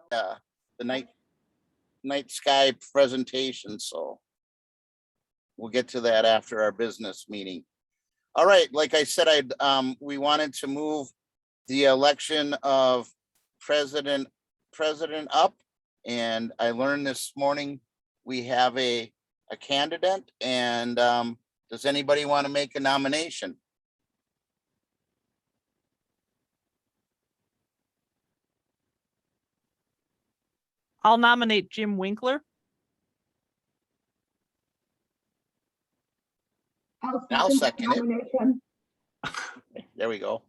the night sky presentation. So we'll get to that after our business meeting. All right, like I said, we wanted to move the election of president up, and I learned this morning we have a candidate. And does anybody want to make a nomination? I'll nominate Jim Winkler. I'll second it. There we go.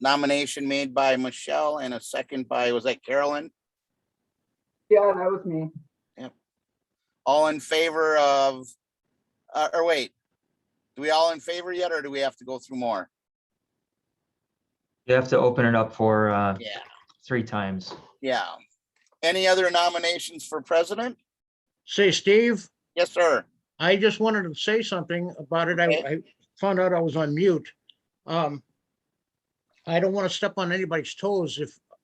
Nomination made by Michelle and a second by, was that Carolyn? Yeah, that was me. Yep. All in favor of, or wait, do we all in favor yet, or do we have to go through more? You have to open it up for Yeah. 3 times. Yeah. Any other nominations for president? Say, Steve, Yes, sir. I just wanted to say something about it. Okay. I found out I was on mute. I don't want to step on anybody's toes.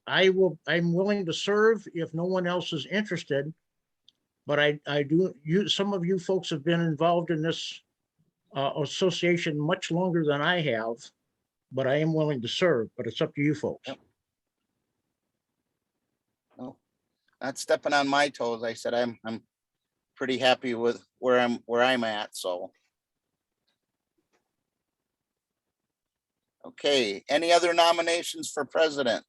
I'm willing to serve if no one else is interested. But some of you folks have been involved in this association much longer than I have, but I am willing to serve, but it's up to you folks. Yep. No, not stepping on my toes. I said I'm pretty happy with where I'm at. So okay, any other nominations for president?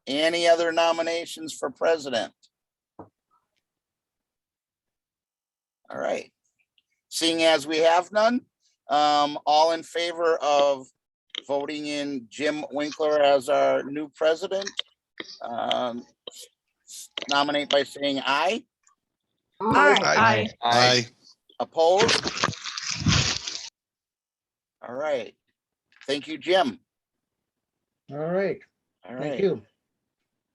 Any other nominations for president? All right. Seeing as we have none, all in favor of voting in Jim Winkler as our new president, nominate by saying aye. Aye. Aye. Opposed? All right. Thank you, Jim. All right, All thank right. you.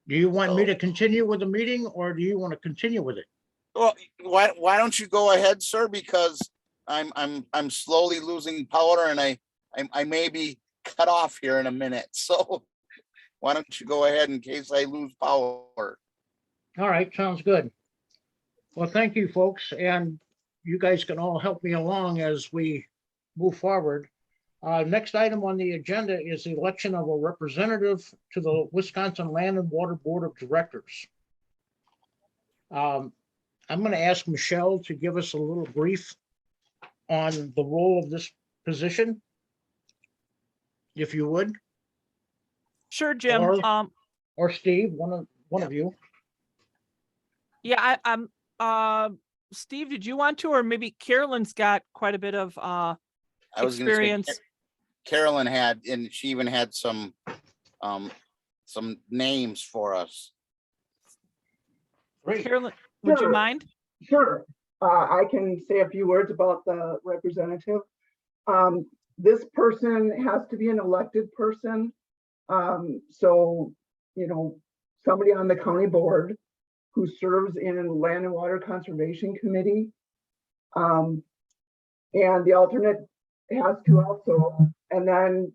Do you want me So- to continue with the meeting or do you want to continue with it? Well, why don't you go ahead, sir? Because I'm slowly losing power, and I may be cut off here in a minute. So why don't you go ahead in case I lose power? All right, sounds good. Well, thank you, folks, and you guys can all help me along as we move forward. Next item on the agenda is the election of a representative to the Wisconsin Land and Water Board of Directors. I'm going to ask Michelle to give us a little brief on the role of this position, if you would, Sure, Jim. Or- or Steve, one of you. Yeah, Steve, did you want to, or maybe Carolyn's got quite a bit of I was going to experience. say Carolyn had, and she even had some names for us. Great. Carolyn, would you Sure. mind? Sure. I can say a few words about the representative. This person has to be an elected person. So, somebody on the county board who serves in Land and Water Conservation Committee. And the alternate has to also, and then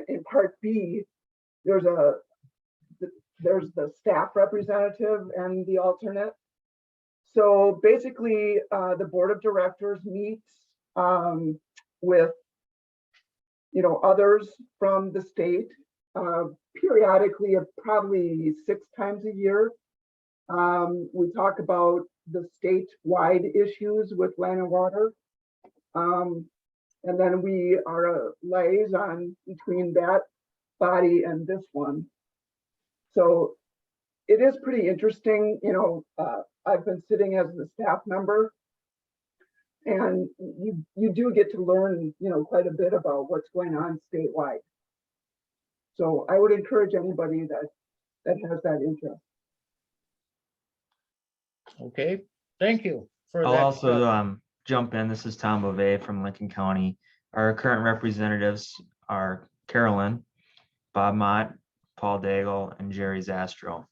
in part B, there's the staff representative and the alternate. So basically, the board of directors meets with, others from the state periodically, probably 6 times a year. We talk about the statewide issues with land and water. And then we are a liaison between that body and this one. So it is pretty interesting. I've been sitting as the staff member, and you do get to learn, quite a bit about what's going on statewide. So I would encourage anybody that has that interest. Okay, thank you for I'll that. also jump in. This is Tom Bove from Lincoln County. Our current representatives are Carolyn, Bob Mott, Paul Daigle, and Jerry Zastro.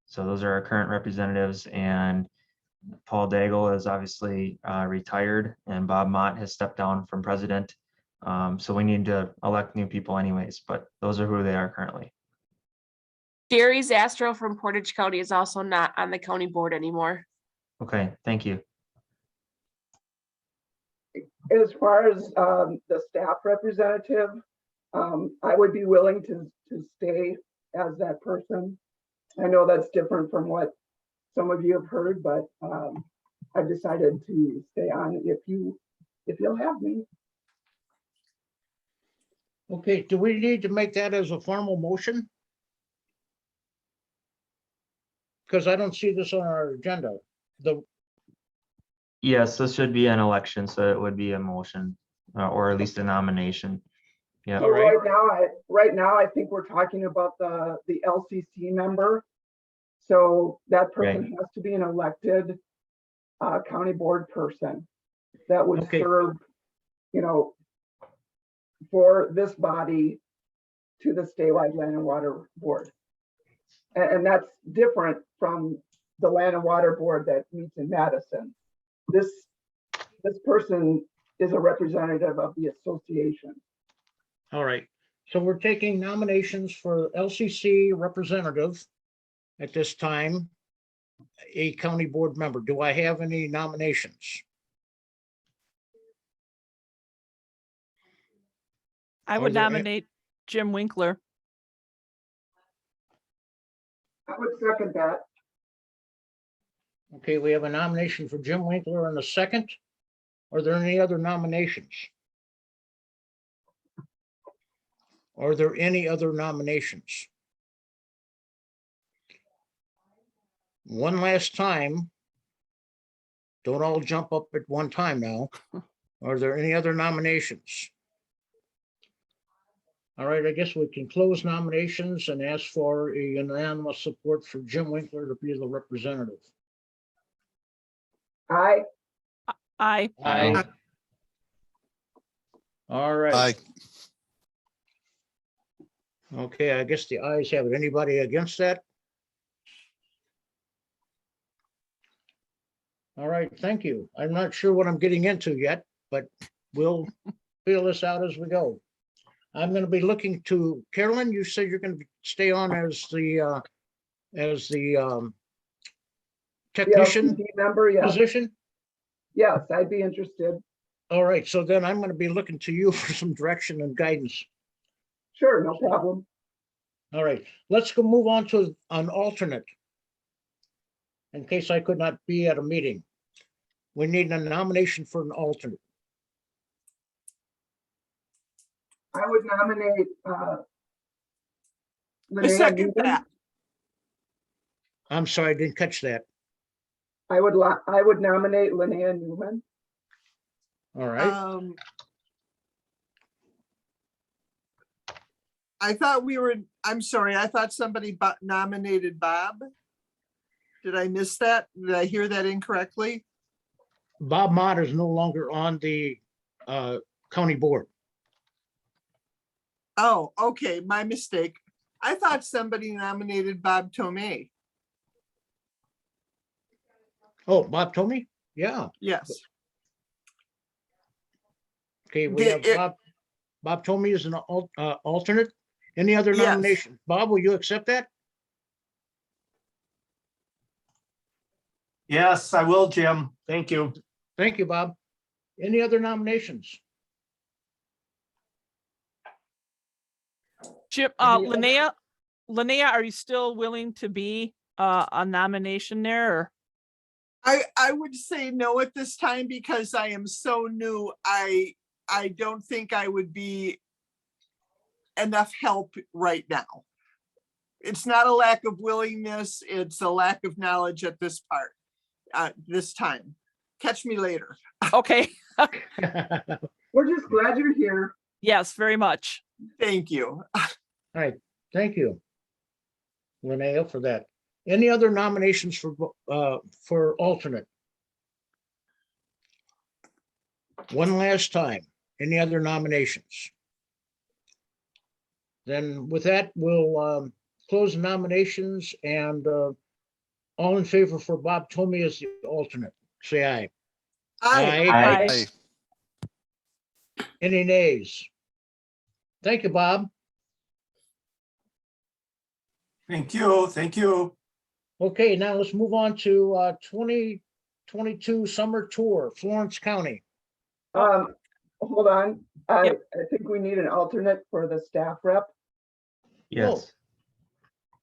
So those are our current representatives, and Paul Daigle is obviously retired, and Bob Mott has stepped down from president So we need to elect new people anyways, but those are who they are currently. Jerry Zastro from Portage County is also not on the county board anymore. Okay, thank you. As far as the staff representative, I would be willing to stay as that person. I know that's different from what some of you have heard, but I've decided to stay on if you'll have me. Okay, do we need to make that as a formal motion? Because I don't see this on our agenda. Yes, this should be an election, so it would be a motion, or at least a nomination. Yeah. So All right. right now, I think we're talking about the LCC member. So that person has to be an elected county board person that would Okay. serve, you know, for this body to the statewide land and water board. And that's different from the land and water board that meets in Madison. This person is a representative of the association. All right, so we're taking nominations for LCC representative at this time, a county board member. Do I have any nominations? I Are would there a- nominate Jim Winkler. I would second that. Okay, we have a nomination for Jim Winkler and a second. Are there any other nominations? Are there any other nominations? One last time. Don't all jump up at one time now. Are there any other nominations? All right, I guess we can close nominations and ask for a unanimous support for Jim Winkler to be the representative. Aye. Aye. Aye. All right. Okay, I guess the ayes have it. Anybody against that? All right, thank you. I'm not sure what I'm getting into yet, but we'll feel this out as we go. I'm going to be looking to Carolyn. You said you're going to stay on as the The technician LCC member, yes. position. Yes, I'd be interested. All right, so then I'm going to be looking to you for some direction and guidance. Sure, no problem. All right, let's go move on to an alternate. In case I could not be at a meeting. We need a nomination for an alternate. I would nominate I Linnea second Newman. that. I'm sorry, I didn't catch that. I would nominate Linnea Newman. All right, I thought I'm sorry, I thought somebody nominated Bob. Did I miss that? Did I hear that incorrectly? Bob Mott is no longer on the county board. Oh, okay, my mistake. I thought somebody nominated Bob Tomei. Oh, Bob Tomei? Yeah, Yes. okay, we have Bob Tomei is an alternate. Any other Yes. nomination? Bob, will you accept that? Yes, I will, Jim. Thank you. Thank you, Bob. Any other nominations? Jim, Any other- Linnea, are you still willing to be a nomination there? Or? I would say no at this time because I am so new. I don't think I would be enough help right now. It's not a lack of willingness, it's a lack of knowledge at this this time. Catch me later. Okay. We're just glad you're here. Yes, very much. Thank you. All right, thank you, Linnea, for that. Any other nominations for alternate? One last time, any other nominations? Then with that, we'll close the nominations and all in favor for Bob Tomei as the alternate, say aye. Aye. Aye. Any nays? Thank you, Bob. Thank you. Thank you. Okay, now let's move on to 2022 summer tour, Florence County. Hold on. I Yep. think we need an alternate for the staff rep. Yes.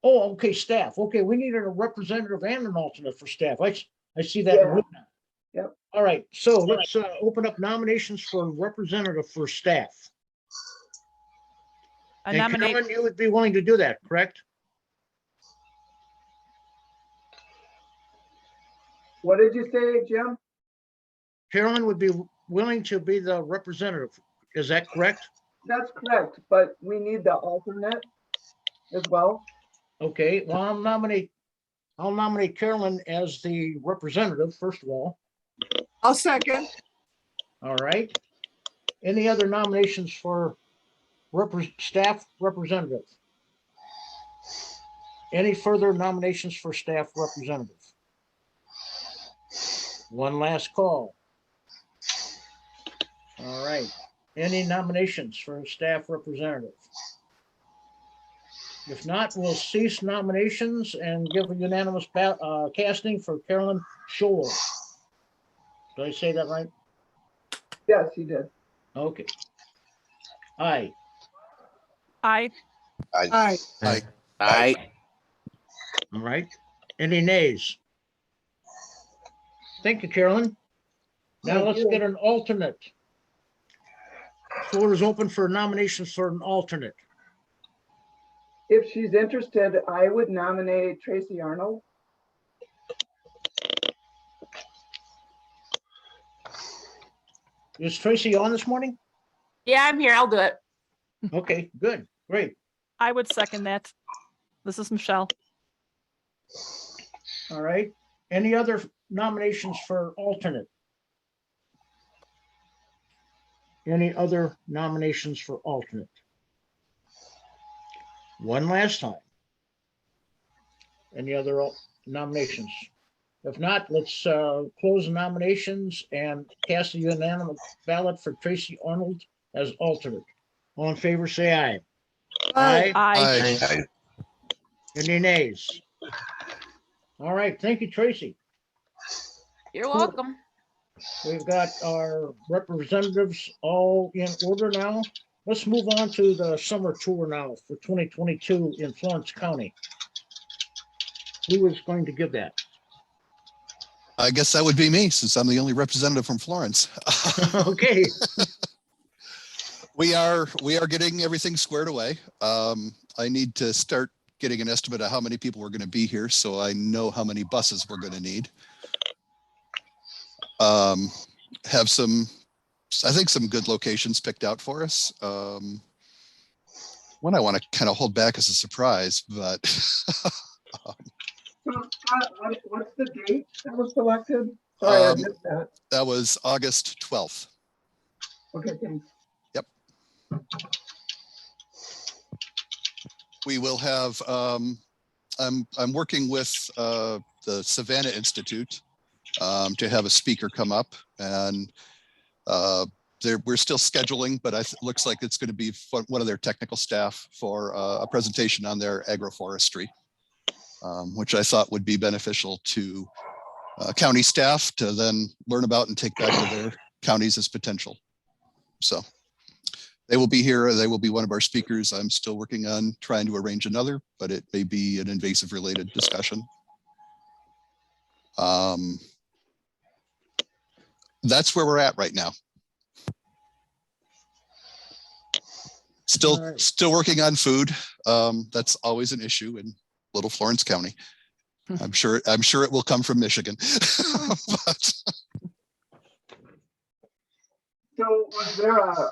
Oh, okay, staff. Okay, we needed a representative and an alternate for staff. I see that. Yeah. written. Yep. All right, so let's open up nominations for representative for staff. I And nominate, Carolyn, you would be willing to do that, correct? What did you say, Jim? Carolyn would be willing to be the representative. Is that correct? That's correct, but we need the alternate as well. Okay, well, I'll nominate Carolyn as the representative, first of all. I'll second. All right. Any other nominations for staff representative? Any further nominations for staff representative? One last call. All right. Any nominations for staff representative? If not, we'll cease nominations and give a unanimous casting for Carolyn Scholl. Did I say that right? Yes, you did. Okay. Aye. I, Aye. I, All right. Any nays? Thank you, Carolyn. Now Thank let's you. get an alternate. Floor is open for nominations for an alternate. If she's interested, I would nominate Tracy Arnold. Is Tracy on this morning? Yeah, I'm here. I'll do it. Okay, good, great. I would second that. This is Michelle. All right. Any other nominations for alternate? Any other nominations for alternate? One last time. Any other nominations? If not, let's close the nominations and cast a unanimous ballot for Tracy Arnold as alternate. All in favor, say aye. Aye. I, Any nays? All right, thank you, Tracy. You're Cool. welcome. We've got our representatives all in order now. Let's move on to the summer tour now for 2022 in Florence County. Who is going to give that? I guess that would be me, since I'm the only representative from Florence. Okay, We are getting everything squared away. I need to start getting an estimate of how many people are going to be here, so I know how many buses we're going to need. Have some, I think, some good locations picked out for us. One I want to kind of hold back as a surprise, but So, what's the date that was selected? Sorry, I missed that. that was August 12th. Okay, thanks. We will have, I'm working with the Savannah Institute to have a speaker come up, and we're still scheduling, but it looks like it's going to be one of their technical staff for a presentation on their agroforestry, which I thought would be beneficial to county staff to then learn about and take back to their counties as potential. So they will be here. They will be one of our speakers. I'm still working on trying to arrange another, but it may be an invasive related discussion. That's where we're at right now. All right. Still working on food. That's always an issue in Little Florence County. I'm sure it will come from Michigan. But So was there a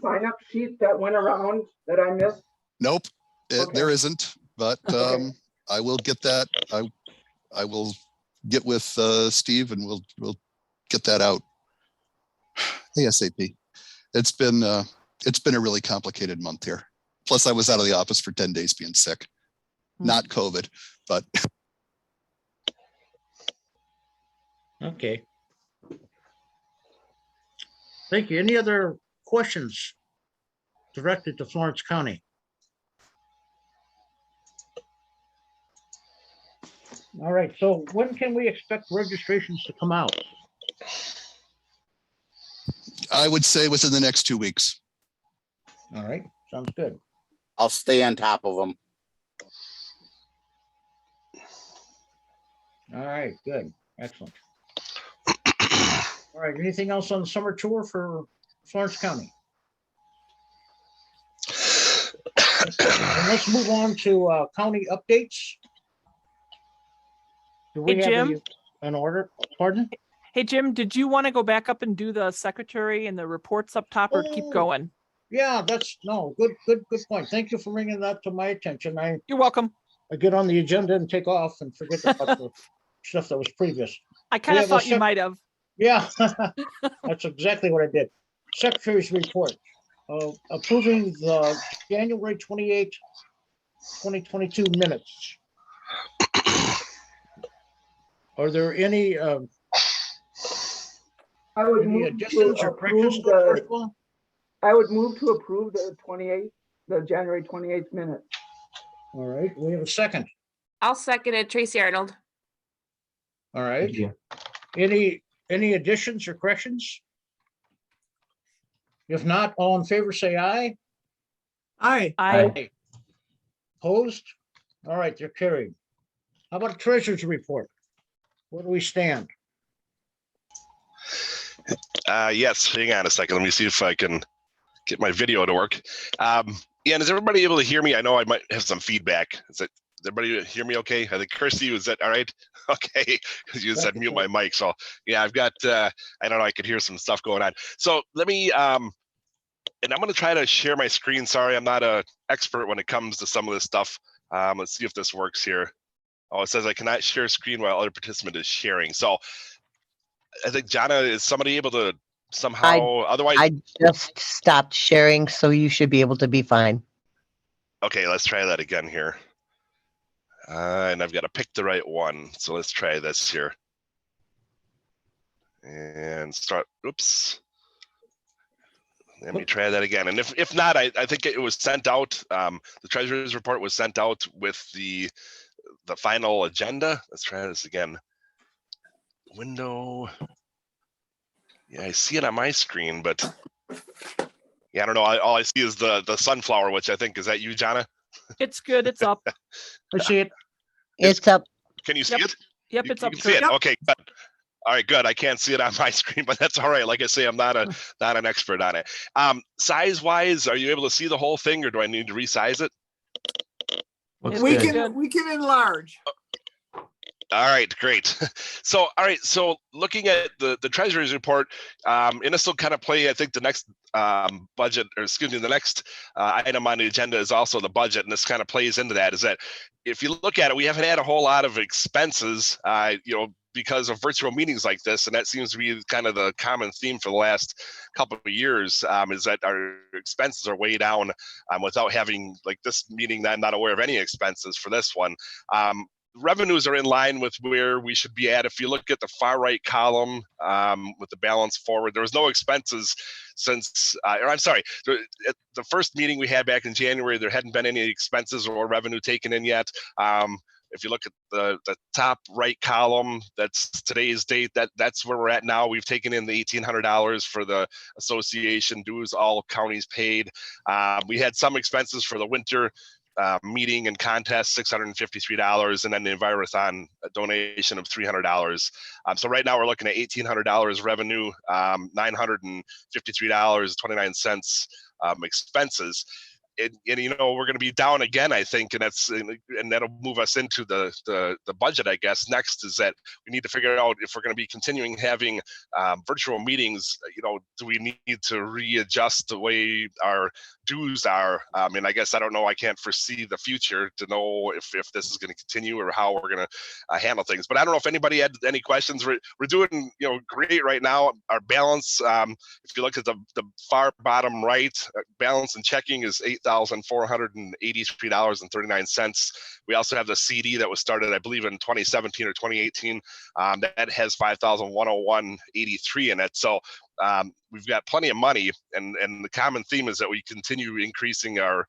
sign-up sheet that went around that I missed? nope, Okay. there isn't, but Okay. I will get that. I will get with Steve and we'll get that out ASAP. It's been a really complicated month here. Plus I was out of the office for 10 days being sick. Not COVID, but okay. Thank you. Any other questions directed to Florence County? All right, so when can we expect registrations to come out? I would say within the next 2 weeks. All right, sounds good. I'll stay on top of them. All right, good, excellent. All right, anything else on the summer tour for Florence County? And let's move on to county updates. Do we Hey, have Jim? an order? Pardon? Hey, Jim, did you want to go back up and do the secretary and the reports up top or keep Oh. going? Yeah, that's, no, good point. Thank you for bringing that to my attention. I You're welcome. get on the agenda and take off and forget about the stuff that was previous. I kind of have a thought you sec- might have. Yeah, that's exactly what I did. Secretary's report, approving the January 28th, 2022 minutes. Are there any I would move to additions or corrections approve to the the, article? I would move to approve the 28th, the January 28th minutes. All right, we have a second. I'll second it. Tracy Arnold. All right, Thank you. any additions or corrections? If not, all in favor, say aye. Aye. I, Opposed? All right, they're carried. How about treasurer's report? Where do we stand? Yes, hang on a second. Let me see if I can get my video to work. Ian, is everybody able to hear me? I know I might have some feedback. Does everybody hear me okay? I think Kirsty, is that all right? Okay, because you said mute my mic. So yeah, I've got, I don't know, I could hear some stuff going on. So let me, and I'm going to try to share my screen. Sorry, I'm not an expert when it comes to some of this stuff. Let's see if this works here. Oh, it says I cannot share screen while other participant is sharing. So I think, Jana, is somebody able to somehow, otherwise? I just stopped sharing, so you should be able to be fine. Okay, let's try that again here. And I've got to pick the right one. So let's try this here. And start, oops. Let me try that again. And if not, I think it was sent out. The treasurer's report was sent out with the final agenda. Let's try this again. Window. Yeah, I see it on my screen, but yeah, I don't know. All I see is the sunflower, which I think, is that you, Jana? it's good. It's up. I see it. It's up. Can you see it? Yep, You it's up. can see it. Okay, good. All right, good. I can't see it on my screen, but that's all right. Like I say, I'm not an expert on it. Size wise, are you able to see the whole thing, or do I need to resize it? Looks We good. can enlarge. All right, great. So, all right, so looking at the treasurer's report, and this will kind of play, I think, the next budget, or excuse me, the next item on the agenda is also the budget, and this kind of plays into that. Is that if you look at it, we haven't had a whole lot of expenses, because of virtual meetings like this, and that seems to be kind of the common theme for the last couple of years, is that our expenses are way down without having, like, this meeting. I'm not aware of any expenses for this one. Revenues are in line with where we should be at. If you look at the far right column with the balance forward, there was no expenses since, or I'm sorry, at the first meeting we had back in January, there hadn't been any expenses or revenue taken in yet. If you look at the top right column, that's today's date, that's where we're at now. We've taken in the $1,800 for the association dues, all counties paid. We had some expenses for the winter meeting and contest, $653, and then the Envirothon donation of $300. So right now we're looking at $1,800 revenue, $953.29 expenses. And we're going to be down again, I think, and that'll move us into the budget, I guess. Next is that we need to figure out if we're going to be continuing having virtual meetings. Do we need to readjust the way our dues are? And I guess I don't know. I can't foresee the future to know if this is going to continue or how we're going to handle things. But I don't know if anybody had any questions. We're doing great right now. Our balance, if you look at the far bottom right, balance and checking is $8,483.39. We also have the CD that was started, I believe, in 2017 or 2018. That has $5,101.83 in it. So we've got plenty of money, and the common theme is that we continue increasing our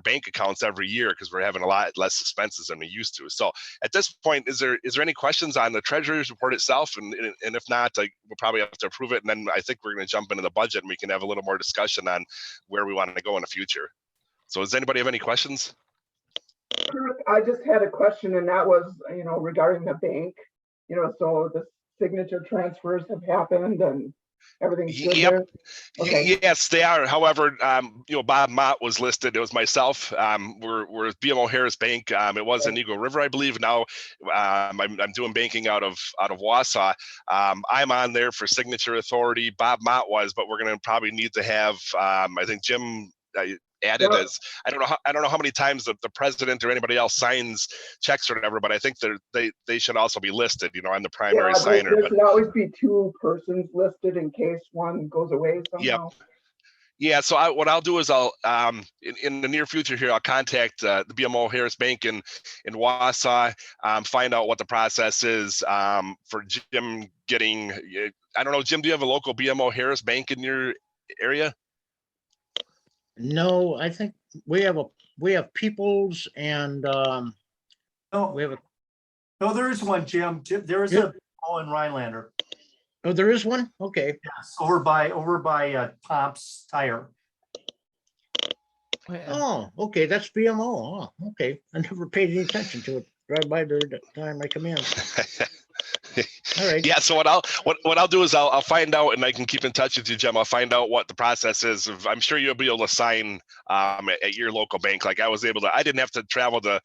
bank accounts every year because we're having a lot less expenses than we used to. So at this point, is there any questions on the treasurer's report itself? And if not, we'll probably have to approve it. And then I think we're going to jump into the budget and we can have a little more discussion on where we want to go in the future. So does anybody have any questions? I just had a question, and that was, regarding the bank, so the signature transfers have happened and everything's good Yep. there? Okay. Yes, they are. However, Bob Mott was listed. It was myself. We're BMO Harris Bank. It was in Eagle River, I believe. Now I'm doing banking out of Wausau. I'm on there for signature authority. Bob Mott was, but we're going to probably need to have. I think Jim added as I don't know how many times the president or anybody else signs checks or whatever, but I think they should also be listed, on the primary signer. There should always be two persons listed in case one goes away somehow. Yeah, so what I'll do is I'll in the near future here, I'll contact the BMO Harris Bank in Wausau, find out what the process is for Jim getting. I don't know, Jim, do you have a local BMO Harris Bank in your area? No, I think we have Peoples and No, we have there is one, Jim. There is a in Rhinelander. oh, there is one? Okay. Yes, over by Tops Tire. Oh, okay, that's BMO. Oh, okay. I never paid any attention to it. Drive by there the time I come in. All right. Yeah. So what I'll do is I'll find out, and I can keep in touch with you, Jim. I'll find out what the process is. I'm sure you'll be able to sign at your local bank. Like I was able to. I didn't have to travel to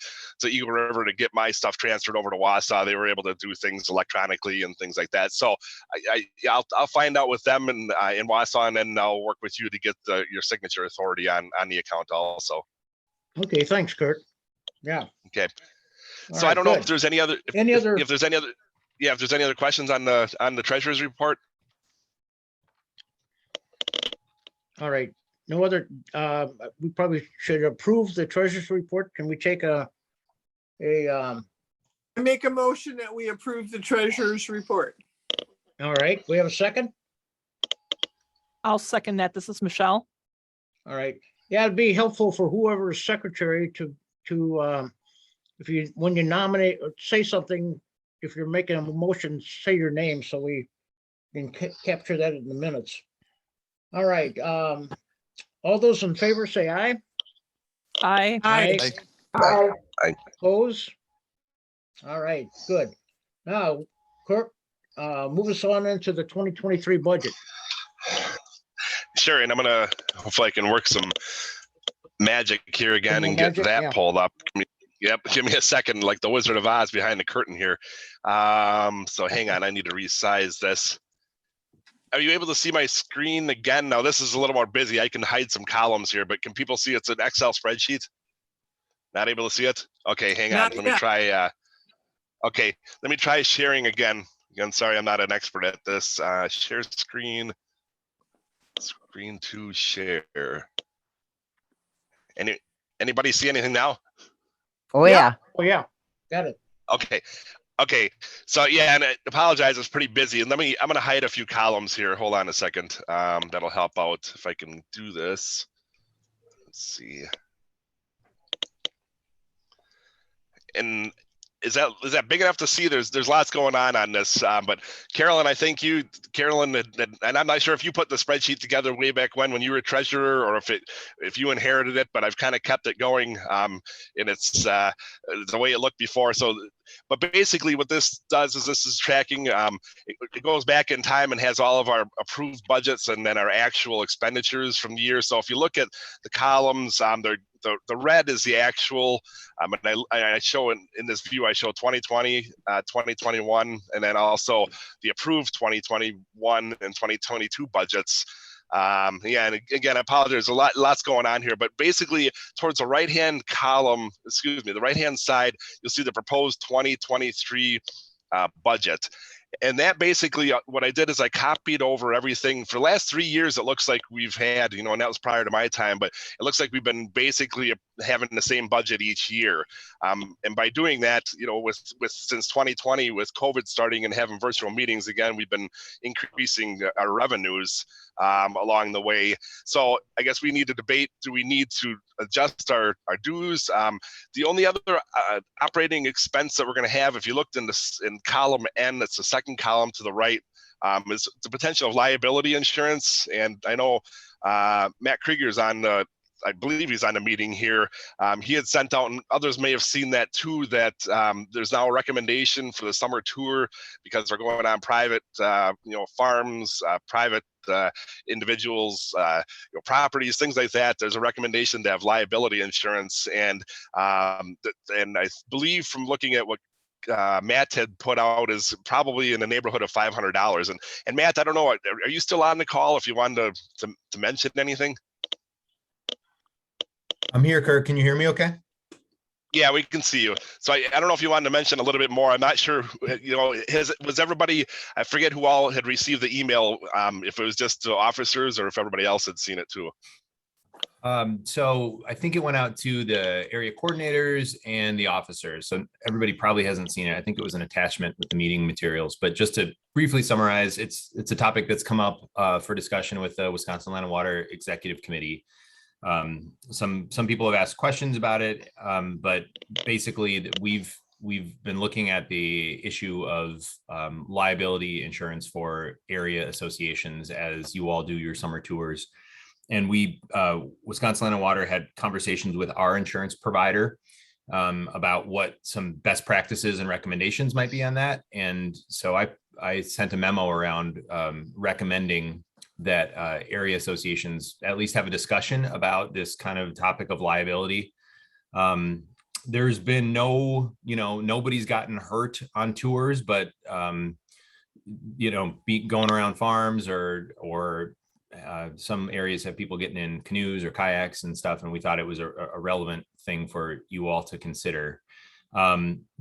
Eagle River to get my stuff transferred over to Wausau. They were able to do things electronically and things like that. So I'll find out with them in Wausau, and then I'll work with you to get your signature authority on the account also. Okay. Thanks, Kurt. Yeah. Okay. All So right, I don't know good. if there's any other if there's any other. Yeah, if there's any other questions on the treasurer's report. All right. No other, we probably should approve the treasurer's report. Can we take I make a motion that we approve the treasurer's report. all right, we have a second? I'll second that. This is Michelle. All right. Yeah, it'd be helpful for whoever is secretary to when you nominate or say something, if you're making a motion, say your name so we can capture that in the minutes. All right. All those in favor say aye. Aye. Aye. Aye. Oppose? All right, good. Now, Kirk, move us on into the 2023 budget. Sure, and I'm gonna hopefully I can work some magic here again and get Magic, that yeah. pulled up. Yep, give me a second, like the Wizard of Oz behind the curtain here. So hang on, I need to resize this. Are you able to see my screen again? Now this is a little more busy. I can hide some columns here, but can people see it's an Excel spreadsheet? Not able to see it? Okay, hang on. Not Let me yet. try. Okay, let me try sharing again. Again, sorry, I'm not an expert at this. Share screen. Screen to share. Anybody see anything now? Oh, yeah. Oh, yeah, got it. Okay. So yeah, and I apologize, it's pretty busy. And I'm gonna hide a few columns here. Hold on a second. That'll help out if I can do this. Let's see. And is that big enough to see? There's lots going on this. But Carolyn, I think Carolyn, and I'm not sure if you put the spreadsheet together way back when you were treasurer, or if you inherited it. But I've kind of kept it going, and it's the way it looked before. So, but basically, what this does is this is tracking. It goes back in time and has all of our approved budgets and then our actual expenditures from the year. So if you look at the columns, the red is the actual, and I show in this view, I show 2020, 2021, and then also the approved 2021 and 2022 budgets. Yeah, and again, I apologize, lots going on here, but basically towards the right-hand column, the right-hand side, you'll see the proposed 2023 budget. And that basically, what I did is I copied over everything for the last 3 years. It looks like we've had, and that was prior to my time, but it looks like we've been basically having the same budget each year. And by doing that, with since 2020, with COVID starting and having virtual meetings again, we've been increasing our revenues along the way. So I guess we need to debate, do we need to adjust our dues? The only other operating expense that we're going to have, if you looked in column N, that's the second column to the right, is the potential of liability insurance. And I know Matt Krieger's on I believe he's on a meeting here. He had sent out, and others may have seen that too, that there's now a recommendation for the summer tour, because they're going on private, farms, private individuals, properties, things like that. There's a recommendation to have liability insurance, and I believe from looking at what Matt had put out is probably in the neighborhood of $500. And Matt, I don't know, are you still on the call if you wanted to mention anything? I'm here, Kirk. Can you hear me okay? Yeah, we can see you. So I don't know if you wanted to mention a little bit more. I'm not sure, was everybody, I forget who all had received the email, if it was just the officers or if everybody else had seen it too. So I think it went out to the area coordinators and the officers. So everybody probably hasn't seen it. I think it was an attachment with the meeting materials, but just to briefly summarize, it's a topic that's come up for discussion with the Wisconsin Land and Water Executive Committee. Some people have asked questions about it, but basically we've been looking at the issue of liability insurance for area associations as you all do your summer tours. And Wisconsin Land and Water had conversations with our insurance provider about what some best practices and recommendations might be on that. And so I sent a memo around recommending that area associations at least have a discussion about this kind of topic of liability. There's been nobody's gotten hurt on tours, but going around farms or some areas have people getting in canoes or kayaks and stuff. And we thought it was a relevant thing for you all to consider.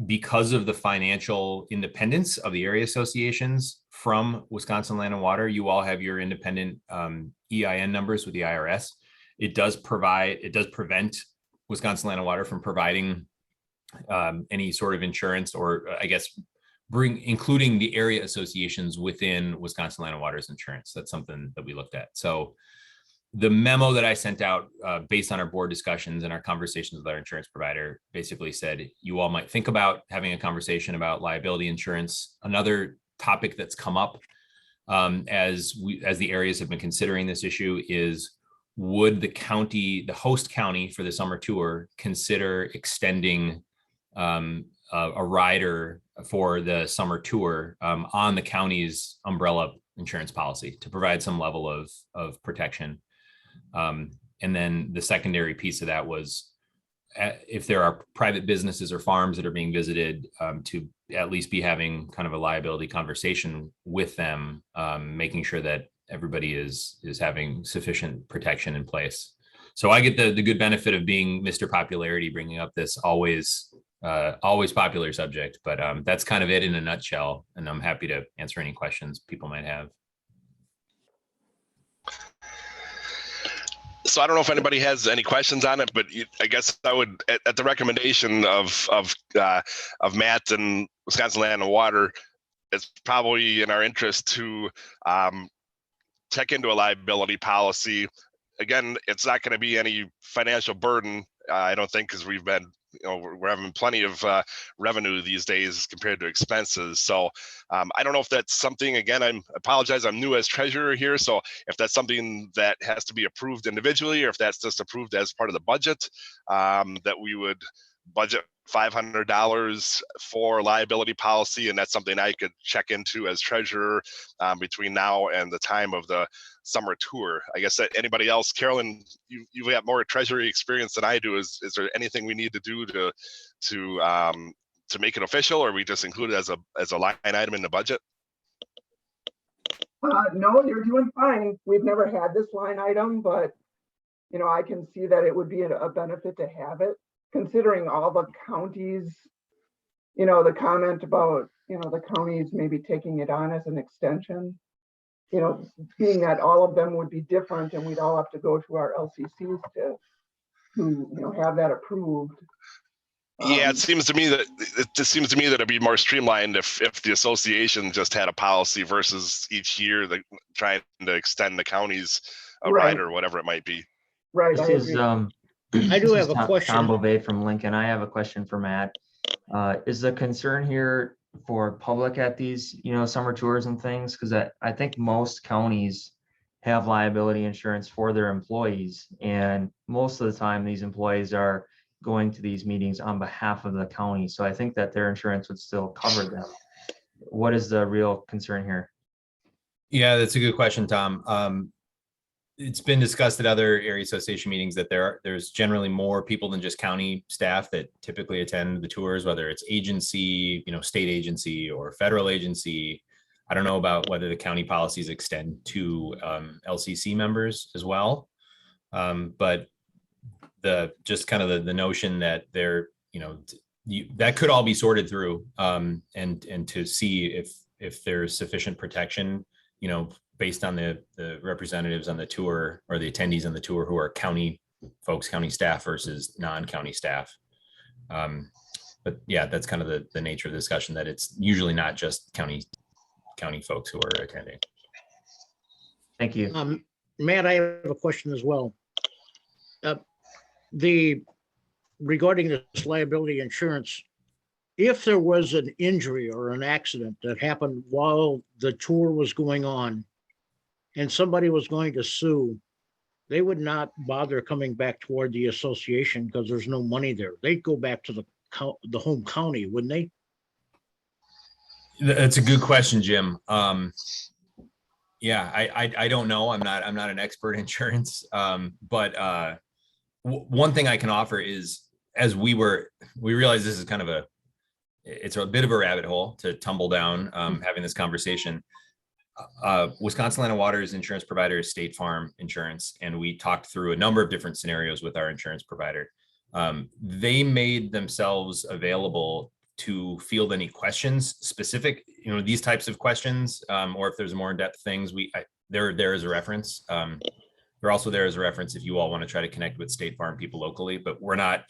Because of the financial independence of the area associations from Wisconsin Land and Water, you all have your independent EIN numbers with the IRS. It does prevent Wisconsin Land and Water from providing any sort of insurance, or I guess including the area associations within Wisconsin Land and Water's insurance. That's something that we looked at. So the memo that I sent out based on our board discussions and our conversations with our insurance provider basically said you all might think about having a conversation about liability insurance. Another topic that's come up as the areas have been considering this issue is, would the host county for the summer tour consider extending a rider for the summer tour on the county's umbrella insurance policy to provide some level of protection? And then the secondary piece of that was if there are private businesses or farms that are being visited, to at least be having kind of a liability conversation with them, making sure that everybody is having sufficient protection in place. So I get the good benefit of being Mr. Popularity, bringing up this always popular subject, but that's kind of it in a nutshell. And I'm happy to answer any questions people might have. So I don't know if anybody has any questions on it, but I guess I would, at the recommendation of Matt and Wisconsin Land and Water, it's probably in our interest to check into a liability policy. Again, it's not going to be any financial burden, I don't think, because we've been, we're having plenty of revenue these days compared to expenses. So I don't know if that's something, again, I apologize, I'm new as treasurer here. So if that's something that has to be approved individually, or if that's just approved as part of the budget, that we would budget $500 for liability policy. And that's something I could check into as treasurer between now and the time of the summer tour. I guess that anybody else, Carolyn, you have more treasury experience than I do. Is there anything we need to do to make it official, or we just include it as a line item in the budget? No, you're doing fine. We've never had this line item, but I can see that it would be a benefit to have it, considering all the counties, the comment about, the counties maybe taking it on as an extension, being that all of them would be different and we'd all have to go to our LCCs to, have that approved. Yeah, Um, it seems to me that it'd be more streamlined if the association just had a policy versus each year trying to extend the county's Right. rider or whatever it might be. Right, I This is, agree. I do this have is a Tom question. Bovee from Lincoln. I have a question for Matt. Is the concern here for public at these, summer tours and things? Because I think most counties have liability insurance for their employees. And most of the time, these employees are going to these meetings on behalf of the county. So I think that their insurance would still cover them. What is the real concern here? Yeah, that's a good question, Tom. It's been discussed at other area association meetings that there's generally more people than just county staff that typically attend the tours, whether it's agency, state agency or federal agency. I don't know about whether the county policies extend to LCC members as well. But just kind of the notion that that could all be sorted through and to see if there's sufficient protection, based on the representatives on the tour or the attendees on the tour who are county folks, county staff versus non-county staff. But yeah, that's kind of the nature of the discussion, that it's usually not just county folks who are attending. Thank you. Matt, I have a question as well. Regarding this liability insurance, if there was an injury or an accident that happened while the tour was going on and somebody was going to sue, they would not bother coming back toward the association because there's no money there. They'd go back to the home county, wouldn't they? That's a good question, Jim. Yeah, I don't know. I'm not an expert in insurance. But one thing I can offer is, as we realize this is kind of it's a bit of a rabbit hole to tumble down having this conversation. Wisconsin Land and Water's insurance provider is State Farm Insurance, and we talked through a number of different scenarios with our insurance provider. They made themselves available to field any questions specific, these types of questions, or if there's more in-depth things, they're there as a reference. They're also there as a reference if you all want to try to connect with State Farm people locally, but we're not,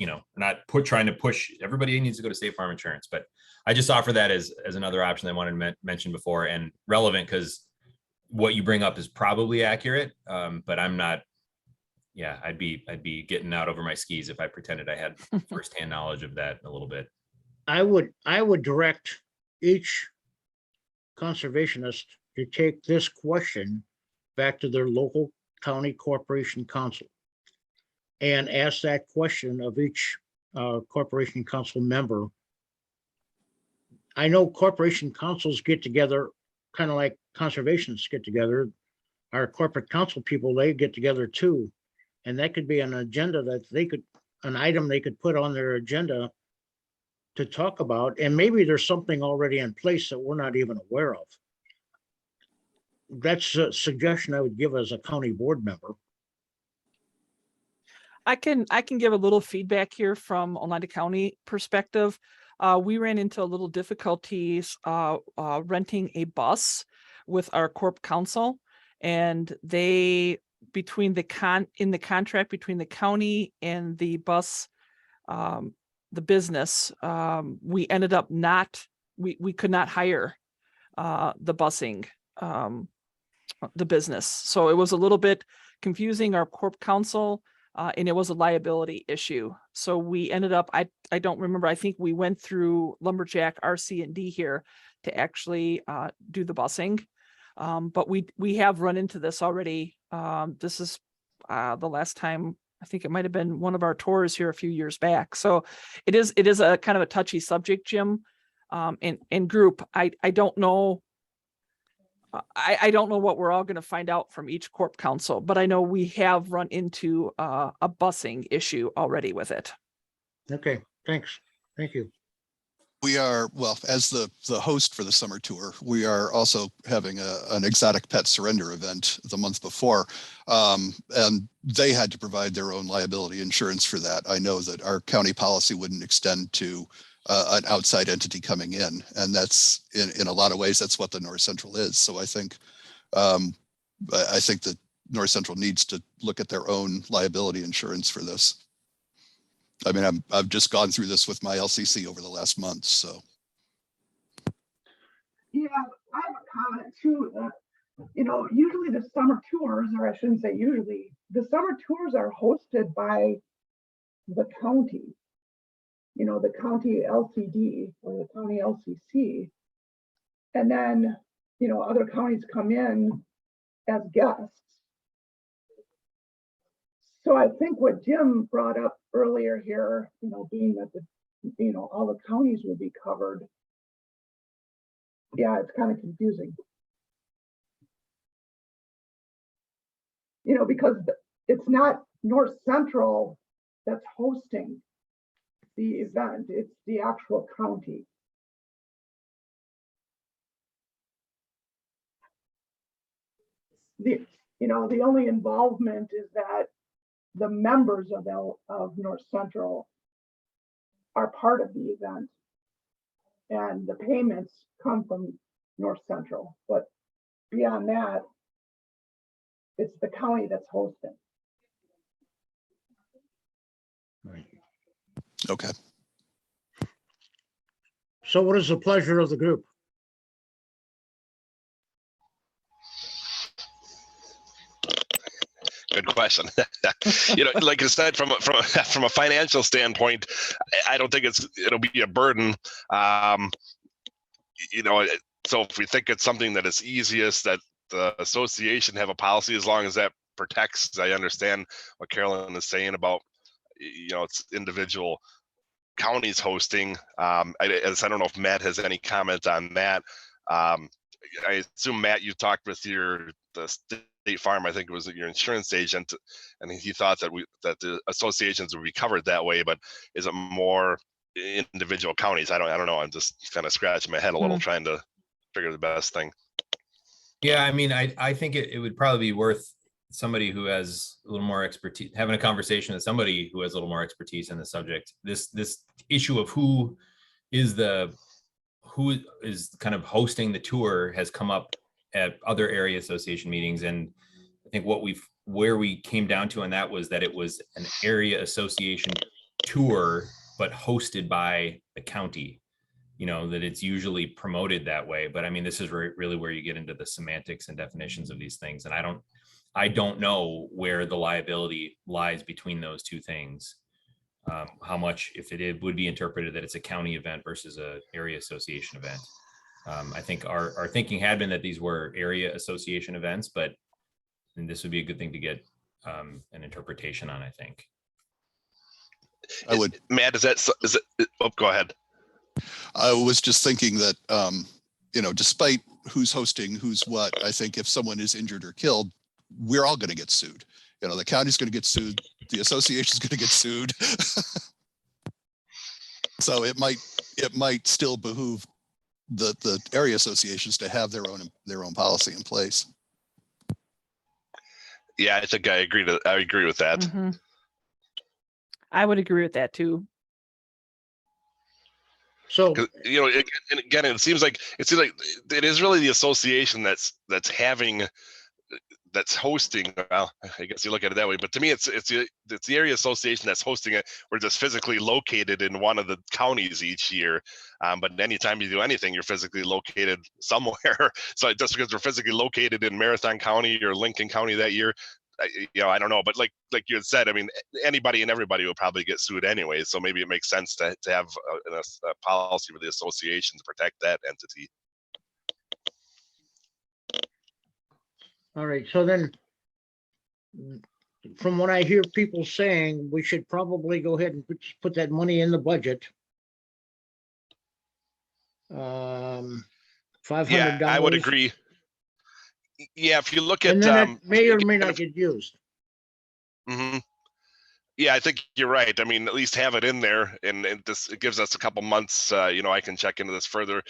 trying to push everybody needs to go to State Farm Insurance. But I just offer that as another option I wanted to mention before, and relevant because what you bring up is probably accurate. But I'm not, I'd be getting out over my skis if I pretended I had firsthand knowledge of that a little bit. I would direct each conservationist to take this question back to their local county corporation council and ask that question of each corporation council member. I know corporation councils get together kind of like conservationists get together. Our corporate council people, they get together too. And that could be an agenda that an item they could put on their agenda to talk about. And maybe there's something already in place that we're not even aware of. That's a suggestion I would give as a county board member. I can give a little feedback here from Oneida County perspective. We ran into a little difficulties renting a bus with our corp council, and they in the contract between the county and the bus, the business, we ended up we could not hire the busing, the business. So it was a little bit confusing, our corp council, and it was a liability issue. So we ended up, I don't remember, I think we went through Lumberjack, RC&D here to actually do the busing. But we have run into this already. This is the last time, I think it might have been one of our tours here a few years back. So it is a kind of a touchy subject, Jim, and group. I don't know. I don't know what we're all going to find out from each corp council, but I know we have run into a busing issue already with it. Okay, thanks. Thank you. We are, well, as the host for the summer tour, we are also having an exotic pet surrender event the month before. And they had to provide their own liability insurance for that. I know that our county policy wouldn't extend to an outside entity coming in. And that's in a lot of ways, that's what the North Central is. So I think that North Central needs to look at their own liability insurance for this. I mean, I've just gone through this with my LCC over the last month, so. Yeah, I have a comment too. Usually the summer tours, or I shouldn't say usually, the summer tours are hosted by the county. The county LCD or the county LCC. And then, other counties come in as guests. So I think what Jim brought up earlier here, being that all the counties will be covered. Yeah, it's kind of confusing. Because it's not North Central that's hosting the event, it's the actual county. The only involvement is that the members of North Central are part of the event, and the payments come from North Central. But beyond that, it's the county that's hosting. Right. Okay. So what is the pleasure of the group? Good question. Like I said, from a financial standpoint, I don't think it'll be a burden. So if we think it's something that is easiest, that the association have a policy, as long as that protects. I understand what Carolyn is saying about, it's individual counties hosting. I don't know if Matt has any comment on that. I assume, Matt, you talked with the State Farm, I think it was your insurance agent, and he thought that the associations would be covered that way. But is it more individual counties? I don't know. I'm just kind of scratching my head a little, trying to figure the best thing. Yeah, I mean, I think it would probably be worth somebody who has a little more expertise, having a conversation with somebody who has a little more expertise in the subject. This issue of who is kind of hosting the tour has come up at other area association meetings. And I think where we came down to on that was that it was an area association tour, but hosted by the county, that it's usually promoted that way. But I mean, this is really where you get into the semantics and definitions of these things. And I don't know where the liability lies between those two things. How much, if it would be interpreted that it's a county event versus a area association event. I think our thinking had been that these were area association events, but this would be a good thing to get an interpretation on, I think. I would. Matt, is it? Oh, go ahead. I was just thinking that, despite who's hosting, who's what, I think if someone is injured or killed, we're all going to get sued. The county's going to get sued. The association's going to get sued. So it might still behoove the area associations to have their own policy in place. Yeah, I think I agree with that. Mm-hmm. I would agree with that too. So, and again, it seems like it is really the association that's hosting. Well, I guess you look at it that way, but to me, it's the area association that's hosting it. We're just physically located in one of the counties each year. But anytime you do anything, you're physically located somewhere. So just because we're physically located in Marathon County or Lincoln County that year, I don't know. But like you had said, I mean, anybody and everybody will probably get sued anyway. So maybe it makes sense to have a policy for the association to protect that entity. all right, so then from what I hear people saying, we should probably go ahead and put that money in the budget. $500. Yeah, I would agree. Yeah, if you look at, and then it may or may not get used. Mm-hmm. Yeah, I think you're right. I mean, at least have it in there, and it gives us a couple months. I can check into this further.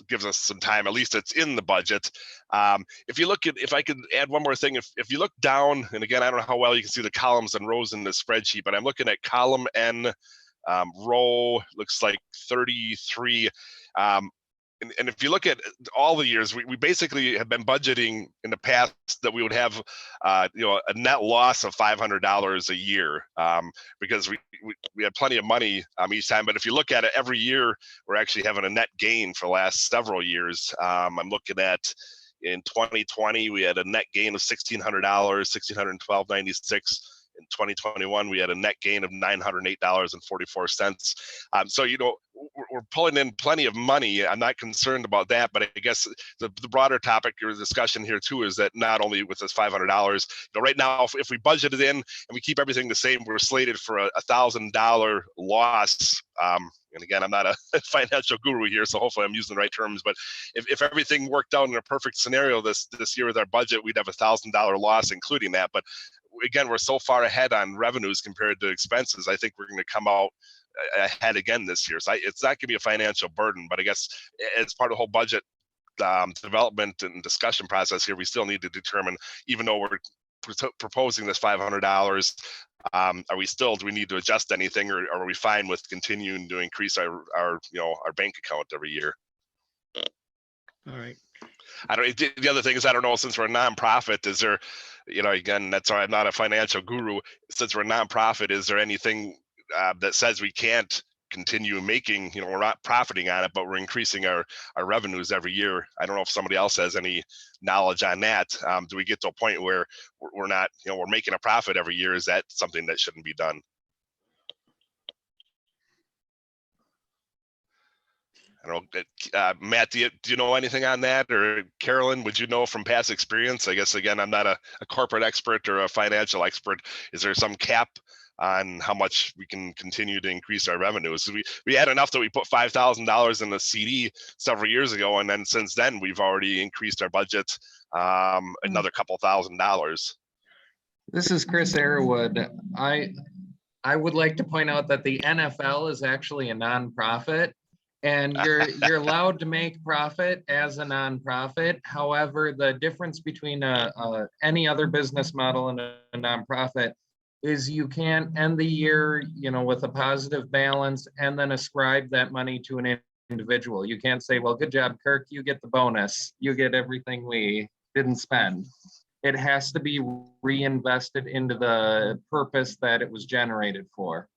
Gives us some time. At least it's in the budget. If I could add one more thing, if you look down, and again, I don't know how well you can see the columns and rows in the spreadsheet, but I'm looking at column N, row looks like 33. and if you look at all the years, we basically have been budgeting in the past that we would have, a net loss of $500 a year, because we had plenty of money each time. But if you look at it every year, we're actually having a net gain for the last several years. I'm looking at in 2020, we had a net gain of $1,600, $1,612.96. In 2021, we had a net gain of $908.44. So, we're pulling in plenty of money. I'm not concerned about that, but I guess the broader topic or discussion here too is that not only with this $500, right now, if we budget it in and we keep everything the same, we're slated for a $1,000 loss. And again, I'm not a financial guru here, so hopefully I'm using the right terms, but if everything worked out in a perfect scenario this year with our budget, we'd have a $1,000 loss, including that. But again, we're so far ahead on revenues compared to expenses. I think we're going to come out ahead again this year. So it's not going to be a financial burden, but I guess as part of the whole budget development and discussion process here, we still need to determine, even though we're proposing this $500, do we need to adjust anything, or are we fine with continuing to increase our bank account every year? All right. The other thing is, I don't know, since we're a nonprofit, is there, again, that's why I'm not a financial guru. Since we're a nonprofit, is there anything that says we can't continue making, we're not profiting on it, but we're increasing our revenues every year? I don't know if somebody else has any knowledge on that. Do we get to a point where we're not, we're making a profit every year? Is that something that shouldn't be done? I don't know, Matt, do you know anything on that? Or Carolyn, would you know from past experience? I guess, again, I'm not a corporate expert or a financial expert. Is there some cap on how much we can continue to increase our revenues? We had enough that we put $5,000 in the CD several years ago, and then since then we've already increased our budget another couple $1,000s. This is Chris Arrowood. I would like to point out that the NFL is actually a nonprofit, and you're allowed to make profit as a nonprofit. However, the difference between any other business model and a nonprofit is you can't end the year, with a positive balance and then ascribe that money to an individual. You can't say, well, good job, Kirk, you get the bonus. You get everything we didn't spend. It has to be reinvested into the purpose that it was generated for.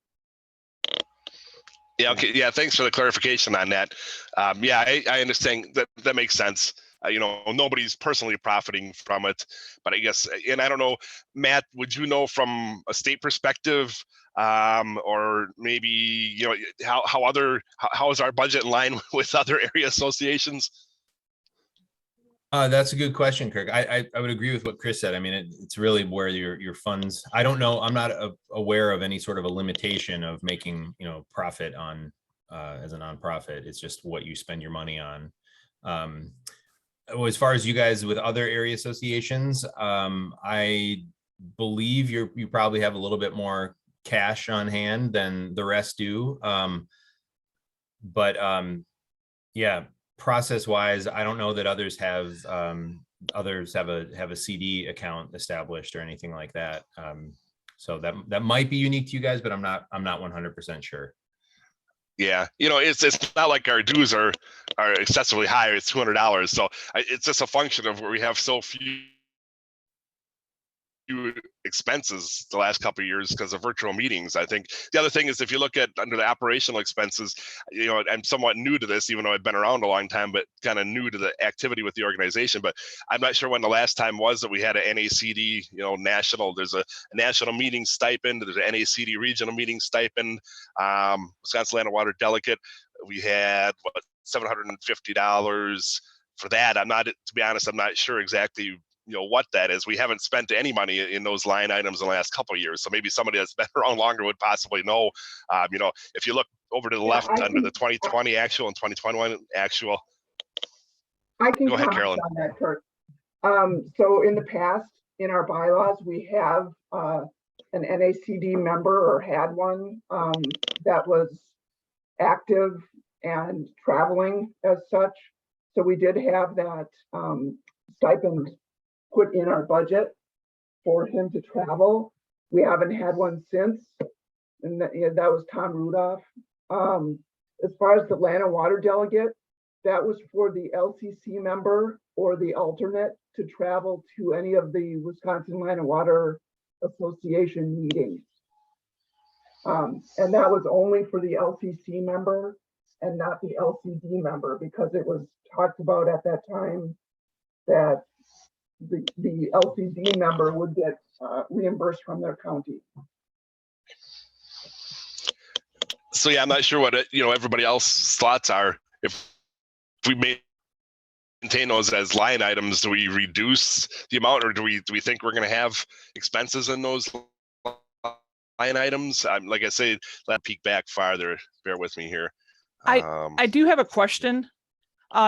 Yeah. Okay. Yeah. Thanks for the clarification on that. I understand that makes sense. Nobody's personally profiting from it, but I guess, and I don't know, Matt, would you know from a state perspective, or maybe, how is our budget in line with other area associations? That's a good question, Kirk. I would agree with what Chris said. I mean, it's really where your funds, I don't know, I'm not aware of any sort of a limitation of making, profit on, as a nonprofit. It's just what you spend your money on. As far as you guys with other area associations, I believe you probably have a little bit more cash on hand than the rest do. Yeah, process wise, I don't know that others have a CD account established or anything like that. So that might be unique to you guys, but I'm not 100% sure. Yeah, it's not like our dues are excessively high. It's $200, so it's just a function of where we have so few expenses the last couple of years because of virtual meetings. I think the other thing is, if you look at under the operational expenses, I'm somewhat new to this, even though I've been around a long time, but kind of new to the activity with the organization. But I'm not sure when the last time was that we had an NACD, national. There's a national meeting stipend. There's an NACD regional meeting stipend. Wisconsin Land and Water Delegate. We had $750 for that. To be honest, I'm not sure exactly what that is. We haven't spent any money in those line items in the last couple of years. So maybe somebody that's been around longer would possibly know. If you look over to the left under the 2020 actual and 2021 actual. I can go ahead, comment Carolyn. on that, Kurt. So in the past, in our bylaws, we have an NACD member, or had one, that was active and traveling as such. So we did have that stipend put in our budget for him to travel. We haven't had one since, and that was Tom Rudolph. As far as the Land and Water Delegate, that was for the LCC member or the alternate to travel to any of the Wisconsin Land and Water Association meetings. And that was only for the LCC member and not the LCD member, because it was talked about at that time that the LCD member would get reimbursed from their county. So yeah, I'm not sure what everybody else's thoughts are. If we maintain those as line items, do we reduce the amount, or do we think we're going to have expenses in those line items? Like I say, let peek back farther. Bear with me here. I do have a question.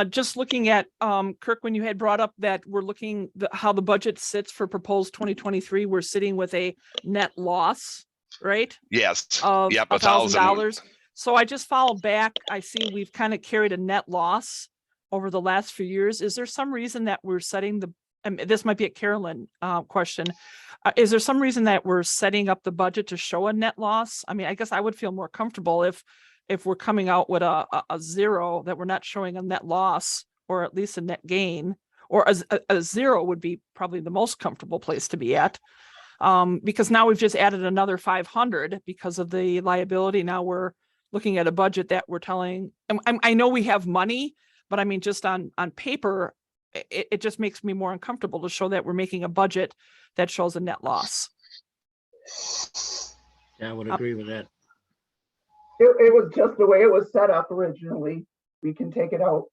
Just looking at Kirk, when you had brought up that we're looking how the budget sits for proposed 2023, we're sitting with a net loss, right? Yes. Of Yep. $1,000. So I just followed back. I see we've kind of carried a net loss over the last few years. Is there some reason that we're setting this might be a Carolyn question. Is there some reason that we're setting up the budget to show a net loss? I mean, I guess I would feel more comfortable if we're coming out with a zero, that we're not showing a net loss, or at least a net gain, or a zero would be probably the most comfortable place to be at. Because now we've just added another 500 because of the liability. Now we're looking at a budget that we're telling, and I know we have money, but I mean, just on paper, it just makes me more uncomfortable to show that we're making a budget that shows a net loss. Yeah, I would agree with that. It was just the way it was set up originally. We can take it out.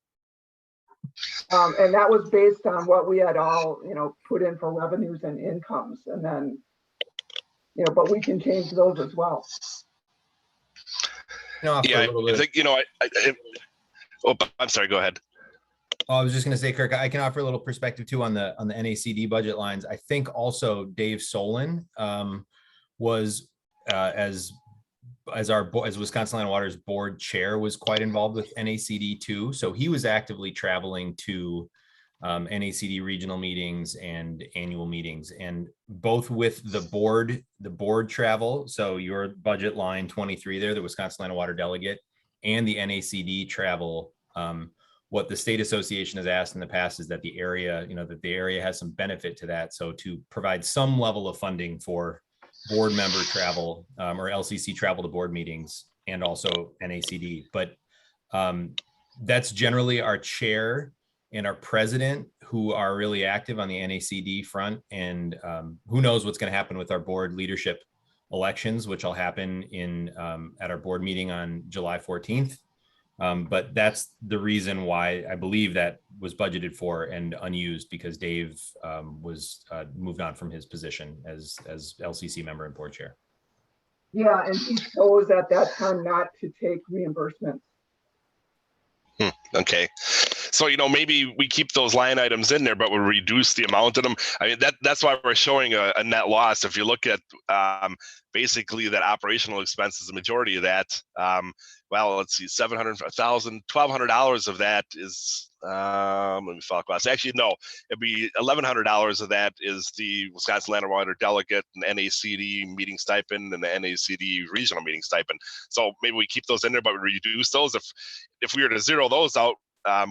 And that was based on what we had all, put in for revenues and incomes. And then, but we can change those as well. Yeah, I think, I'm sorry, go ahead. Oh, I was just going to say, Kirk, I can offer a little perspective too on the NACD budget lines. I think also Dave Solon was as Wisconsin Land and Water's board chair, was quite involved with NACD too. So he was actively traveling to NACD regional meetings and annual meetings, and both with the board travel. So your budget line 23 there, the Wisconsin Land and Water delegate, and the NACD travel. What the state association has asked in the past is that the area, that the area has some benefit to that. So to provide some level of funding for board member travel or LCC travel to board meetings, and also NACD. But that's generally our chair and our president who are really active on the NACD front. And who knows what's going to happen with our board leadership elections, which will happen at our board meeting on July 14th. But that's the reason why I believe that was budgeted for and unused, because Dave was moved on from his position as LCC member and board chair. Yeah, and he chose at that time not to take reimbursements. Okay. So, maybe we keep those line items in there, but we reduce the amount of them. I mean, that's why we're showing a net loss. If you look at basically that operational expenses, the majority of that, well, let's see, $700, $1,000, $1,200 of that is, let me follow class. Actually, no, it'd be $1,100 of that is the Wisconsin Land and Water delegate and NACD meeting stipend and the NACD regional meeting stipend. So maybe we keep those in there, but we reduce those. If we were to zero those out,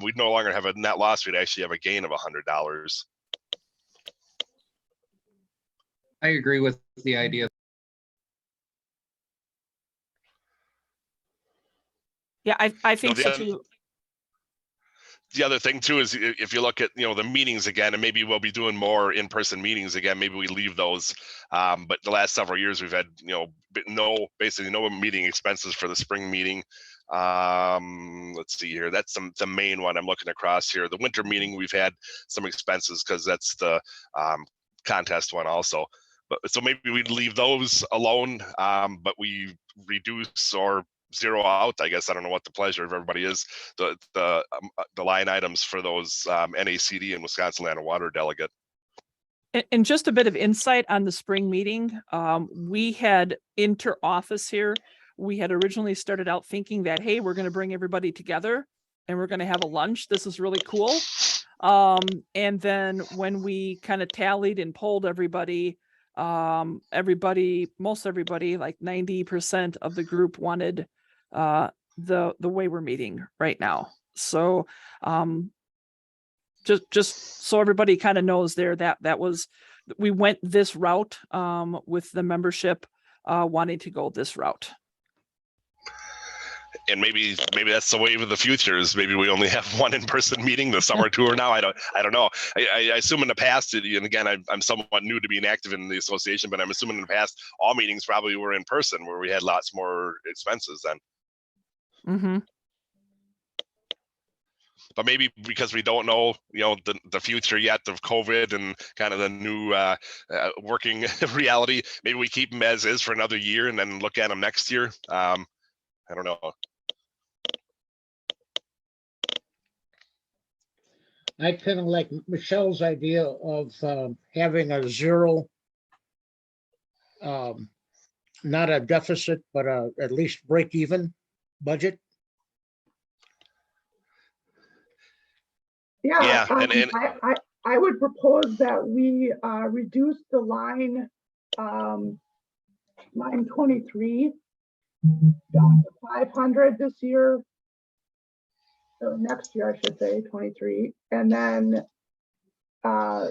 we'd no longer have a net loss. We'd actually have a gain of $100. I agree with the idea. Yeah, I think so too. The other thing too is if you look at the meetings again, and maybe we'll be doing more in-person meetings again, maybe we leave those. But the last several years we've had basically no meeting expenses for the spring meeting. Let's see here, that's the main one I'm looking across here. The winter meeting, we've had some expenses because that's the contest one also. But so maybe we'd leave those alone, but we reduce or zero out, I guess. I don't know what the pleasure of everybody is, the line items for those NACD and Wisconsin Land and Water delegate. And just a bit of insight on the spring meeting. We had inter-office here. We had originally started out thinking that, hey, we're going to bring everybody together and we're going to have a lunch. This is really cool. And then when we kind of tallied and polled everybody, most everybody, like 90% of the group wanted the way we're meeting right now. So just so everybody kind of knows there that was, we went this route with the membership wanting to go this route. And maybe that's the wave of the future, is maybe we only have one in-person meeting the summer tour now. I don't know. I assume in the past, and again, I'm somewhat new to being active in the association, but I'm assuming in the past, all meetings probably were in person, where we had lots more expenses then. Mm-hmm. But maybe because we don't know, the future yet of COVID and kind of the new working reality, maybe we keep them as is for another year and then look at them next year. I don't know. I kind of like Michelle's idea of having a zero, not a deficit, but at least break even budget. Yeah, Yeah, and I would propose that we reduce the line 23 down to 500 this year, or next year, I should say, 23, and then I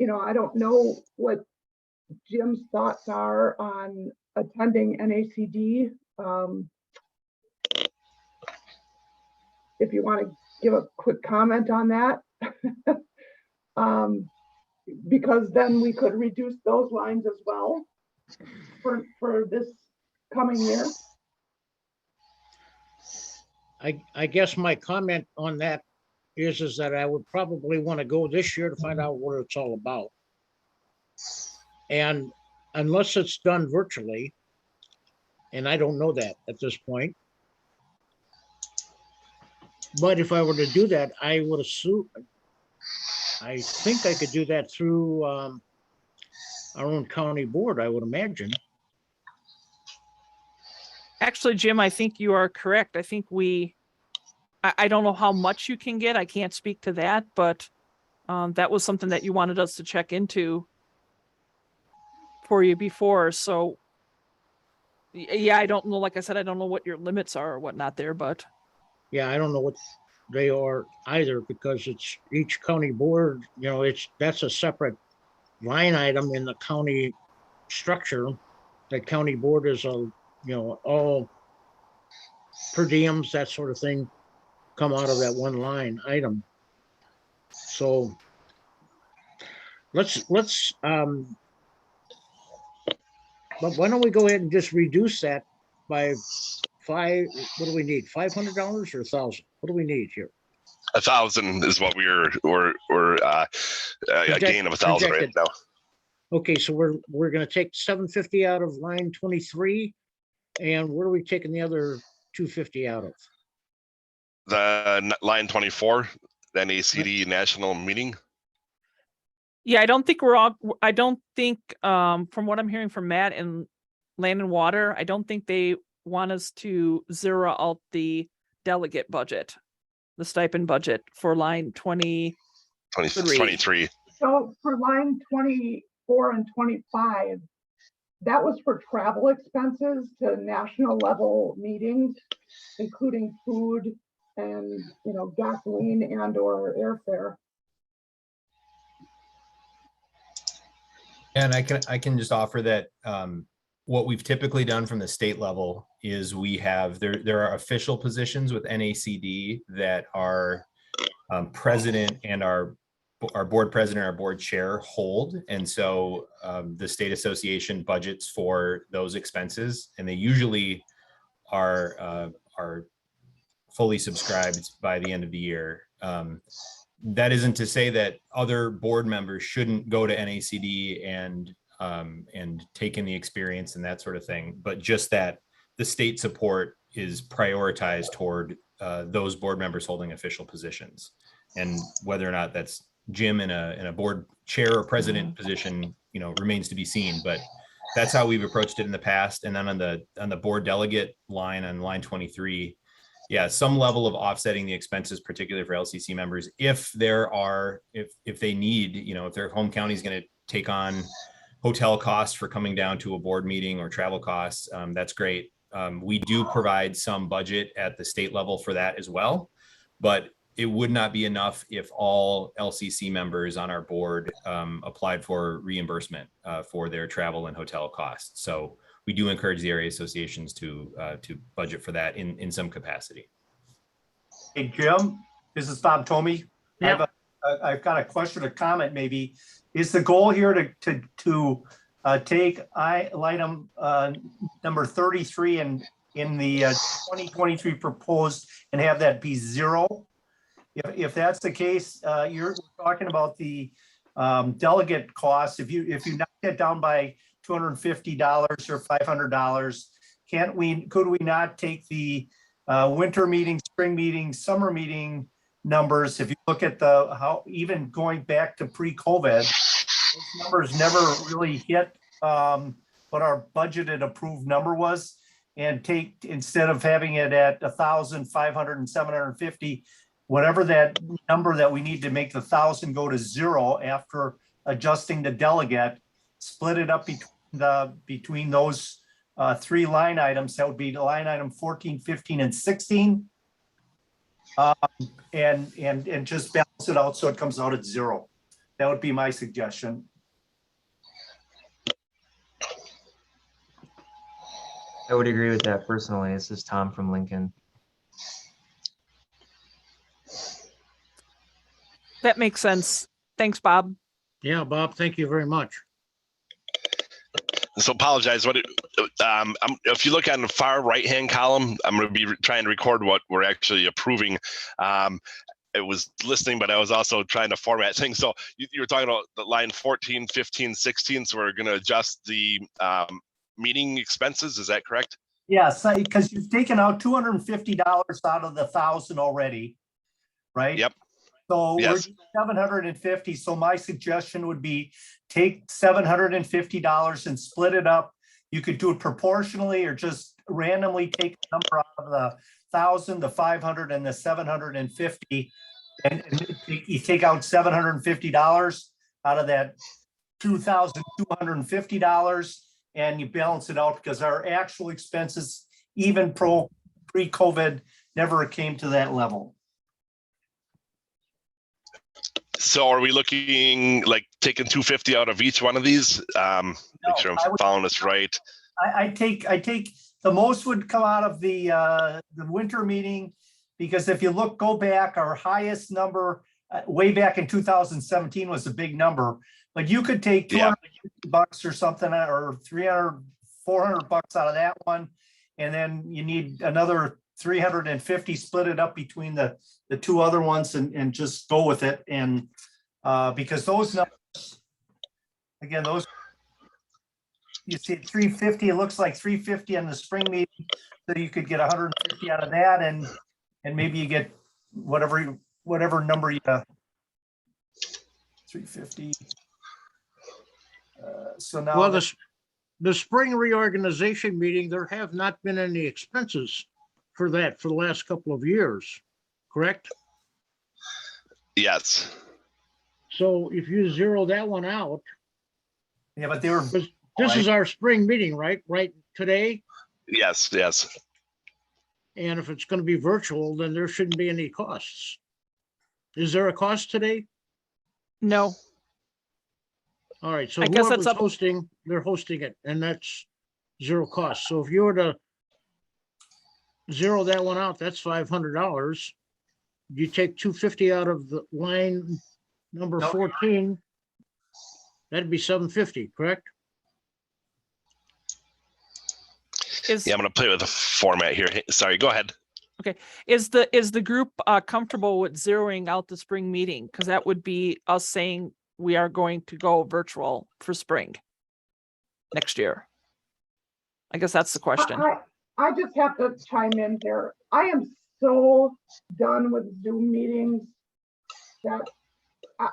don't know what Jim's thoughts are on attending NACD. If you want to give a quick comment on that, because then we could reduce those lines as well for this coming year. I guess my comment on that is that I would probably want to go this year to find out what it's all about. And unless it's done virtually, and I don't know that at this point, but if I were to do that, I would assume, I think I could do that through our own county board, I would imagine. Actually, Jim, I think you are correct. I think I don't know how much you can get. I can't speak to that, but that was something that you wanted us to check into for you before. So yeah, I don't know. Like I said, I don't know what your limits are or whatnot there, but. Yeah, I don't know what they are either, because it's each county board, that's a separate line item in the county structure. The county board is all per diems, that sort of thing, come out of that one line item. So let's but why don't we go ahead and just reduce that by what do we need? $500 or $1,000? What do we need here? 1,000 is what we're a gain of 1,000 right now. Okay, so we're going to take $750 out of line 23, and where are we taking the other $250 out of? The line 24, the NACD national meeting. Yeah, I don't think from what I'm hearing from Matt and Land and Water, I don't think they want us to zero out the delegate budget, the stipend budget for line 23. So for line 24 and 25, that was for travel expenses to national level meetings, including food and, gasoline and or airfare. And I can just offer that what we've typically done from the state level is we have there are official positions with NACD that are president and our board president, our board chair hold. And so the state association budgets for those expenses, and they usually are fully subscribed by the end of the year. That isn't to say that other board members shouldn't go to NACD and take in the experience and that sort of thing, but just that the state support is prioritized toward those board members holding official positions. And whether or not that's Jim in a board chair or president position, remains to be seen, but that's how we've approached it in the past. And then on the board delegate line, on line 23, yeah, some level of offsetting the expenses, particularly for LCC members, if they need, if their home county is going to take on hotel costs for coming down to a board meeting or travel costs, that's great. We do provide some budget at the state level for that as well, but it would not be enough if all LCC members on our board applied for reimbursement for their travel and hotel costs. So we do encourage the area associations to budget for that in some capacity. Hey, Jim, this is Bob Tomey. Yeah. I've got a question or comment maybe. Is the goal here to take item number 33 in the 2023 proposed and have that be 0? If that's the case, you're talking about the delegate costs. If you knock that down by $250 or $500, could we not take the winter meeting, spring meeting, summer meeting numbers? If you look at how even going back to pre-COVID, those numbers never really hit what our budgeted approved number was, and take, instead of having it at 1,500 and 750, whatever that number that we need to make the 1,000 go to 0 after adjusting the delegate, split it up between those 3 line items. That would be the line item 14, 15, and 16. And just balance it out so it comes out at 0. That would be my suggestion. I would agree with that personally. This is Tom from Lincoln. That makes sense. Thanks, Bob. Yeah, Bob, thank you very much. So apologize. If you look on the far right-hand column, I'm going to be trying to record what we're actually approving. It was listening, but I was also trying to format things. So you were talking about the line 14, 15, 16. So we're going to adjust the meeting expenses. Is that correct? Yes, because you've taken out $250 out of the 1,000 already, right? Yep. So Yes. we're 750. So my suggestion would be take $750 and split it up. You could do it proportionally or just randomly take a number out of the 1,000, the 500, and the 750, and you take out $750 out of that $2,250, and you balance it out, because our actual expenses, even pre-COVID, never came to that level. So are we looking like taking 250 out of each one of these? Make sure I'm following this right. I take the most would come out of the winter meeting, because if you go back, our highest number way back in 2017 was a big number, but you could take $200 or something, or 300, 400 bucks out of that one, and then you need another 350, split it up between the 2 other ones, and just go with it. And because those numbers, again, those, you see 350, it looks like 350 in the spring meeting, so you could get 150 out of that, and maybe you get whatever number you 350. So now, Well, the spring reorganization meeting, there have not been any expenses for that for the last couple of years, correct? Yes. So if you zero that one out, yeah, but they were. this is our spring meeting, right? Right today? Yes. Yes. And if it's going to be virtual, then there shouldn't be any costs. Is there a cost today? No. All right, so I guess whoever's that's up- hosting, they're hosting it, and that's 0 cost. So if you were to zero that one out, that's $500. You take 250 out of the line number No. 14, that'd be 750, correct? Yeah, I'm going to play with the format here. Sorry, go ahead. Is the group comfortable with zeroing out the spring meeting? Because that would be us saying we are going to go virtual for spring next year. I guess that's the question. I just have to chime in here. I am so done with Zoom meetings that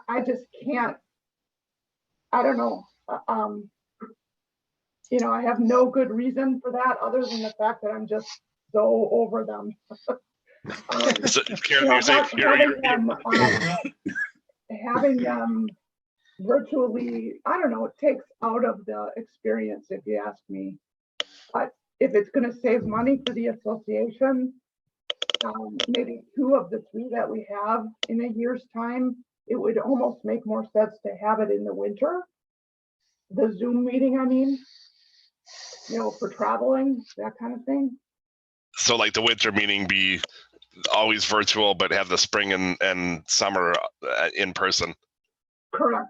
I just can't, I don't know. You know, I have no good reason for that other than the fact that I'm just so over them. So, Karen, You know, you're saying having them virtually, I don't know, it takes out of the experience, if you ask me. But if it's gonna save money for the association, maybe 2 of the 3 that we have in a year's time, it would almost make more sense to have it in the winter. The Zoom meeting, I mean, you know, for traveling, that kind of thing. So like the winter meeting be always virtual, but have the spring and summer in person. Correct.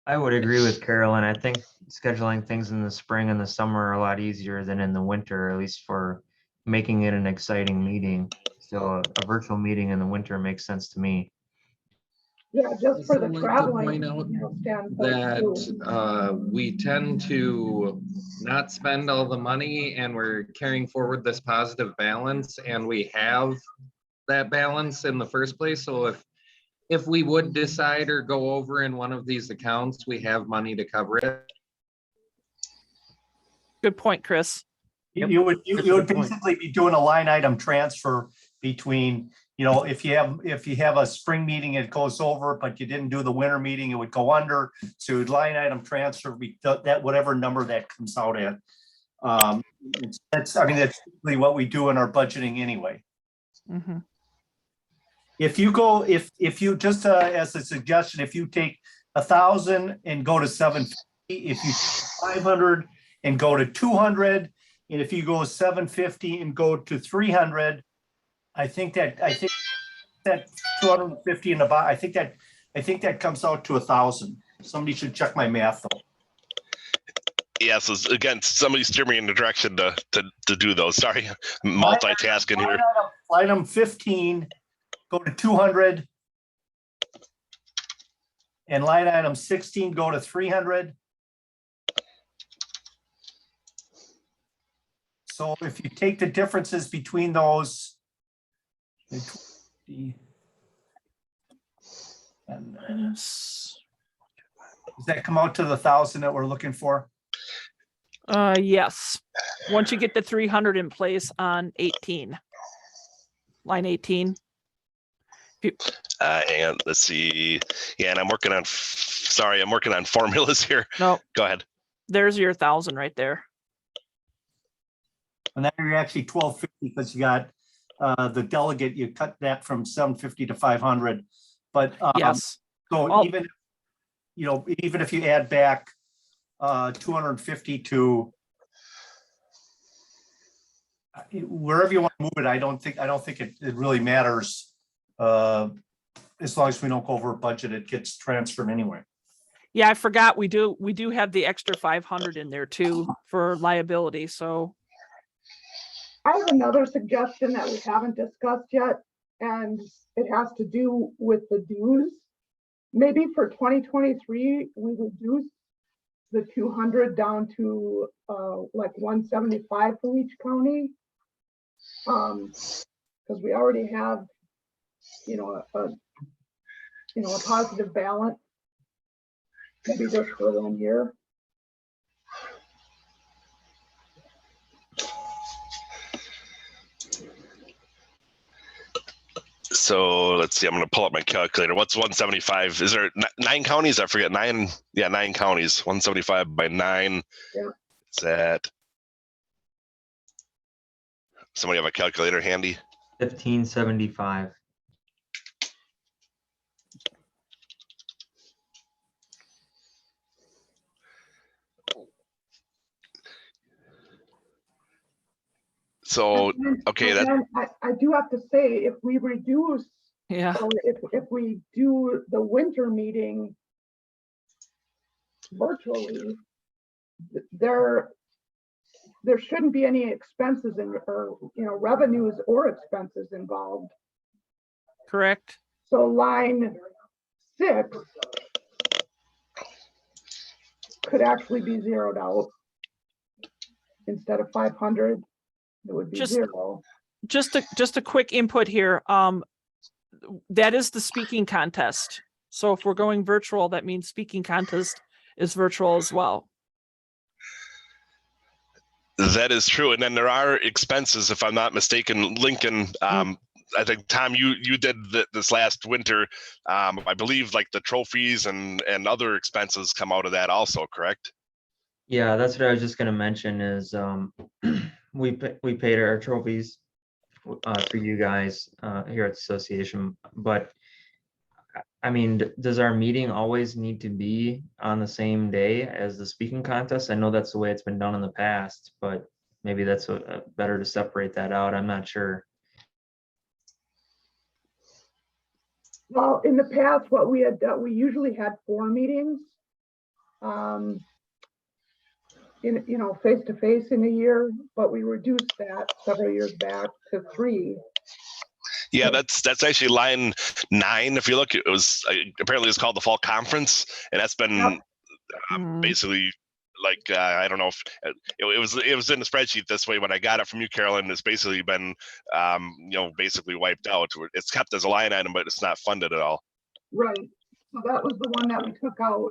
I would agree with Carolyn. I think scheduling things in the spring and the summer are a lot easier than in the winter, at least for making it an exciting meeting. So a virtual meeting in the winter makes sense to me. Yeah, just for Also the like to traveling, point out you know, standpoint too. that we tend to not spend all the money and we're carrying forward this positive balance, and we have that balance in the first place. So if we would decide or go over in one of these accounts, we have money to cover it. Good point, Chris. You would basically be doing a line item transfer between, you know, if you have a spring meeting, it goes over, but you didn't do the winter meeting, it would go under. So you'd line item transfer that whatever number that comes out at. That's really what we do in our budgeting anyway. Mm-hmm. If you just as a suggestion, if you take 1,000 and go to 750, if you take 500 and go to 200, and if you go 750 and go to 300, I think that 250 in the bottom, I think that comes out to 1,000. Somebody should check my math though. Yeah, so again, somebody steer me in the direction to do those. Sorry, multitasking here. Item 15, go to 200. And line item 16, go to 300. So if you take the differences between those, does that come out to the 1,000 that we're looking for? Yes. Once you get the 300 in place on 18, line 18. And let's see. Yeah, and I'm working on formulas here. No, go ahead. There's your 1,000 right there. And then you're actually 1,250 because you got the delegate, you cut that from 750 to 500. But yes. So even if you add back 250 to wherever you want to move it, I don't think it really matters. As long as we don't go over budget, it gets transferred anyway. Yeah, I forgot we do have the extra 500 in there too for liability. So I have another suggestion that we haven't discussed yet, and it has to do with the dues. Maybe for 2023, we reduce the 200 down to like 175 for each county. Because we already have, a positive balance. Maybe just for 1 year. So let's see, I'm going to pull up my calculator. What's 175? Is there 9 counties? I forget. 9. Yeah, 9 counties. 175 by 9. Yeah. Is that? Somebody have a calculator handy? 1575. So, okay, that I do have to say, if we reduce, or if we do the winter meeting virtually, there shouldn't be any expenses or revenues or expenses involved. correct. So line 6 could actually be zeroed out. Instead of 500, it would be 0. Just a quick input here. That is the speaking contest. So if we're going virtual, that means speaking contest is virtual as well. That is true. And then there are expenses, if I'm not mistaken. Lincoln, I think, Tom, you did this last winter. I believe like the trophies and other expenses come out of that also, correct? Yeah, that's what I was just gonna mention is, we paid our trophies for you guys here at the association, but I mean, does our meeting always need to be on the same day as the speaking contest? I know that's the way it's been done in the past, but maybe that's better to separate that out. I'm not sure. Well, in the past, what we had done, we usually had 4 meetings. Face to face in a year, but we reduced that several years back to 3. Yeah, that's actually line 9. If you look, it was apparently it's called the fall conference, and that's been Mm. basically like I don't know if it was in the spreadsheet this way when I got it from you, Carolyn. It's basically been basically wiped out. It's kept as a line item, but it's not funded at all. Right. So that was the one that we took out.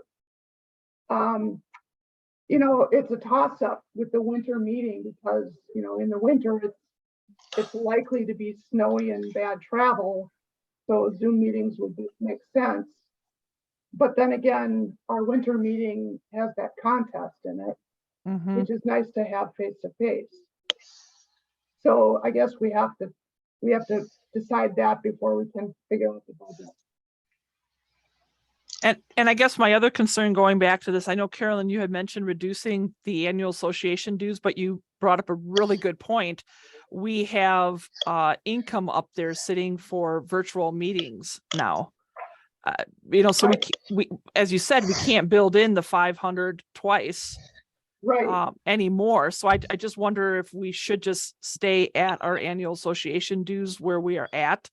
It's a toss up with the winter meeting because, in the winter, it's likely to be snowy and bad travel. So Zoom meetings would make sense. But then again, our winter meeting has that contest in it, Mhm. which is nice to have face to face. So I guess we have to decide that before we can figure out the budget. And I guess my other concern going back to this, I know Carolyn, you had mentioned reducing the annual association dues, but you brought up a really good point. We have income up there sitting for virtual meetings now. So we, as you said, we can't build in the 500 twice anymore. So I just wonder if we should just stay at our annual association dues where we are at.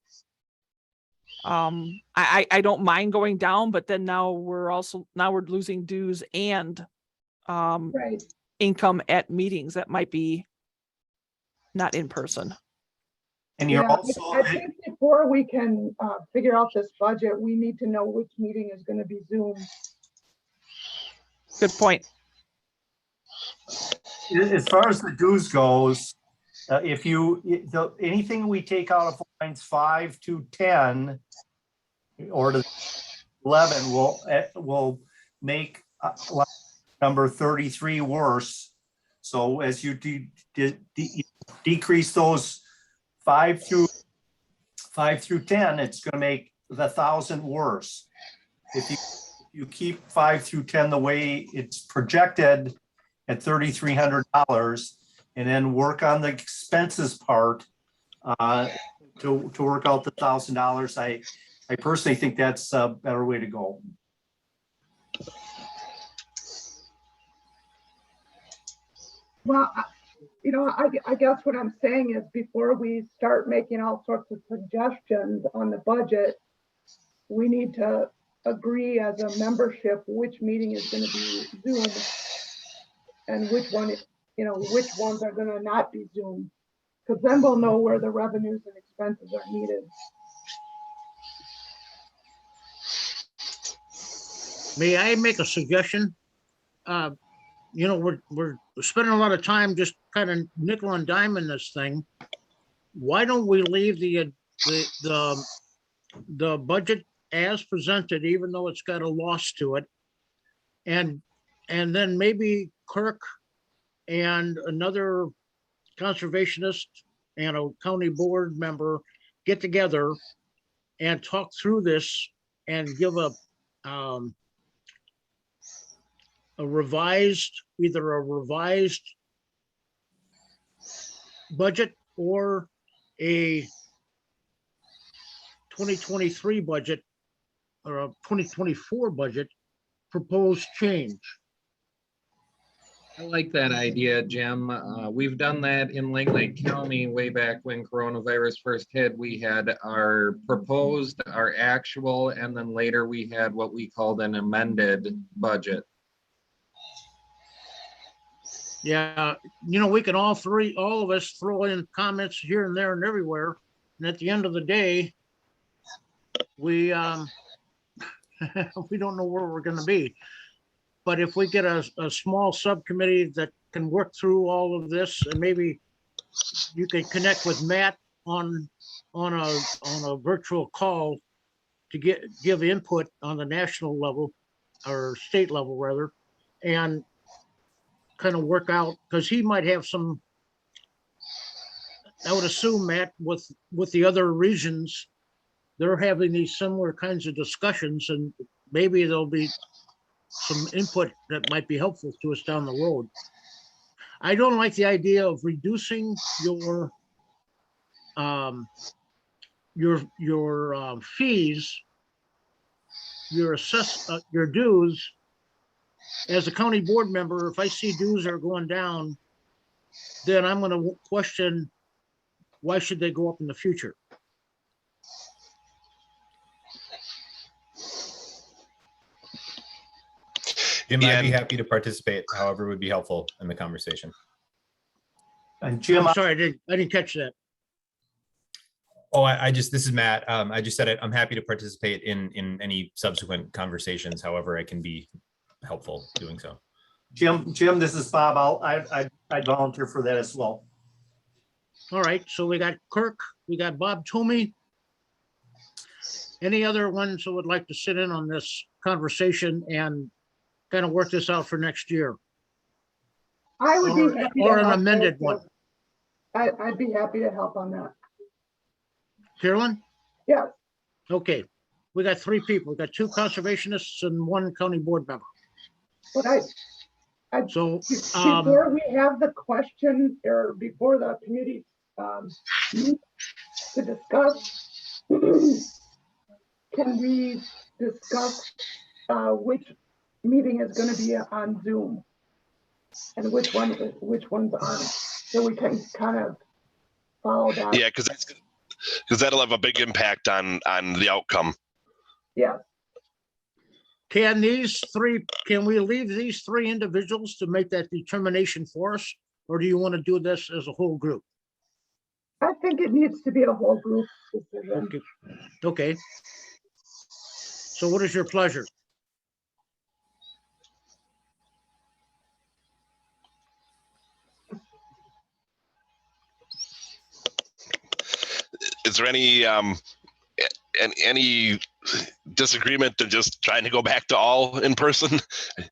I don't mind going down, but then now we're losing dues and income at meetings that might be not in person. And you're also, I think before we can figure out this budget, we need to know which meeting is going to be Zoom. Good point. as far as the dues goes, anything we take out of lines 5 to 10 or to 11 will make number 33 worse. So as you decrease those 5 through 10, it's going to make the 1,000 worse. If you keep 5 through 10 the way it's projected at $3,300, and then work on the expenses part to work out the $1,000, I personally think that's a better way to go. Well, I guess what I'm saying is before we start making all sorts of suggestions on the budget, we need to agree as a membership which meeting is going to be Zoom and which ones are going to not be Zoom, because then we'll know where the revenues and expenses are needed. May I make a suggestion? We're spending a lot of time just kind of nickel and diming this thing. Why don't we leave the budget as presented, even though it's got a loss to it, and then maybe Kirk and another conservationist and a county board member get together and talk through this and give either a revised budget or a 2023 budget or a 2024 budget proposed change. I like that idea, Jim. We've done that in Lake County way back when coronavirus first hit. We had our proposed, our actual, and then later we had what we called an amended budget. Yeah, we can all of us throw in comments here and there and everywhere. And at the end of the day, we we don't know where we're going to be. But if we get a small subcommittee that can work through all of this, and maybe you can connect with Matt on a virtual call to give input on the national level or state level rather, and kind of work out, because he might have some, I would assume, Matt, with the other regions, they're having these similar kinds of discussions, and maybe there'll be some input that might be helpful to us down the road. I don't like the idea of reducing your fees, your dues. As a county board member, if I see dues are going down, then I'm going to question, why should they go up in the future? Jim, Yeah, I'd be and- happy to participate, however would be helpful in the conversation. And Jim, I'm sorry, I didn't catch that. Oh, this is Matt. I just said I'm happy to participate in any subsequent conversations, however I can be helpful doing so. Jim, this is Bob. I'd volunteer for that as well. All right, so we got Kirk, we got Bob Toomey. Any other ones who would like to sit in on this conversation and kind of work this out for next year? I would be happy to Or an help amended with one. this. I'd be happy to help on that. Carolyn? Yes. Okay, we got 3 people. We got 2 conservationists and 1 county board member. But So, before we have the question, or before the committee meets to discuss, can we discuss which meeting is going to be on Zoom and which ones aren't, so we can kind of follow that? Yeah, because that'll have a big impact on the outcome. Yeah. can we leave these 3 individuals to make that determination for us? Or do you want to do this as a whole group? I think it needs to be a whole group decision. Okay. So what is your pleasure? Is there any disagreement to just trying to go back to all in person?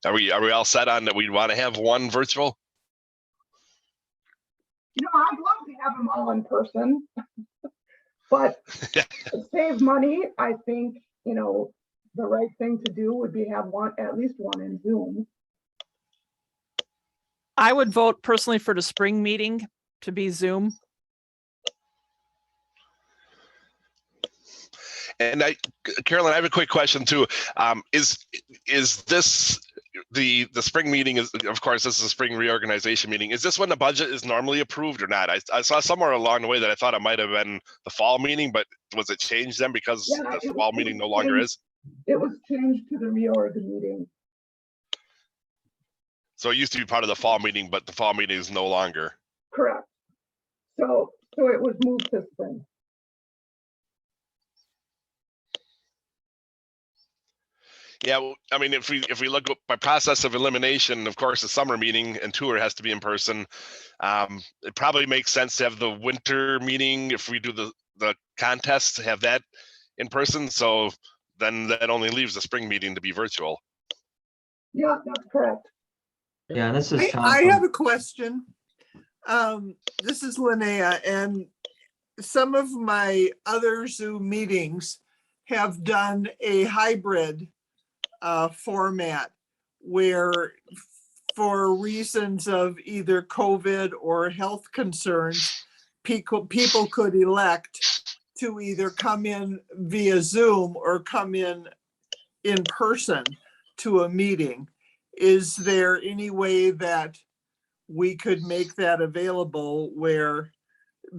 Are we all set on that? We'd want to have one virtual? I'd love to have them all in person, but to save money, I think, the right thing to do would be have at least one in Zoom. I would vote personally for the spring meeting to be Zoom. And Carolyn, I have a quick question too. Is this the spring meeting? Is, of course, this is a spring reorganization meeting. Is this when the budget is normally approved or not? I saw somewhere along the way that I thought it might have been the fall meeting, but was it changed then because the fall meeting no longer is? It was changed to the reorg meeting. So it used to be part of the fall meeting, but the fall meeting is no longer. Correct. So it was moved to spring. Yeah, I mean, if we look by process of elimination, of course, the summer meeting and tour has to be in person. It probably makes sense to have the winter meeting if we do the contest, to have that in person. So then that only leaves the spring meeting to be virtual. Yeah, that's correct. Yeah, this is Tom. I have a question. This is Linnea, and some of my other Zoom meetings have done a hybrid format where, for reasons of either COVID or health concerns, people could elect to either come in via Zoom or come in person to a meeting. Is there any way that we could make that available where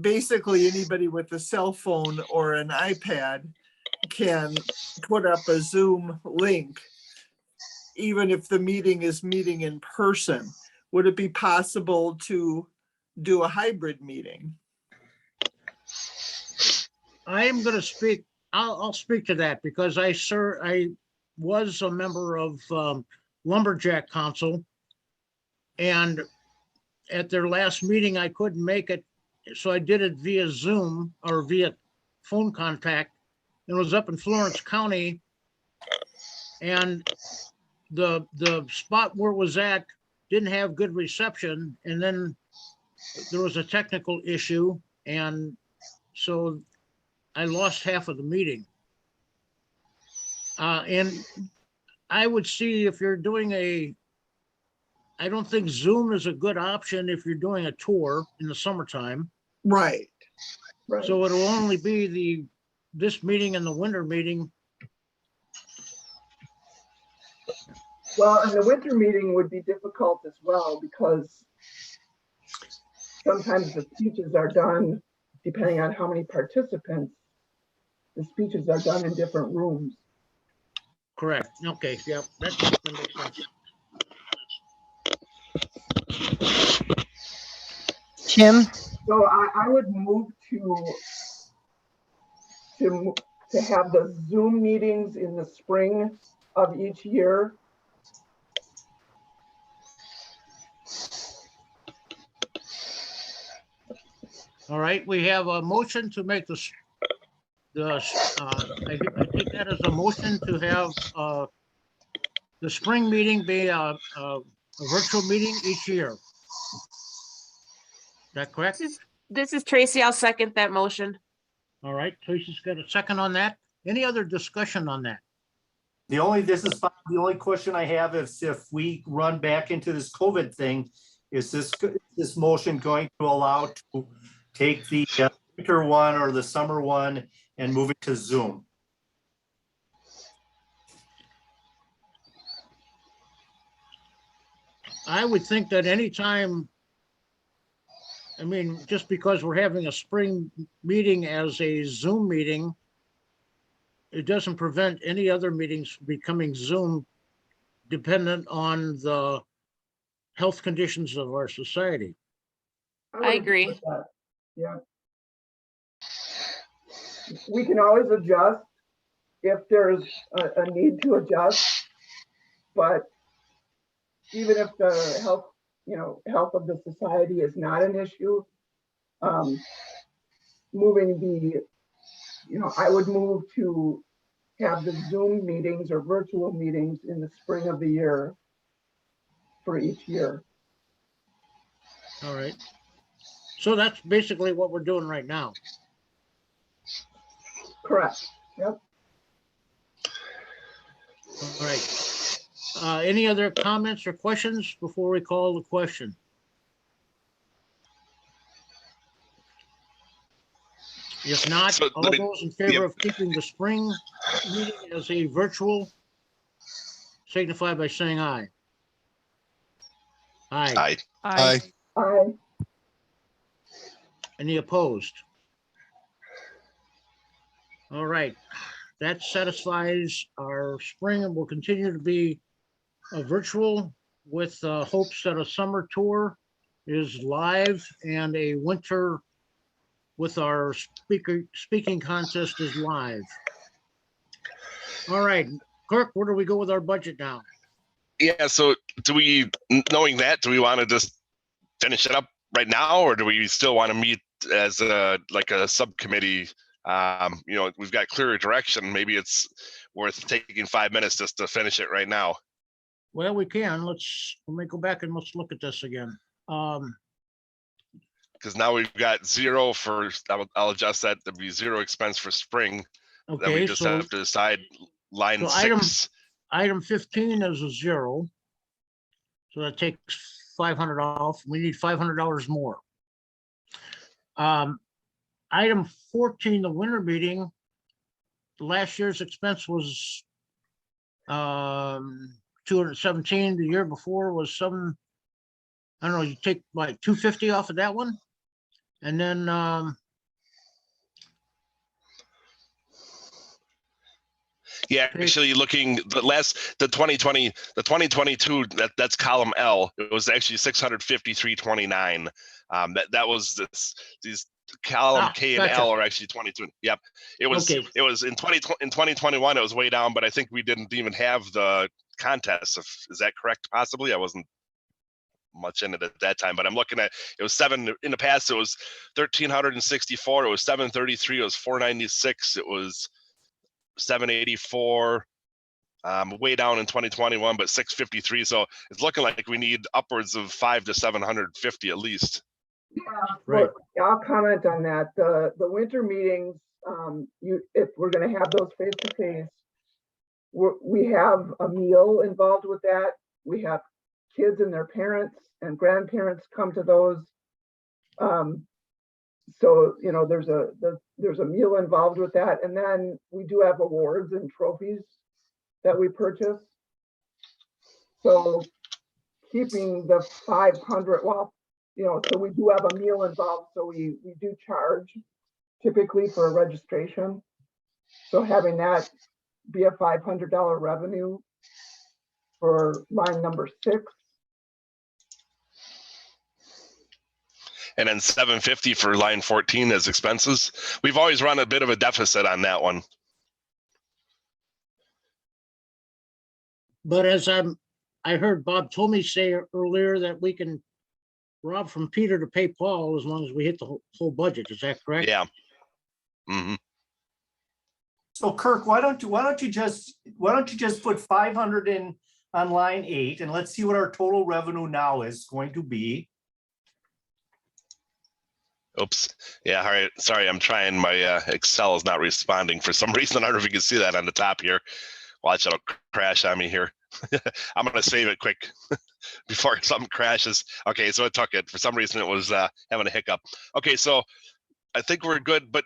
basically anybody with a cell phone or an iPad can put up a Zoom link, even if the meeting is meeting in person? Would it be possible to do a hybrid meeting? I am going to speak, I'll speak to that because I was a member of Lumberjack Council, and at their last meeting, I couldn't make it. So I did it via Zoom or via phone contact. It was up in Florence County, and the spot where it was at didn't have good reception, and then there was a technical issue, and so I lost half of the meeting. And I would see if you're doing I don't think Zoom is a good option if you're doing a tour in the summertime. Right. Right. So it'll only be this meeting and the winter meeting. Well, and the winter meeting would be difficult as well because sometimes the speeches are done, depending on how many participants, the speeches are done in different rooms. Correct. Okay, yeah, that makes sense. Tim, So I would move to have the Zoom meetings in the spring of each year. All right, we have a motion to make I take that as a motion to have the spring meeting be a virtual meeting each year. Is that correct? This is Tracy. I'll second that motion. All right, Tracy's got a second on that. Any other discussion on that? The only question I have is if we run back into this COVID thing, is this motion going to allow to take the winter one or the summer one and move it to Zoom? I would think that anytime, I mean, just because we're having a spring meeting as a Zoom meeting, it doesn't prevent any other meetings becoming Zoom dependent on the health conditions of our society. I agree. with that. Yeah. We can always adjust if there's a need to adjust, but even if the health of the society is not an issue, I would move to have the Zoom meetings or virtual meetings in the spring of the year for each year. All right. So that's basically what we're doing right now. Correct. Yep. All right. Any other comments or questions before we call the question? If not, So all those in favor of keeping the spring meeting as a virtual signify by saying aye. Aye. Aye. Aye. Any opposed? All right, that satisfies our spring and will continue to be a virtual with hopes that a summer tour is live and a winter with our speaking contest is live. All right, Kirk, where do we go with our budget now? Yeah, so knowing that, do we want to just finish it up right now, or do we still want to meet as a subcommittee? We've got clearer direction. Maybe it's worth taking 5 minutes just to finish it right now. Well, we can. Let me go back and let's look at this again. Because now we've got zero for, I'll adjust that to be zero expense for spring. Then we Okay, just so have to decide line so 6. item 15 is a 0. So that takes 500 off. We need $500 more. Item 14, the winter meeting, last year's expense was 217. The year before was I don't know, you take like 250 off of that one. And then Yeah, actually looking the 2022, that's column L. It was actually 653.29. That was these column K and gotcha. L are actually 22. Yep. It was Okay. It was in 2021 it was way down, but I think we didn't even have the contest. Is that correct? Possibly. I wasn't much in it at that time, but I'm looking at it was 7 in the past. It was 1,364. It was 733. It was 496. It was 784. way down in 2021, but 653. So it's looking like we need upwards of 500 to 750 at least. Yeah, Right. well, I'll comment on that. The winter meetings, if we're gonna have those face to face, we have a meal involved with that. We have kids and their parents and grandparents come to those. So, you know, there's a meal involved with that. And then we do have awards and trophies that we purchase. So keeping the 500, well, you know, so we do have a meal involved. So we do charge typically for a registration. So having that be a $500 revenue for line number 6. And then 750 for line 14 as expenses. We've always run a bit of a deficit on that one. But as I heard Bob told me say earlier that we can rob from Peter to pay Paul as long as we hit the whole budget. Is that correct? Yeah. Mm-hmm. So Kirk, why don't you just put 500 in on line 8 and let's see what our total revenue now is going to be. Oops. Yeah. All right. Sorry. I'm trying. My Excel is not responding for some reason. I don't know if you can see that on the top here. Watch, it'll crash on me here. I'm going to save it quick before something crashes. Okay. So it took it. For some reason, it was having a hiccup. Okay. So I think we're good. But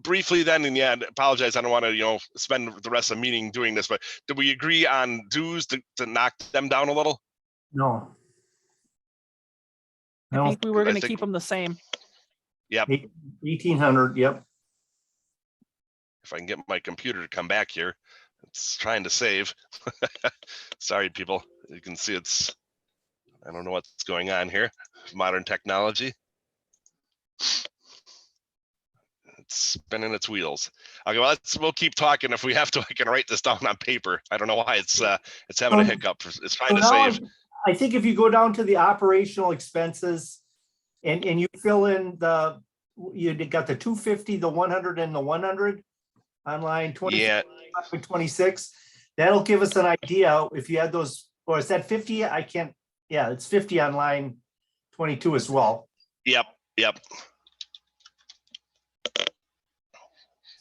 briefly then, and yeah, apologize. I don't want to, spend the rest of the meeting doing this, but did we agree on dues to knock them down a little? No. I think we were I going to think- keep them the same. Yep. 1,800, yep. If I can get my computer to come back here. It's trying to save. Sorry, people. You can see I don't know what's going on here. Modern technology. It's spinning its wheels. Okay, well, we'll keep talking. If we have to, I can write this down on paper. I don't know why it's having a hiccup. It's trying to So now save. I think if you go down to the operational expenses and you fill in you got the 250, the 100 and the 100 on line 25 Yeah. and 26. That'll give us an idea if you had those, or is that 50? I can't, yeah, it's 50 on line 22 as well. Yep.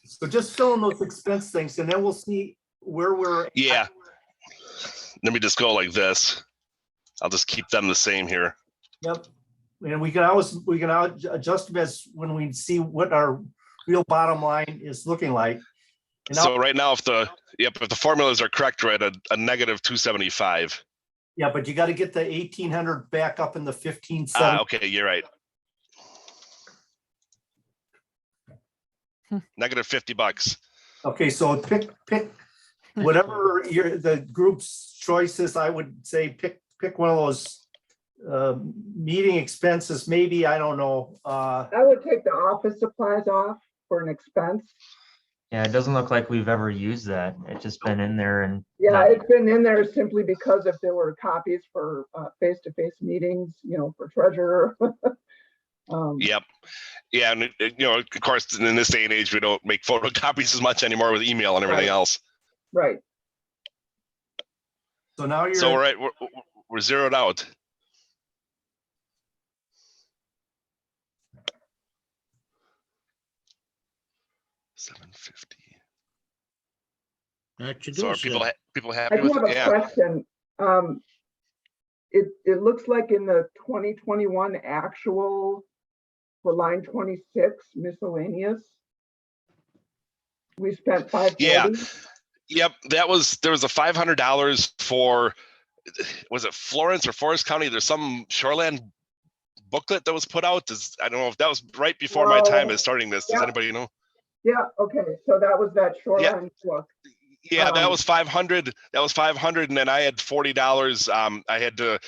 So just fill in those expense things and then we'll see where we're. Yeah. Let me just go like this. I'll just keep them the same here. Yep. And we can adjust them as when we see what our real bottom line is looking like. And So now, right now, if the formulas are correct, we're at a negative 275. yeah, but you got to get the 1,800 back up in the 1570. Okay, you're right. Negative $50. Okay, so pick whatever the group's choice is. I would say pick one of those meeting expenses. Maybe, I don't know. I would take the office supplies off for an expense. Yeah, it doesn't look like we've ever used that. It's just been in there and. Yeah, not- it's been in there simply because if there were copies for face-to-face meetings, for treasurer. Yep. Yeah, and of course, in this day and age, we don't make photocopies as much anymore with email and everything Right. else. Right. So now you're. So we're zeroed out. $750. That should So do are us people good. people I happy do with have it? a Yeah. question. It looks like in the 2021 actual for line 26 miscellaneous, we spent $540. Yeah. Yep. There was a $500 for, was it Florence or Forest County? There's some shoreland booklet that was put out. I don't know if that was right before my time as starting this. Does Yeah. anybody know? Yeah, okay, so that was that shoreline book. Yeah, that was 500. That was 500, and then I had $40. I had to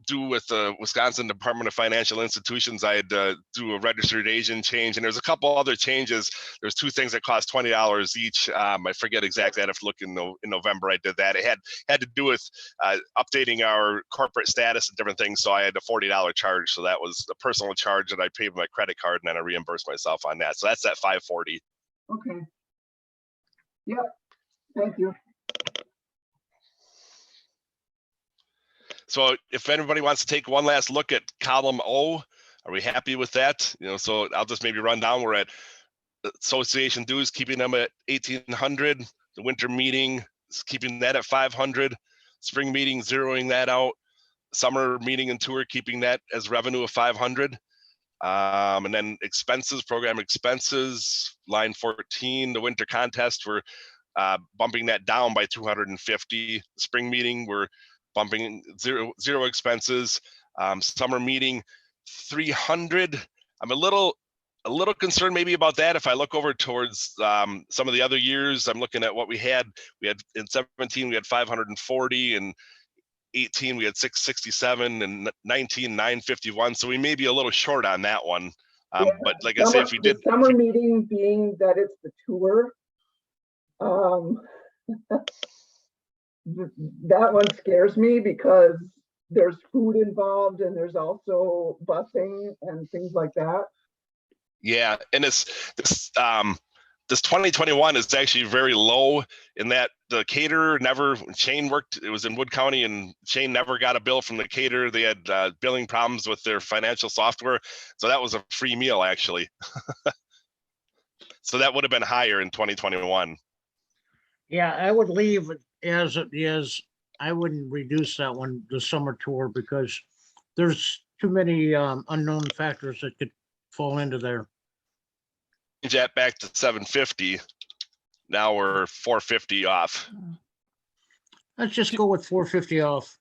do with the Wisconsin Department of Financial Institutions. I had to do a registered agent change, and there's a couple other changes. There's two things that cost $20 each. I forget exactly. I'd have to look in November. I did that. It had to do with updating our corporate status and different things. So I had a $40 charge. So that was a personal charge that I paid with my credit card, and then I reimbursed myself on that. So that's that $540. Okay. Yep, thank you. So if anybody wants to take one last look at column O, are we happy with that? You know, so I'll just maybe run down. We're at association dues, keeping them at 1,800. The winter meeting is keeping that at 500. Spring meeting, zeroing that out. Summer meeting and tour, keeping that as revenue of 500. And then expenses, program expenses, line 14, the winter contest, we're bumping that down by 250. Spring meeting, we're bumping zero expenses. Summer meeting, 300. I'm a little concerned maybe about that. If I look over towards some of the other years, I'm looking at what we had in 17, we had 540, and 18 we had 667, and 19 951. So we may be a little short on that one. Yeah, But like I say, if we the did summer meeting being that it's the tour, that one scares me because there's food involved and there's also busing and things like that. yeah, and this 2021 is actually very low in that the caterer never, Shane worked, it was in Wood County, and Shane never got a bill from the caterer. They had billing problems with their financial software. So that was a free meal actually. So that would have been higher in 2021. Yeah, I would leave it as it is. I wouldn't reduce that one, the summer tour, because there's too many unknown factors that could fall into there. Change that back to 750. Now we're 450 off. Let's just go with 450 off.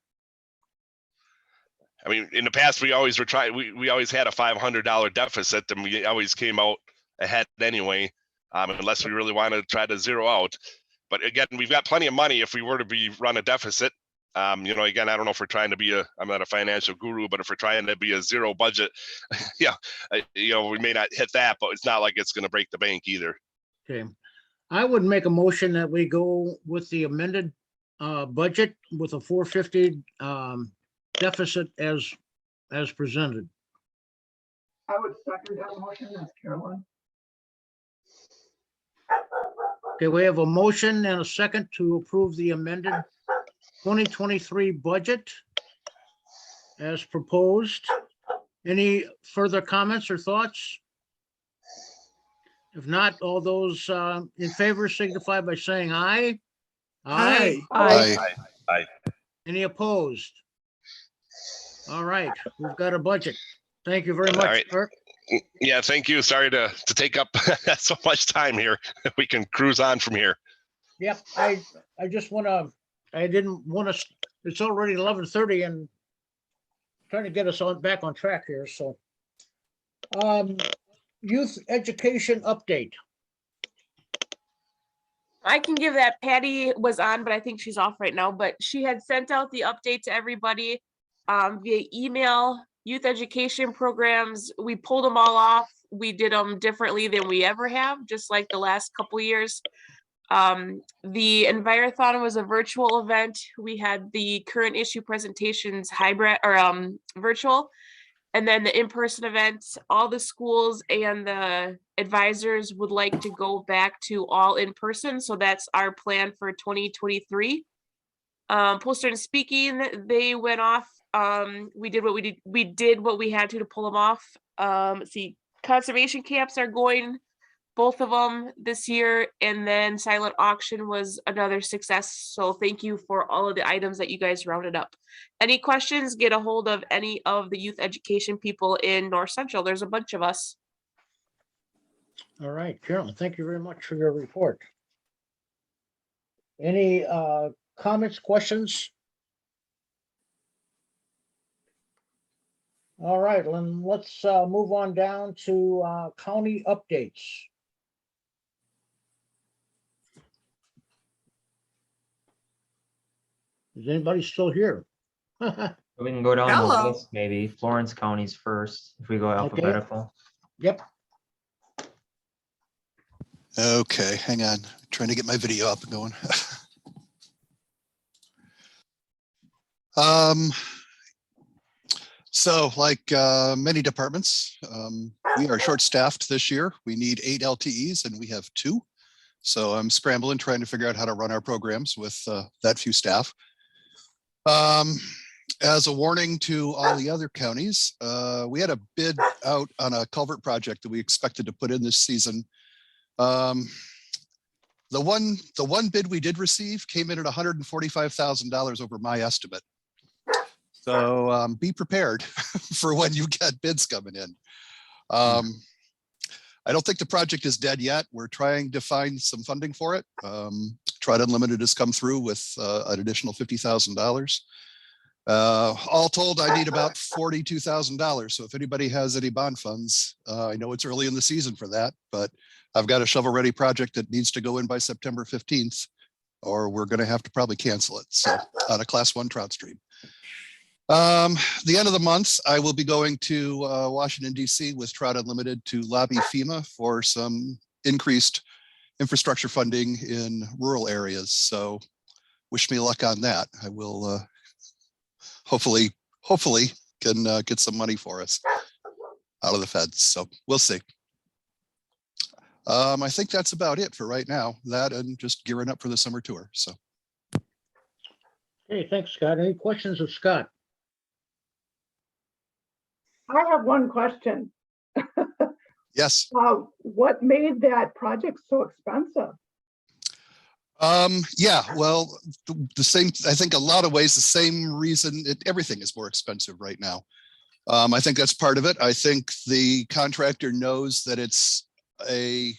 I mean, in the past, we always were trying, we always had a $500 deficit, and we always came out ahead anyway, unless we really want to try to zero out. But again, we've got plenty of money if we were to run a deficit. You know, again, I don't know if we're trying to be I'm not a financial guru, but if we're trying to be a zero budget, yeah, you know, we may not hit that, but it's not like it's going to break the bank either. Okay. I would make a motion that we go with the amended budget with a 450 deficit as presented. I would second that motion, that's Carolyn. Okay, we have a motion and a second to approve the amended 2023 budget as proposed. Any further comments or thoughts? If not, all those in favor signify by saying aye. Aye. Aye. Any opposed? All right, we've got a budget. Thank you very much, right. Kirk. Yeah, thank you. Sorry to take up so much time here. We can cruise on from here. Yep, I just I didn't want to, it's already 11:30 and trying to get us back on track here, so. Youth education update. I can give that. Patty was on, but I think she's off right now, but she had sent out the update to everybody via email. Youth education programs, we pulled them all off. We did them differently than we ever have, just like the last couple years. The Envirothon was a virtual event. We had the current issue presentations hybrid or virtual. And then the in-person events, all the schools and the advisors would like to go back to all in person. So that's our plan for 2023. Poster and speaking, they went off. We did what we had to pull them off. Let's see, conservation camps are going, both of them this year, and then silent auction was another success. So thank you for all of the items that you guys rounded up. Any questions, get a hold of any of the youth education people in North Central. There's a bunch of us. All right, Carolyn, thank you very much for your report. Any comments, questions? All right, then let's move on down to county updates. Is anybody still here? We can go down the Hello. list, maybe. Florence County's first, if we go alphabetical. Yep. Okay, hang on. Trying to get my video up and going. So like many departments, we are short-staffed this year. We need 8 LTEs and we have 2. So I'm scrambling, trying to figure out how to run our programs with that few staff. as a warning to all the other counties, we had a bid out on a culvert project that we expected to put in this season. The one bid we did receive came in at $145,000 over my estimate. So be prepared for when you get bids coming in. I don't think the project is dead yet. We're trying to find some funding for it. Tried Unlimited has come through with an additional $50,000. All told, I need about $42,000. So if anybody has any bond funds, I know it's early in the season for that, but I've got a shovel-ready project that needs to go in by September 15th, or we're going to have to probably cancel it. So on a Class 1 trout stream. The end of the month, I will be going to Washington, D.C. with Trout Unlimited to lobby FEMA for some increased infrastructure funding in rural areas. So wish me luck on that. I will hopefully can get some money for us out of the feds. So we'll see. I think that's about it for right now. That and just gearing up for the summer tour. So. Okay, thanks, Scott. Any questions of Scott? I have one question. Yes. What made that project so expensive? Yeah, well, the same, I think a lot of ways, the same reason everything is more expensive right now. I think that's part of it. I think the contractor knows that it's a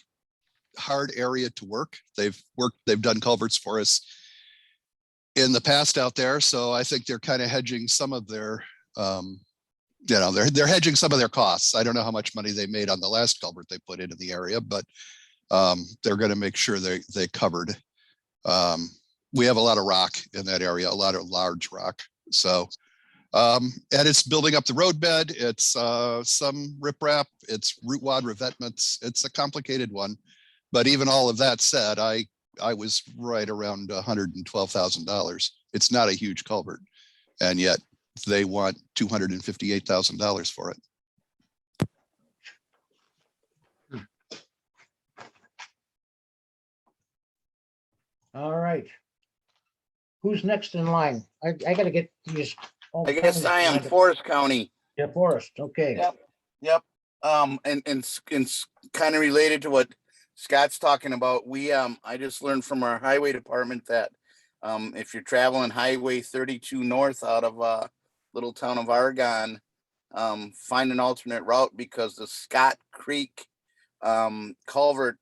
hard area to work. They've done culverts for us in the past out there. So I think they're kind of hedging some of their, they're hedging some of their costs. I don't know how much money they made on the last culvert they put into the area, but they're going to make sure they covered. We have a lot of rock in that area, a lot of large rock. So, and it's building up the roadbed. It's some riprap, it's root wad revetments. It's a complicated one, but even all of that said, I was right around $112,000. It's not a huge culvert, and yet they want $258,000 for it. All right. Who's next in line? I gotta get these. I guess I am Forest County. Yeah, Forest, okay. Yep. And kind of related to what Scott's talking about. I just learned from our highway department that if you're traveling Highway 32 north out of little town of Argonne, find an alternate route because the Scott Creek culvert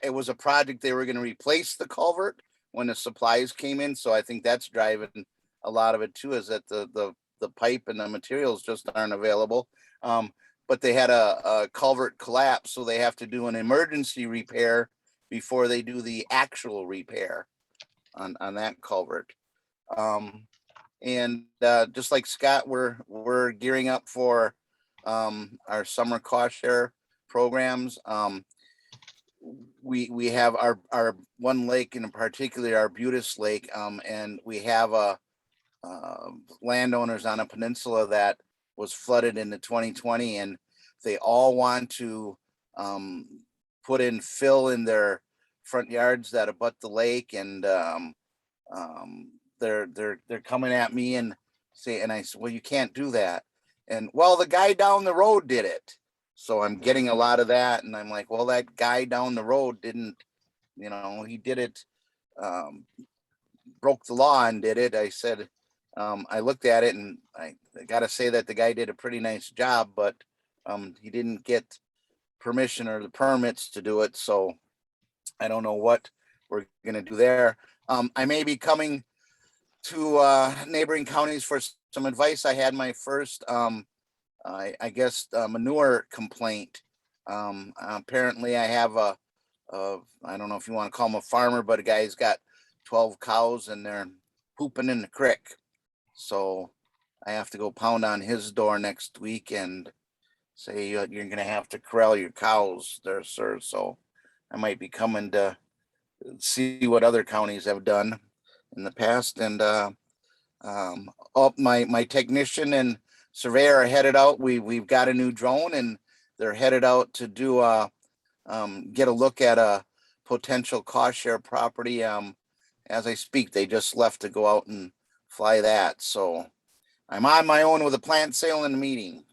it was a project they were going to replace the culvert when the supplies came in. So I think that's driving a lot of it too, is that the pipe and the materials just aren't available. But they had a culvert collapse, so they have to do an emergency repair before they do the actual repair on that culvert. And just like Scott, we're gearing up for our summer cost share programs. We have our one lake in particular, our Butis Lake, and we have landowners on a peninsula that was flooded in the 2020, and they all want to put in fill in their front yards that abut the lake, and they're coming at me and I said, well, you can't do that. And well, the guy down the road did it. So I'm getting a lot of that. And I'm like, well, that guy down the road didn't, he did it, broke the law and did it. I said, I looked at it and I got to say that the guy did a pretty nice job, but he didn't get permission or the permits to do it. So I don't know what we're going to do there. I may be coming to neighboring counties for some advice. I had my first, I guess, manure complaint. Apparently I have I don't know if you want to call him a farmer, but a guy's got 12 cows and they're pooping in the creek. So I have to go pound on his door next week and say, you're going to have to corral your cows there, sir. So I might be coming to see what other counties have done in the past. And my technician and surveyor are headed out. We've got a new drone and they're headed out to do get a look at a potential cost share property. As I speak, they just left to go out and fly that. So I'm on my own with a plant sale and a meeting.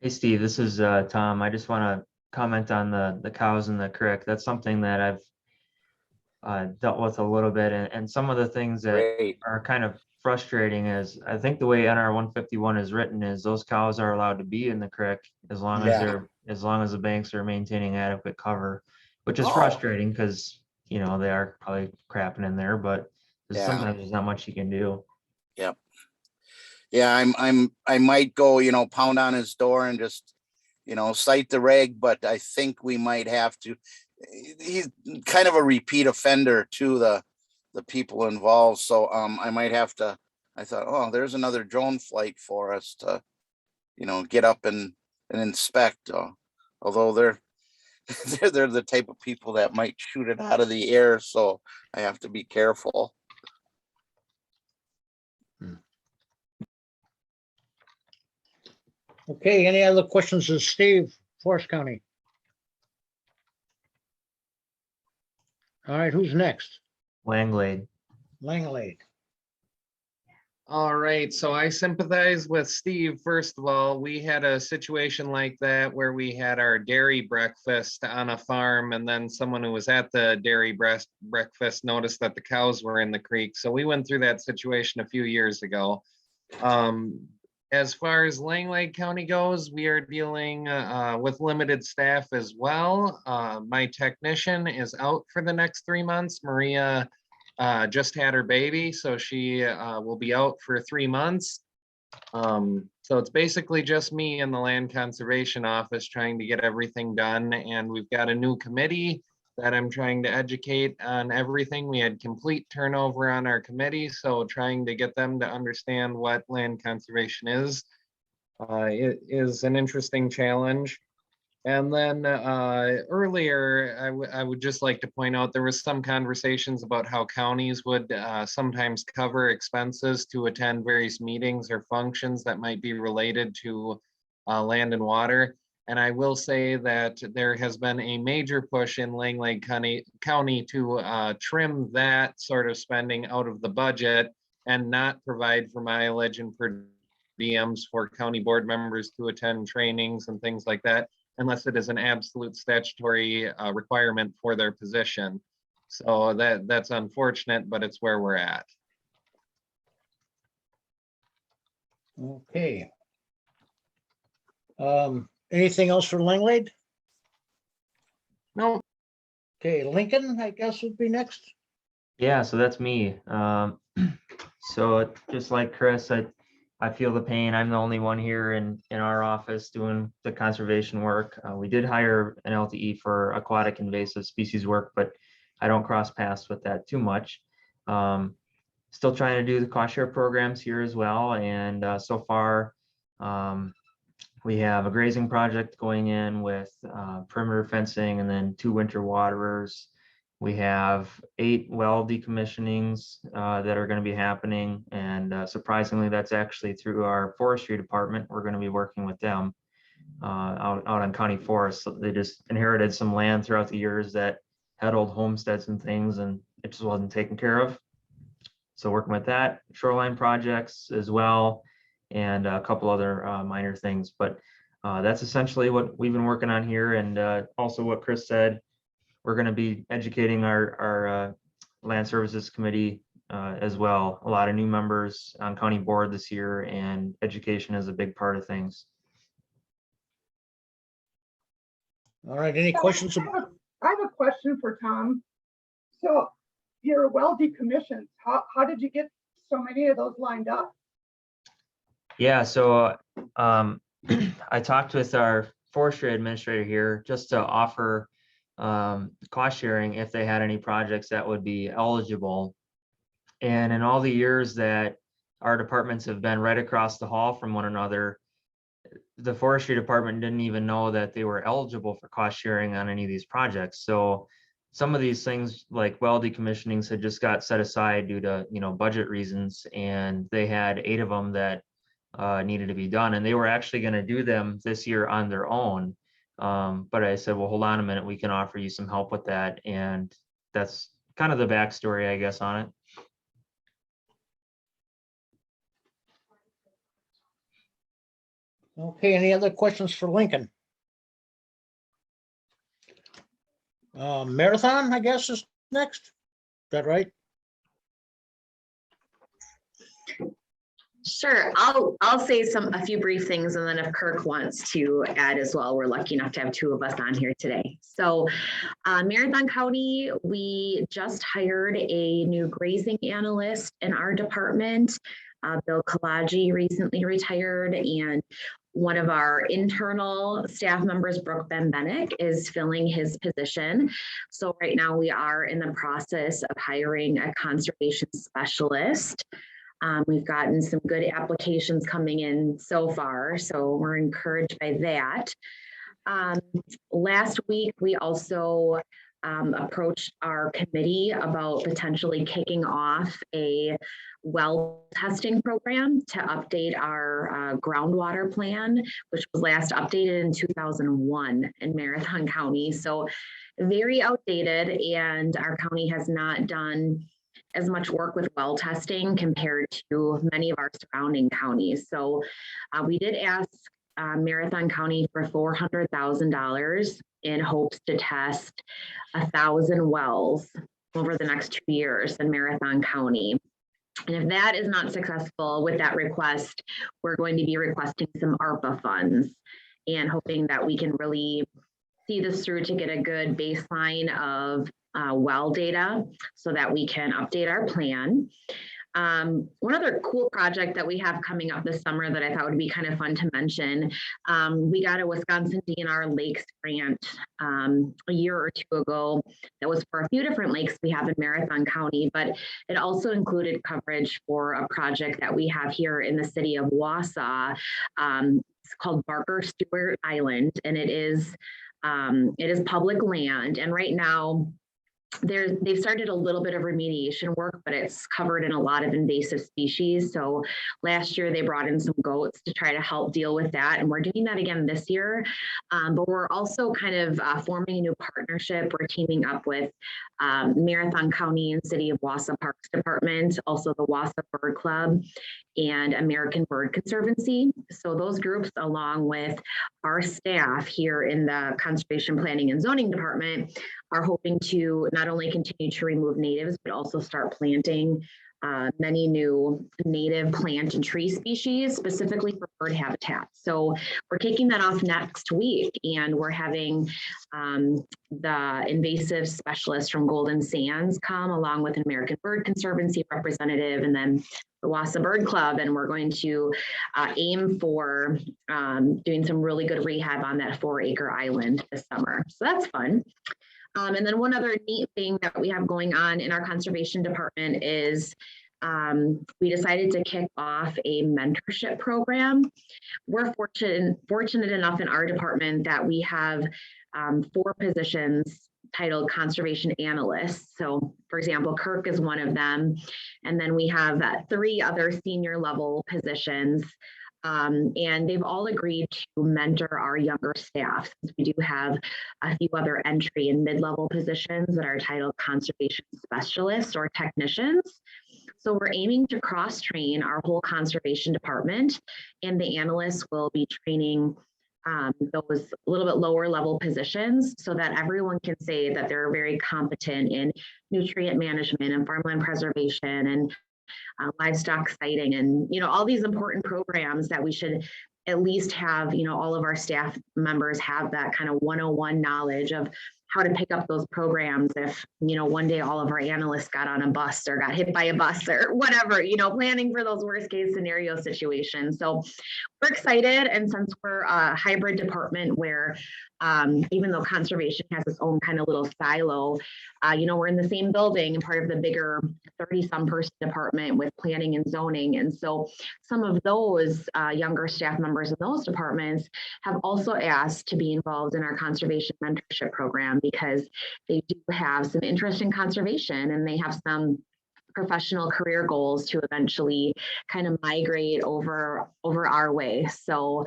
Hey, Steve, this is Tom. I just want to comment on the cows in the creek. That's something that I've dealt with a little bit, and some of the things that Great. are kind of frustrating is I think the way NR 151 is written is those cows are allowed to be in the creek as long as Yeah. as long as the banks are maintaining adequate cover, which is Oh. frustrating because they are probably crapping in there, but Yeah. sometimes there's not much you can do. Yep. Yeah, I might go, pound on his door and just, cite the reg, but I think we might have to. He's kind of a repeat offender to the people involved. So I might have to. I thought, oh, there's another drone flight for us to, get up and inspect. Although they're they're the type of people that might shoot it out of the air, so I have to be careful. Okay, any other questions of Steve, Forest County? All right, who's next? Langlade. Langlade. All right, so I sympathize with Steve. First of all, we had a situation like that where we had our dairy breakfast on a farm, and then someone who was at the dairy breakfast noticed that the cows were in the creek. So we went through that situation a few years ago. As far as Langlade County goes, we are dealing with limited staff as well. My technician is out for the next 3 months. Maria just had her baby, so she will be out for 3 months. So it's basically just me in the Land Conservation Office trying to get everything done. And we've got a new committee that I'm trying to educate on everything. We had complete turnover on our committee, so trying to get them to understand what land conservation is, it is an interesting challenge. And then earlier, I would just like to point out there was some conversations about how counties would sometimes cover expenses to attend various meetings or functions that might be related to land and water. And I will say that there has been a major push in Langlade County to trim that sort of spending out of the budget and not provide for mileage and per diems for county board members to attend trainings and things like that, unless it is an absolute statutory requirement for their position. So that's unfortunate, but it's where we're at. Okay. Anything else for Langlade? No. Okay, Lincoln, I guess would be next. Yeah, so that's me. So just like Chris, I feel the pain. I'm the only one here in our office doing the conservation work. We did hire an LTE for aquatic invasive species work, but I don't cross paths with that too much. Still trying to do the cost share programs here as well. And so far, we have a grazing project going in with perimeter fencing and then 2 winter waterers. We have 8 well decommissionings that are going to be happening. And surprisingly, that's actually through our forestry department. We're going to be working with them out on county forests. So they just inherited some land throughout the years that had old homesteads and things, and it just wasn't taken care of. So working with that, shoreline projects as well, and a couple other minor things. But that's essentially what we've been working on here. And also what Chris said, we're going to be educating our land services committee as well. A lot of new members on county board this year, and education is a big part of things. All right, any questions? I have a question for Tom. So your well decommissioned, how did you get so many of those lined up? Yeah, so I talked with our forestry administrator here just to offer cost sharing if they had any projects that would be eligible. And in all the years that our departments have been right across the hall from one another, the forestry department didn't even know that they were eligible for cost sharing on any of these projects. So some of these things like well decommissionings had just got set aside due to budget reasons, and they had 8 of them that needed to be done, and they were actually going to do them this year on their own. But I said, well, hold on a minute, we can offer you some help with that. And that's kind of the backstory, I guess, on it. Okay, any other questions for Lincoln? Marathon, I guess, is next. Is that right? Sure, I'll say a few brief things, and then if Kirk wants to add as well, we're lucky enough to have two of us on here today. So Marathon County, we just hired a new grazing analyst in our department. Bill Kalaji recently retired, and one of our internal staff members, Brooke Benbenek, is filling his position. So right now we are in the process of hiring a conservation specialist. We've gotten some good applications coming in so far, so we're encouraged by that. Last week, we also approached our committee about potentially kicking off a well testing program to update our groundwater plan, which was last updated in 2001 in Marathon County. So very outdated, and our county has not done as much work with well testing compared to many of our surrounding counties. So we did ask Marathon County for $400,000 in hopes to test 1,000 wells over the next 2 years in Marathon County. And if that is not successful with that request, we're going to be requesting some ARPA funds and hoping that we can really see this through to get a good baseline of well data so that we can update our plan. One other cool project that we have coming up this summer that I thought would be kind of fun to mention, we got a Wisconsin DNR Lakes grant a year or two ago that was for a few different lakes we have in Marathon County, but it also included coverage for a project that we have here in the city of Wausau. It's called Barker Stewart Island, and it is public land. And right now, they've started a little bit of remediation work, but it's covered in a lot of invasive species. So last year they brought in some goats to try to help deal with that. And we're doing that again this year. But we're also kind of forming a new partnership. We're teaming up with Marathon County and City of Wausau Parks Department, also the Wausau Bird Club and American Bird Conservancy. So those groups, along with our staff here in the Conservation Planning and Zoning Department, are hoping to not only continue to remove natives, but also start planting many new native plant and tree species, specifically for bird habitat. So we're kicking that off next week, and we're having the invasive specialist from Golden Sands come along with an American Bird Conservancy representative, and then the Wausau Bird Club, and we're going to aim for doing some really good rehab on that 4-acre island this summer. So that's fun. And then one other neat thing that we have going on in our conservation department is we decided to kick off a mentorship program. We're fortunate enough in our department that we have 4 positions titled conservation analysts. So for example, Kirk is one of them. And then we have 3 other senior level positions. And they've all agreed to mentor our younger staff. We do have a few other entry and mid-level positions that are titled conservation specialists or technicians. So we're aiming to cross-train our whole conservation department, and the analysts will be training those a little bit lower level positions so that everyone can say that they're very competent in nutrient management and farmland preservation and livestock sighting, and all these important programs that we should at least have all of our staff members have that kind of 101 knowledge of how to pick up those programs if one day all of our analysts got on a bus or got hit by a bus or whatever, planning for those worst case scenario situations. So we're excited, and since we're a hybrid department where even though conservation has its own kind of little silo, we're in the same building and part of the bigger 30-some person department with planning and zoning. And so some of those younger staff members in those departments have also asked to be involved in our conservation mentorship program because they do have some interest in conservation, and they have some professional career goals to eventually kind of migrate over our way. So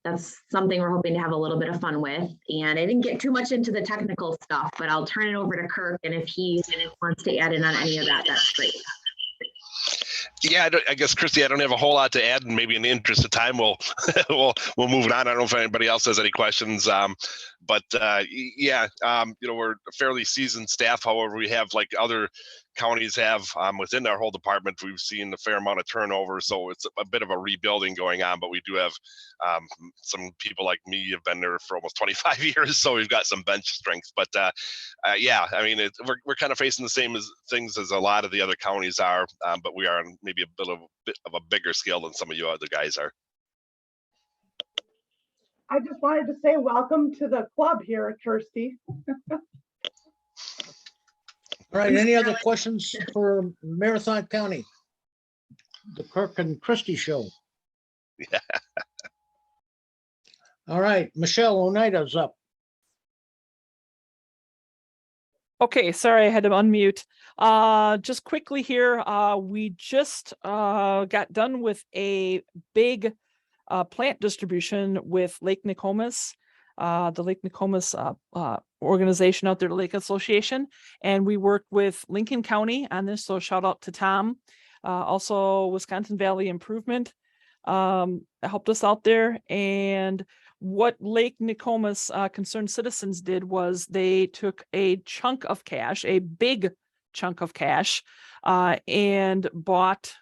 that's something we're hoping to have a little bit of fun with. And I didn't get too much into the technical stuff, but I'll turn it over to Kirk, and if he wants to add in on any of that, that's great. Yeah, I guess, Christy, I don't have a whole lot to add, and maybe in the interest of time, we'll we'll move on. I don't know if anybody else has any questions, yeah, we're a fairly seasoned staff. However, we have, like other counties have within our whole department, we've seen a fair amount of turnover, so it's a bit of a rebuilding going on. But we do have some people like me have been there for almost 25 years, so we've got some bench strength. But yeah, I mean, we're kind of facing the same things as a lot of the other counties are, but we are on maybe a bit of a bigger scale than some of you other guys are. I just wanted to say welcome to the club here, Kirsty. All right, any other questions for Marathon County? The Kirk and Christie show. Yeah. All right, Michelle Oneida's up. Okay, sorry, I had to unmute. Just quickly here, we just got done with a big plant distribution with Lake Nokomis, the Lake Nokomis organization out there, the Lake Association, and we worked with Lincoln County on this, so shout out to Tom. Also Wisconsin Valley Improvement helped us out there, and what Lake Nokomis Concerned Citizens did was they took a chunk of cash, a big chunk of cash, and bought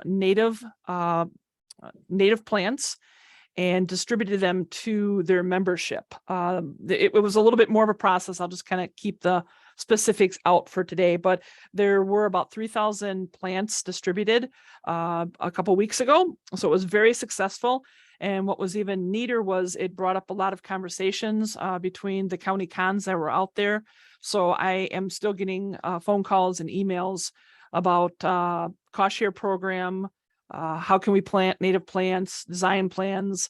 native plants and distributed them to their membership. It was a little bit more of a process. I'll just kind of keep the specifics out for today, but there were about 3,000 plants distributed a couple weeks ago. So it was very successful. And what was even neater was it brought up a lot of conversations between the county cons that were out there. So I am still getting phone calls and emails about cost share program, how can we plant native plants, design plans.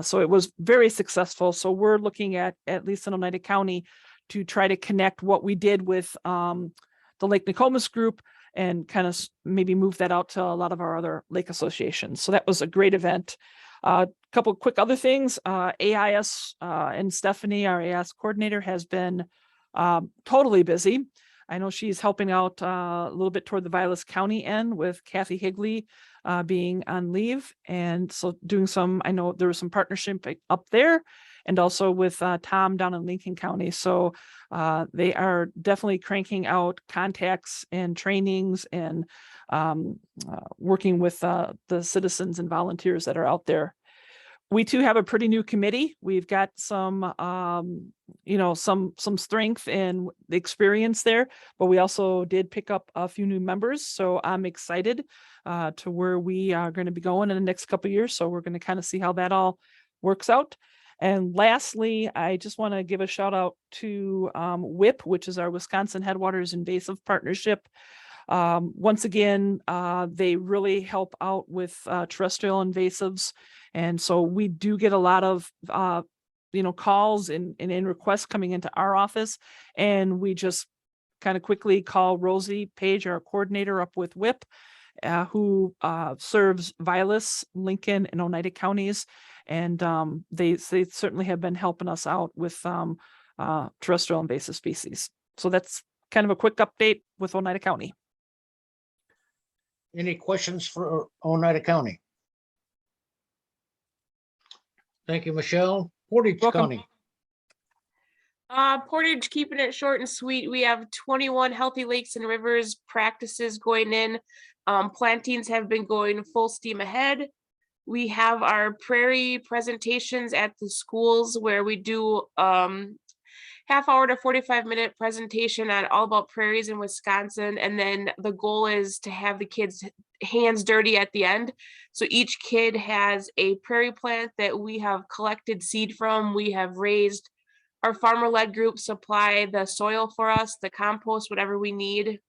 So it was very successful. So we're looking at least in Oneida County, to try to connect what we did with the Lake Nokomis group and kind of maybe move that out to a lot of our other lake associations. So that was a great event. A couple of quick other things. AIS and Stephanie, our AIS coordinator, has been totally busy. I know she's helping out a little bit toward the Vilas County end with Kathy Higley being on leave. And so doing some, I know there was some partnership up there and also with Tom down in Lincoln County. So they are definitely cranking out contacts and trainings and working with the citizens and volunteers that are out there. We too have a pretty new committee. We've got some, some strength and experience there, but we also did pick up a few new members. So I'm excited to where we are going to be going in the next couple of years. So we're going to kind of see how that all works out. And lastly, I just want to give a shout out to WIP, which is our Wisconsin Headwaters Invasive Partnership. Once again, they really help out with terrestrial invasives. And so we do get a lot of, calls and requests coming into our office. And we just kind of quickly call Rosie Page, our coordinator, up with WIP, who serves Vilas, Lincoln, and Oneida counties. And they certainly have been helping us out with terrestrial invasive species. So that's kind of a quick update with Oneida County. Any questions for Oneida County? Thank you, Michelle. Portage County. Portage, keeping it short and sweet. We have 21 Healthy Lakes and Rivers practices going in. Plantings have been going full steam ahead. We have our prairie presentations at the schools where we do half-hour to 45-minute presentation on all about prairies in Wisconsin. And then the goal is to have the kids' hands dirty at the end. So each kid has a prairie plant that we have collected seed from. We have raised. Our farmer-led group supply the soil for us, the compost, whatever we need.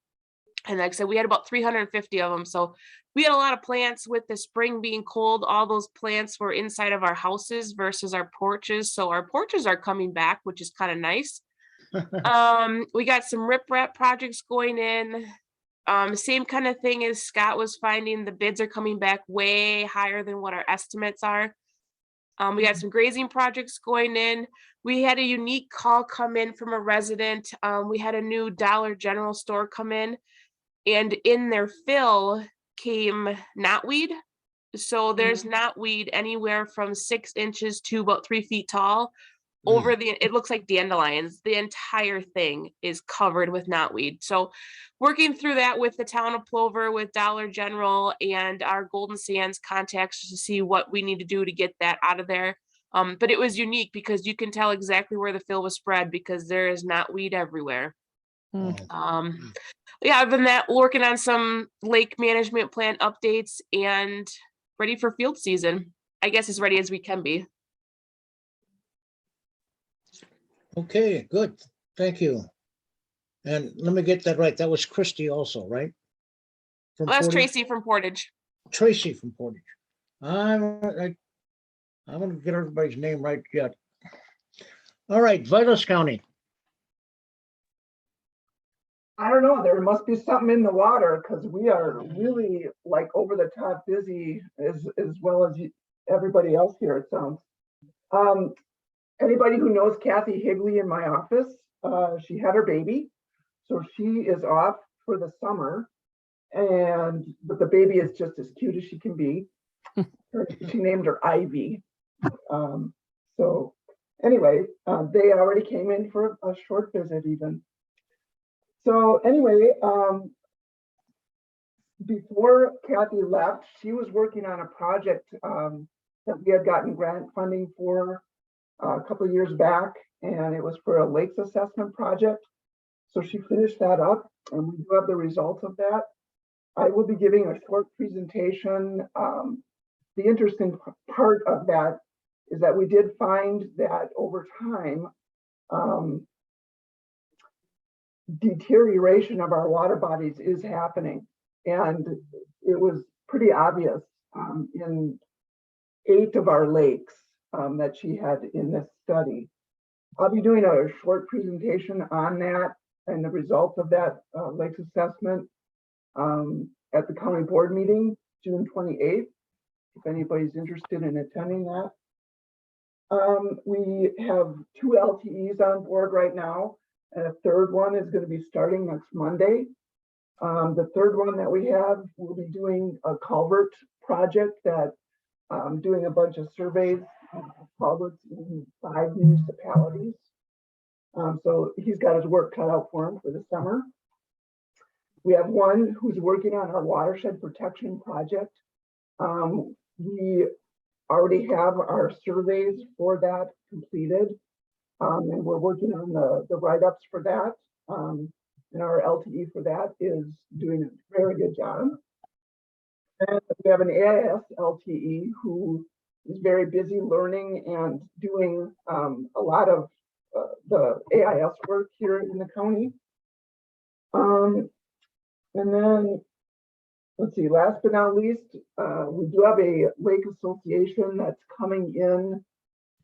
And like I said, we had about 350 of them. So we had a lot of plants. With the spring being cold. All those plants were inside of our houses versus our porches. So our porches are coming back, which is kind of nice. We got some riprap projects going in. Same kind of thing as Scott was finding. The bids are coming back way higher than what our estimates are. We got some grazing projects going in. We had a unique call come in from a resident. We had a new Dollar General store come in. And in their fill, came knotweed. So there's knotweed anywhere from 6 inches to about 3 feet tall. Over it looks like dandelions. The entire thing is covered with knotweed. So working through that with the town of Plover, with Dollar General and our Golden Sands contacts to see what we need to do to get that out of there. But it was unique because you can tell exactly where the fill was spread because there is knotweed everywhere. Yeah, other than that, working on some lake management plan updates and ready for field season. I guess as ready as we can be. Okay, good. Thank you. And let me get that right. That was Christy also, right? From Well, that's Portage? Tracy from Portage. Tracy from Portage. I'm gonna get everybody's name right yet. All right, Vilas County. I don't know, there must be something in the water because we are really like over the top busy as well as everybody else here, it sounds. Anybody who knows Kathy Higley in my office, she had her baby. So she is off for the summer. But the baby is just as cute as she can be. She named her Ivy. So anyway, they already came in for a short visit even. So anyway, before Kathy left, she was working on a project that we had gotten grant funding for a couple of years back, and it was for a lakes assessment project. So she finished that up, and we do have the results of that. I will be giving a short presentation. The interesting part of that is that we did find that over time, deterioration of our water bodies is happening. And it was pretty obvious in 8 of our lakes that she had in this study. I'll be doing a short presentation on that and the results of that lakes assessment at the county board meeting, June 28th, if anybody's interested in attending that. We have 2 LTEs on board right now, and a third one is going to be starting next Monday. The third one that we have, we'll be doing a culvert project that doing a bunch of surveys of culverts in 5 municipalities. So he's got his work cut out for him for the summer. We have one who's working on our watershed protection project. We already have our surveys for that completed, and we're working on the write-ups for that. And our LTE for that is doing a very good job. And we have an AIS LTE who is very busy learning and doing a lot of the AIS work here in the county. And then, let's see, last but not least, we do have a lake association that's coming in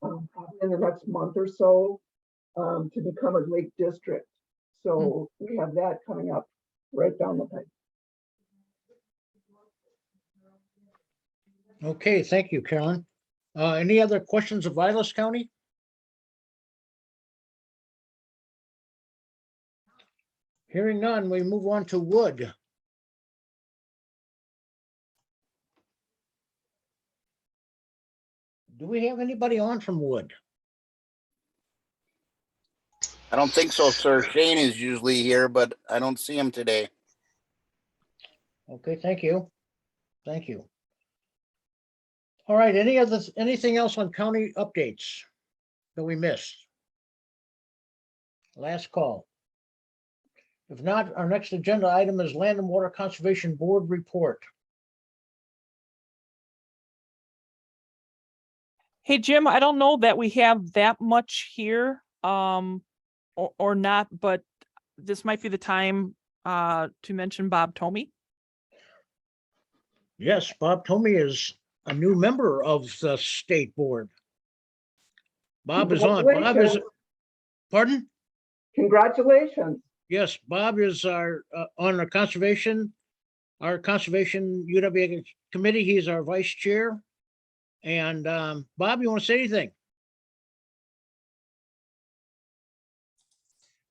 probably in the next month or so to become a lake district. So we have that coming up right down the pipe. Okay, thank you, Carolyn. Any other questions of Vilas County? Hearing none, we move on to Wood. Do we have anybody on from Wood? I don't think so, sir. Shane is usually here, but I don't see him today. Okay, thank you. Thank you. All right, anything else on county updates that we missed? Last call. If not, our next agenda item is Land and Water Conservation Board report. Hey, Jim, I don't know that we have that much here, or not, but this might be the time to mention Bob Tomey. Yes, Bob Tomey is a new member of the state board. Bob is on. Bob is, pardon? Congratulations. Yes, Bob is our on our conservation UWA committee. He's our vice chair. And Bob, you want to say anything?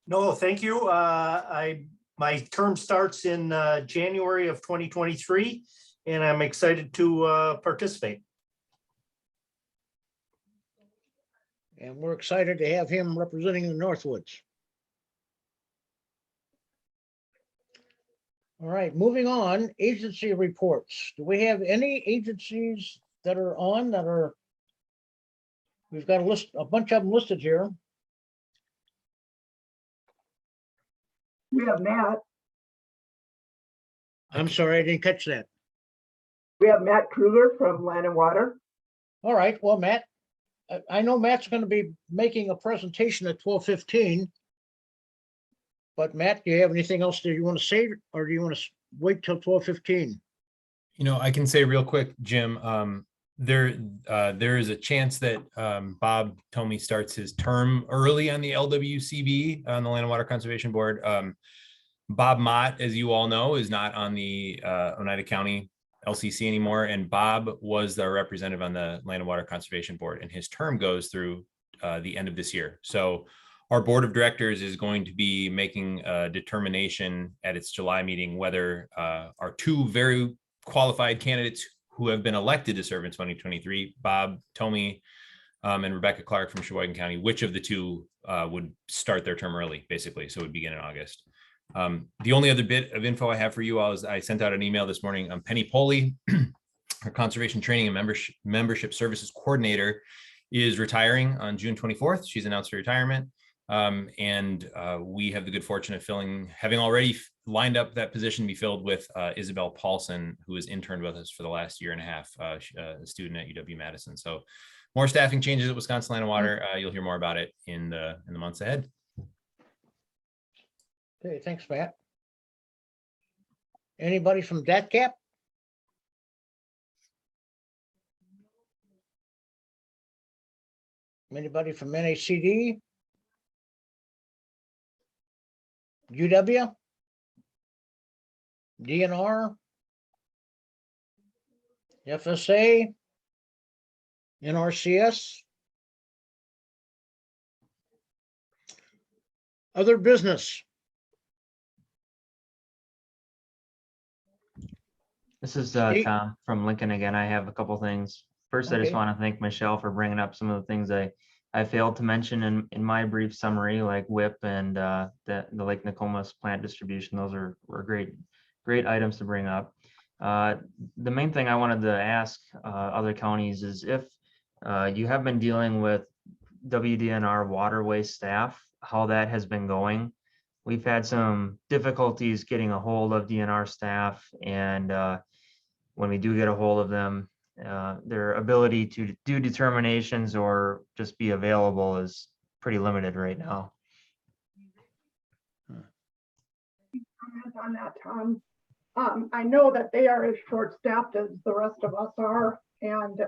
No, thank you. my term starts in January of 2023, and I'm excited to participate. And we're excited to have him representing the Northwoods. All right, moving on, agency reports. Do we have any agencies that are on that are? We've got a list, a bunch of them listed here. We have Matt. I'm sorry, I didn't catch that. We have Matt Kruger from Land and Water. All right, well, Matt, I know Matt's going to be making a presentation at 12:15. But Matt, do you have anything else that you want to say, or do you want to wait till 12:15? You know, I can say real quick, Jim, there is a chance that Bob Tomey starts his term early on the LWCB, on the Land and Water Conservation Board. Bob Mott, as you all know, is not on the Oneida County LCC anymore, and Bob was the representative on the Land and Water Conservation Board, and his term goes through the end of this year. So our board of directors is going to be making a determination at its July meeting whether our two very qualified candidates who have been elected to serve in 2023, Bob Tomey and Rebecca Clark from Sheboygan County, which of the two would start their term early, basically, so it would begin in August. The only other bit of info I have for you all is I sent out an email this morning. Penny Poley, our Conservation Training and Membership Services Coordinator, is retiring on June 24th. She's announced her retirement. And we have the good fortune of having already lined up that position to be filled with Isabel Paulson, who has interned with us for the last year and a half, a student at UW-Madison. So more staffing changes at Wisconsin Land and Water. You'll hear more about it in the months ahead. Okay, thanks, Matt. Anybody from DATCAP? Anybody from NACD? UW? DNR? FSA? NRCS? Other business? This is Steve? Tom from Lincoln again. I have a couple things. First, I just Okay. want to thank Michelle for bringing up some of the things I failed to mention in my brief summary, like WIP and the Lake Nokomis plant distribution. Those were great items to bring up. The main thing I wanted to ask other counties is if you have been dealing with WDNR waterway staff, how that has been going. We've had some difficulties getting a hold of DNR staff, and when we do get a hold of them, their ability to do determinations or just be available is pretty limited right now. Comment on that, Tom. I know that they are as short-staffed as the rest of us are, and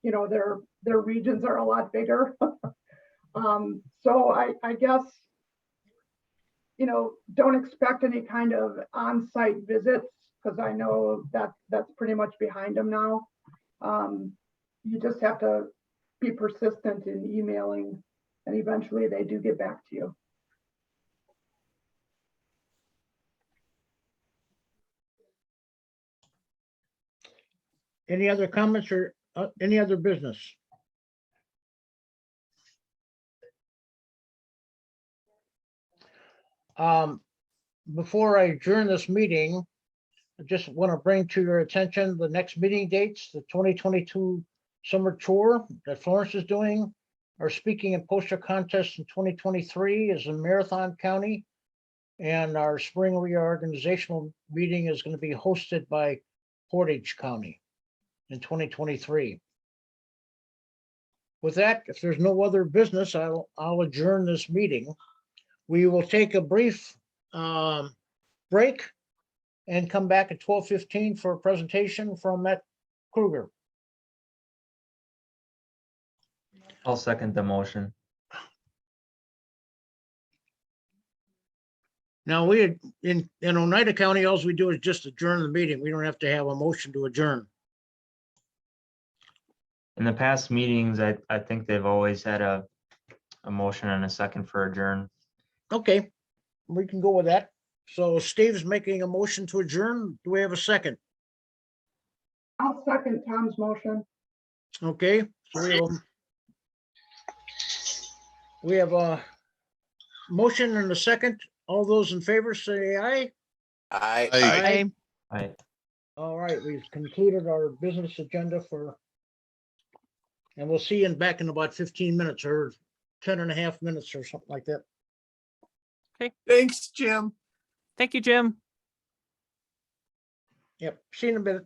you know, their regions are a lot bigger. So I guess, you know, don't expect any kind of on-site visits, because I know that that's pretty much behind them now. You just have to be persistent in emailing, and eventually they do get back to you. Any other comments or any other business? Before I adjourn this meeting, I just want to bring to your attention the next meeting dates, the 2022 summer tour that Florence is doing. Our speaking and poster contest in 2023 is in Marathon County. And our spring reorganizational meeting is going to be hosted by Portage County in 2023. With that, if there's no other business, I'll adjourn this meeting. We will take a brief break and come back at 12:15 for a presentation from Matt Kruger. I'll second the motion. Now, we had in Oneida County, all we do is just adjourn the meeting. We don't have to have a motion to adjourn. In the past meetings, I think they've always had a motion and a second for adjourn. Okay, we can go with that. So Steve's making a motion to adjourn. Do we have a second? I'll second Tom's motion. Okay, so we have a motion and a second. All those in favor say aye. I, All right, we've concluded our business agenda and we'll see you back in about 15 minutes or 10 and a half minutes or something like that. Thanks, Jim. Thank you, Jim. Yep, see you in a bit.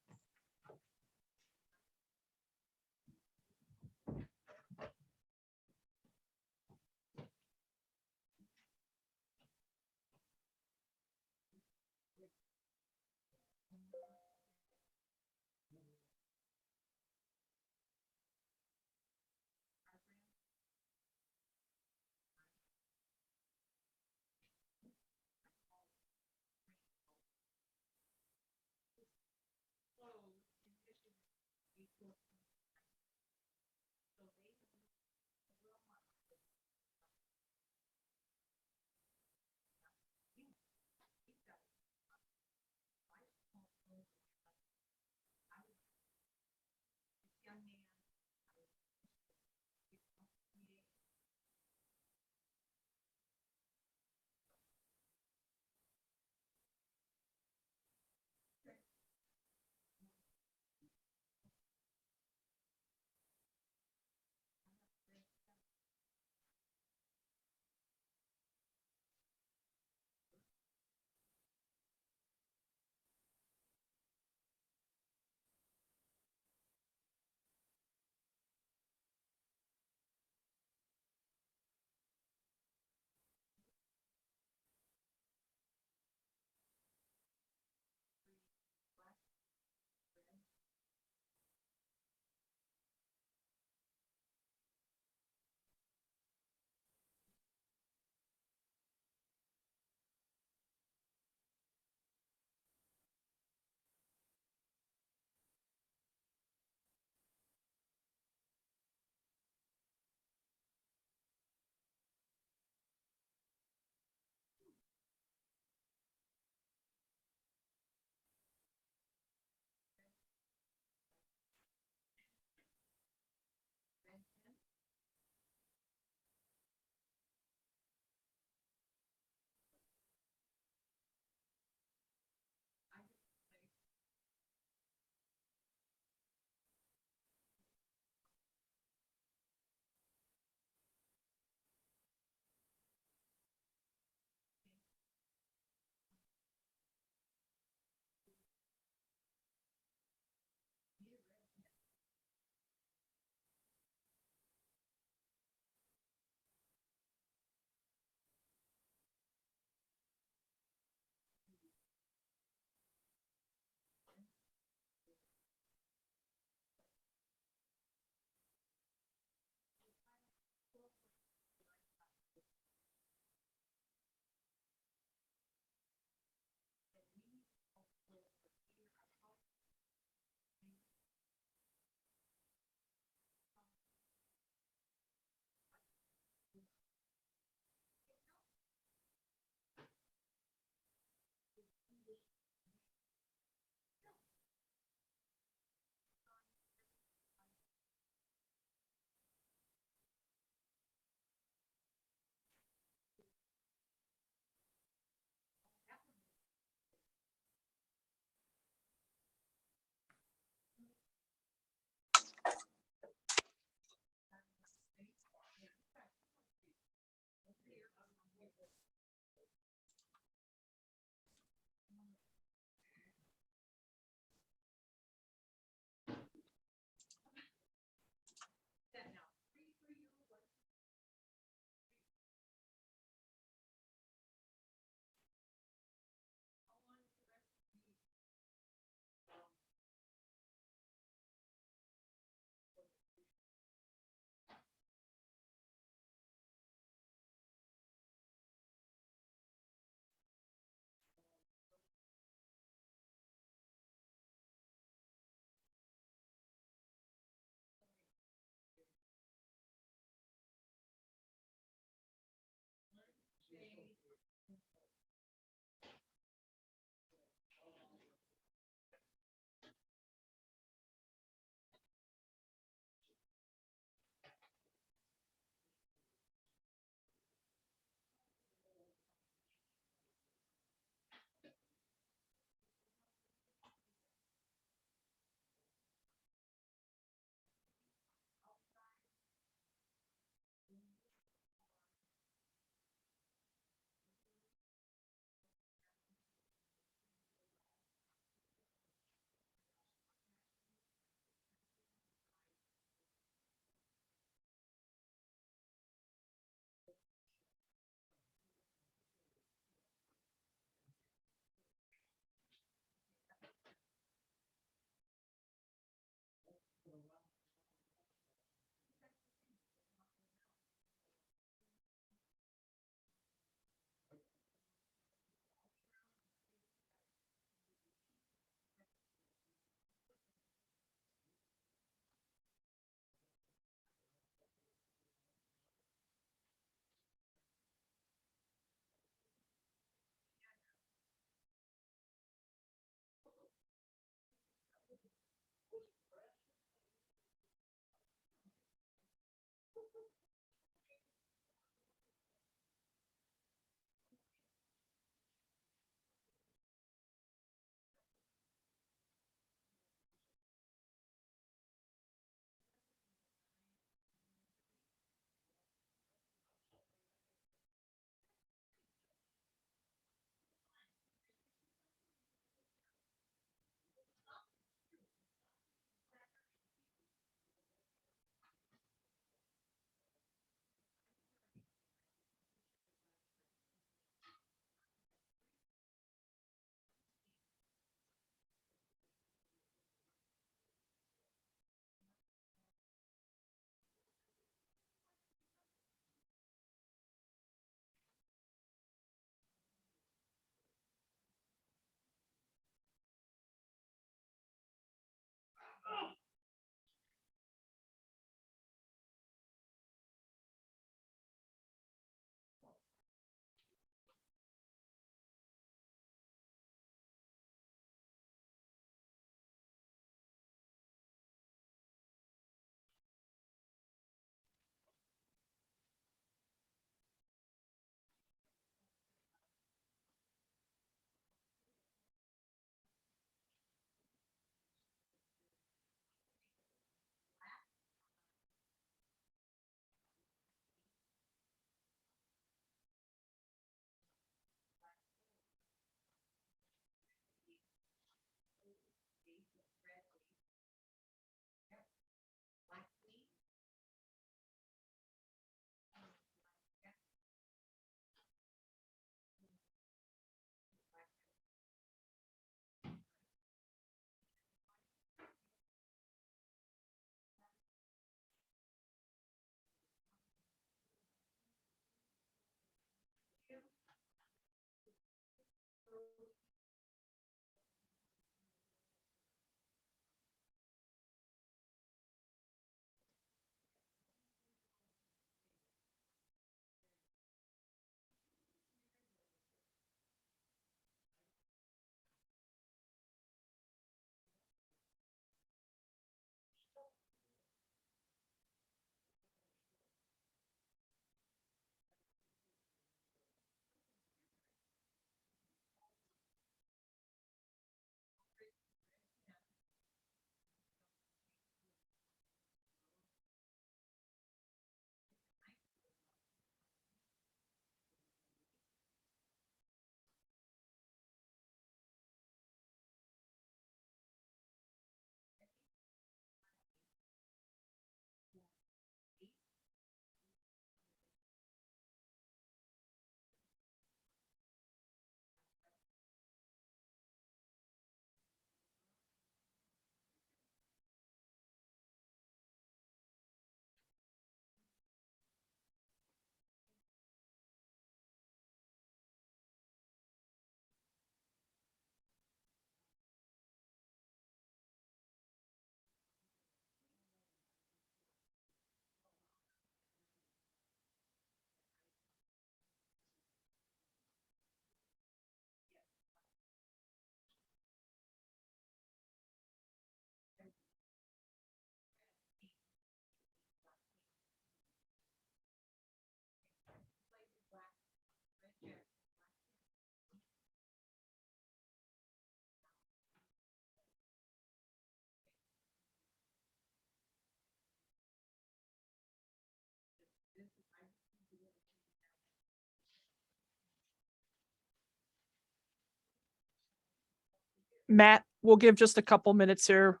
Matt, we'll give just a couple minutes here.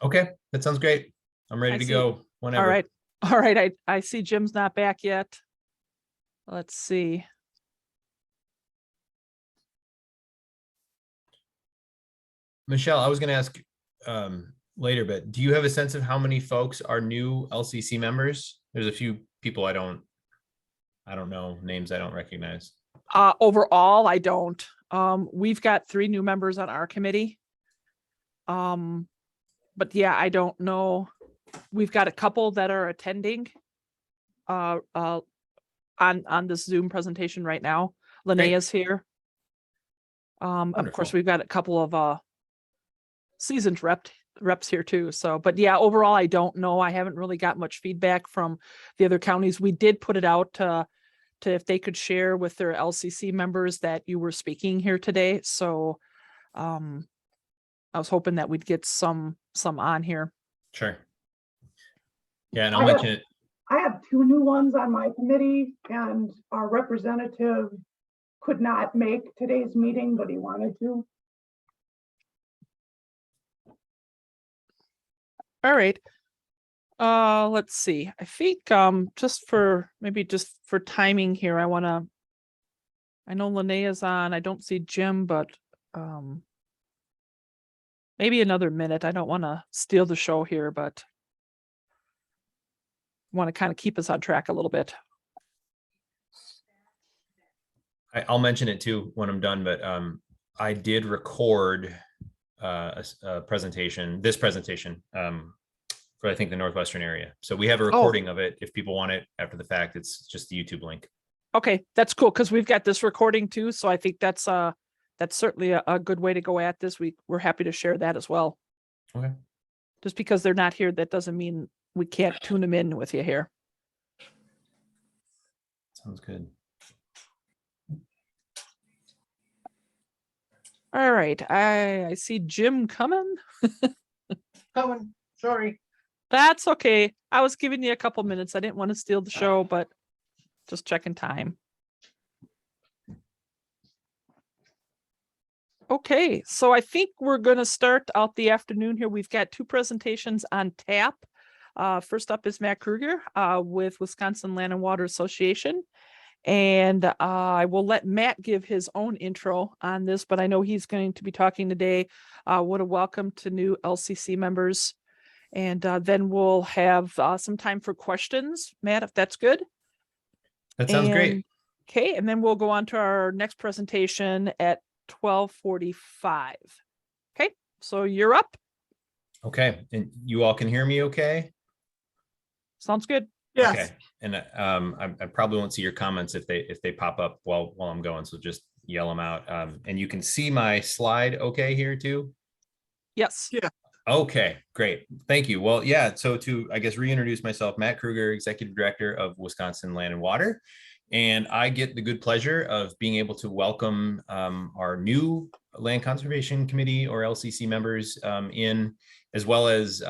Okay, that sounds great. I'm ready I to see. go whenever. All right. All right. I see Jim's not back yet. Let's see. Michelle, I was going to ask later, but do you have a sense of how many folks are new LCC members? There's a few people I don't know, names I don't recognize. Overall, I don't. We've got 3 new members on our committee. But yeah, I don't know. We've got a couple that are attending on this Zoom presentation right now. Linnea's here. Of course, Wonderful. we've got a couple of seasoned reps here too. So, but yeah, overall, I don't know. I haven't really got much feedback from the other counties. We did put it out to if they could share with their LCC members that you were speaking here today. So, I was hoping that we'd get some on here. Sure. Yeah, and I'll mention it. I have 2 new ones on my committee, and our representative could not make today's meeting, but he wanted to. All right. Let's see. I think just for timing here, I know Linnea's on. I don't see Jim, but maybe another minute. I don't want to steal the show here, but want to kind of keep us on track a little bit. I'll mention it too when I'm done, but I did record a presentation, this presentation for I think the Northwestern area. So we have a recording of it. If people want it after the fact, it's just the YouTube link. Okay, that's cool because we've got this recording too. So I think that's certainly a good way to go at this. We're happy to share that as well. Okay. Just because they're not here, that doesn't mean we can't tune them in with you here. Sounds good. All right, I see Jim coming. Coming, sorry. That's okay. I was giving you a couple minutes. I didn't want to steal the show, but just checking time. Okay, so I think we're going to start out the afternoon here. We've got 2 presentations on tap. First up is Matt Kruger with Wisconsin Land and Water Association. And I will let Matt give his own intro on this, but I know he's going to be talking today. What a welcome to new LCC members. And then we'll have some time for questions, Matt, if that's good. That sounds great. Okay, and then we'll go on to our next presentation at 12:45. Okay, so you're up. Okay, and you all can hear me okay? Sounds good. Yes. Okay, and I probably won't see your comments if they pop up while I'm going, so just yell them out. And you can see my slide okay here too? Yes. Yeah. Okay, great. Thank you. Well, yeah, so to, I guess, reintroduce myself, Matt Kruger, Executive Director of Wisconsin Land and Water. And I get the good pleasure of being able to welcome our new Land Conservation Committee or LCC members in, as well as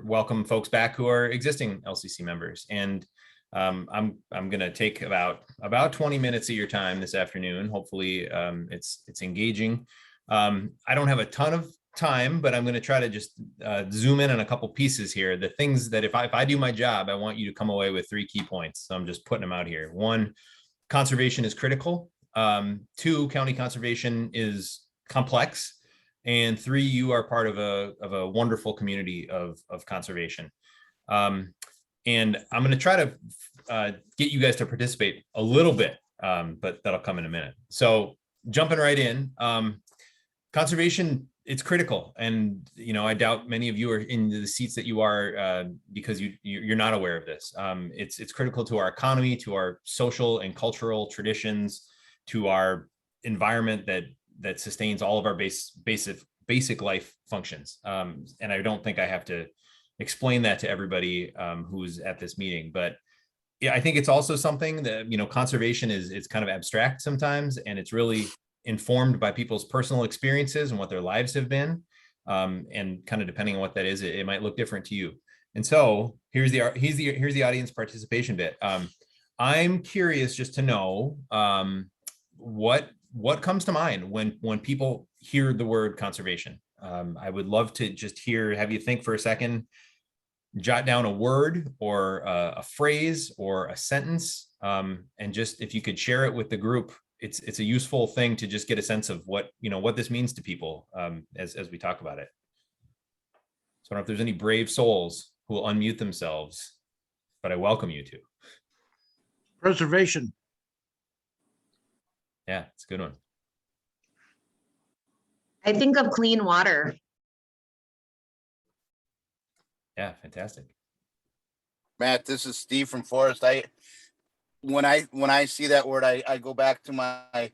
welcome folks back who are existing LCC members. And I'm going to take about 20 minutes of your time this afternoon. Hopefully it's engaging. I don't have a ton of time, but I'm going to try to just zoom in on a couple pieces here. The things that if I do my job, I want you to come away with 3 key points. So I'm just putting them out here. 1, conservation is critical. 2, county conservation is complex. And 3, you are part of a wonderful community of conservation. And I'm going to try to get you guys to participate a little bit, but that'll come in a minute. So jumping right in, conservation, it's critical. And, you know, I doubt many of you are in the seats that you are because you're not aware of this. It's critical to our economy, to our social and cultural traditions, to our environment that sustains all of our basic life functions. And I don't think I have to explain that to everybody who's at this meeting, but yeah, I think it's also something that, you know, conservation it's kind of abstract sometimes, and it's really informed by people's personal experiences and what their lives have been. And kind of depending on what that is, it might look different to you. And so here's the audience participation bit. I'm curious just to know what what comes to mind when people hear the word conservation? I would love to just have you think for a second, jot down a word or a phrase or a sentence, and just if you could share it with the group. It's a useful thing to just get a sense of what this means to people as we talk about it. So I don't know if there's any brave souls who will unmute themselves, but I welcome you to. Preservation. Yeah, it's a good one. I think of clean water. Yeah, fantastic. Matt, this is Steve from Forest. When I see that word, I go back to my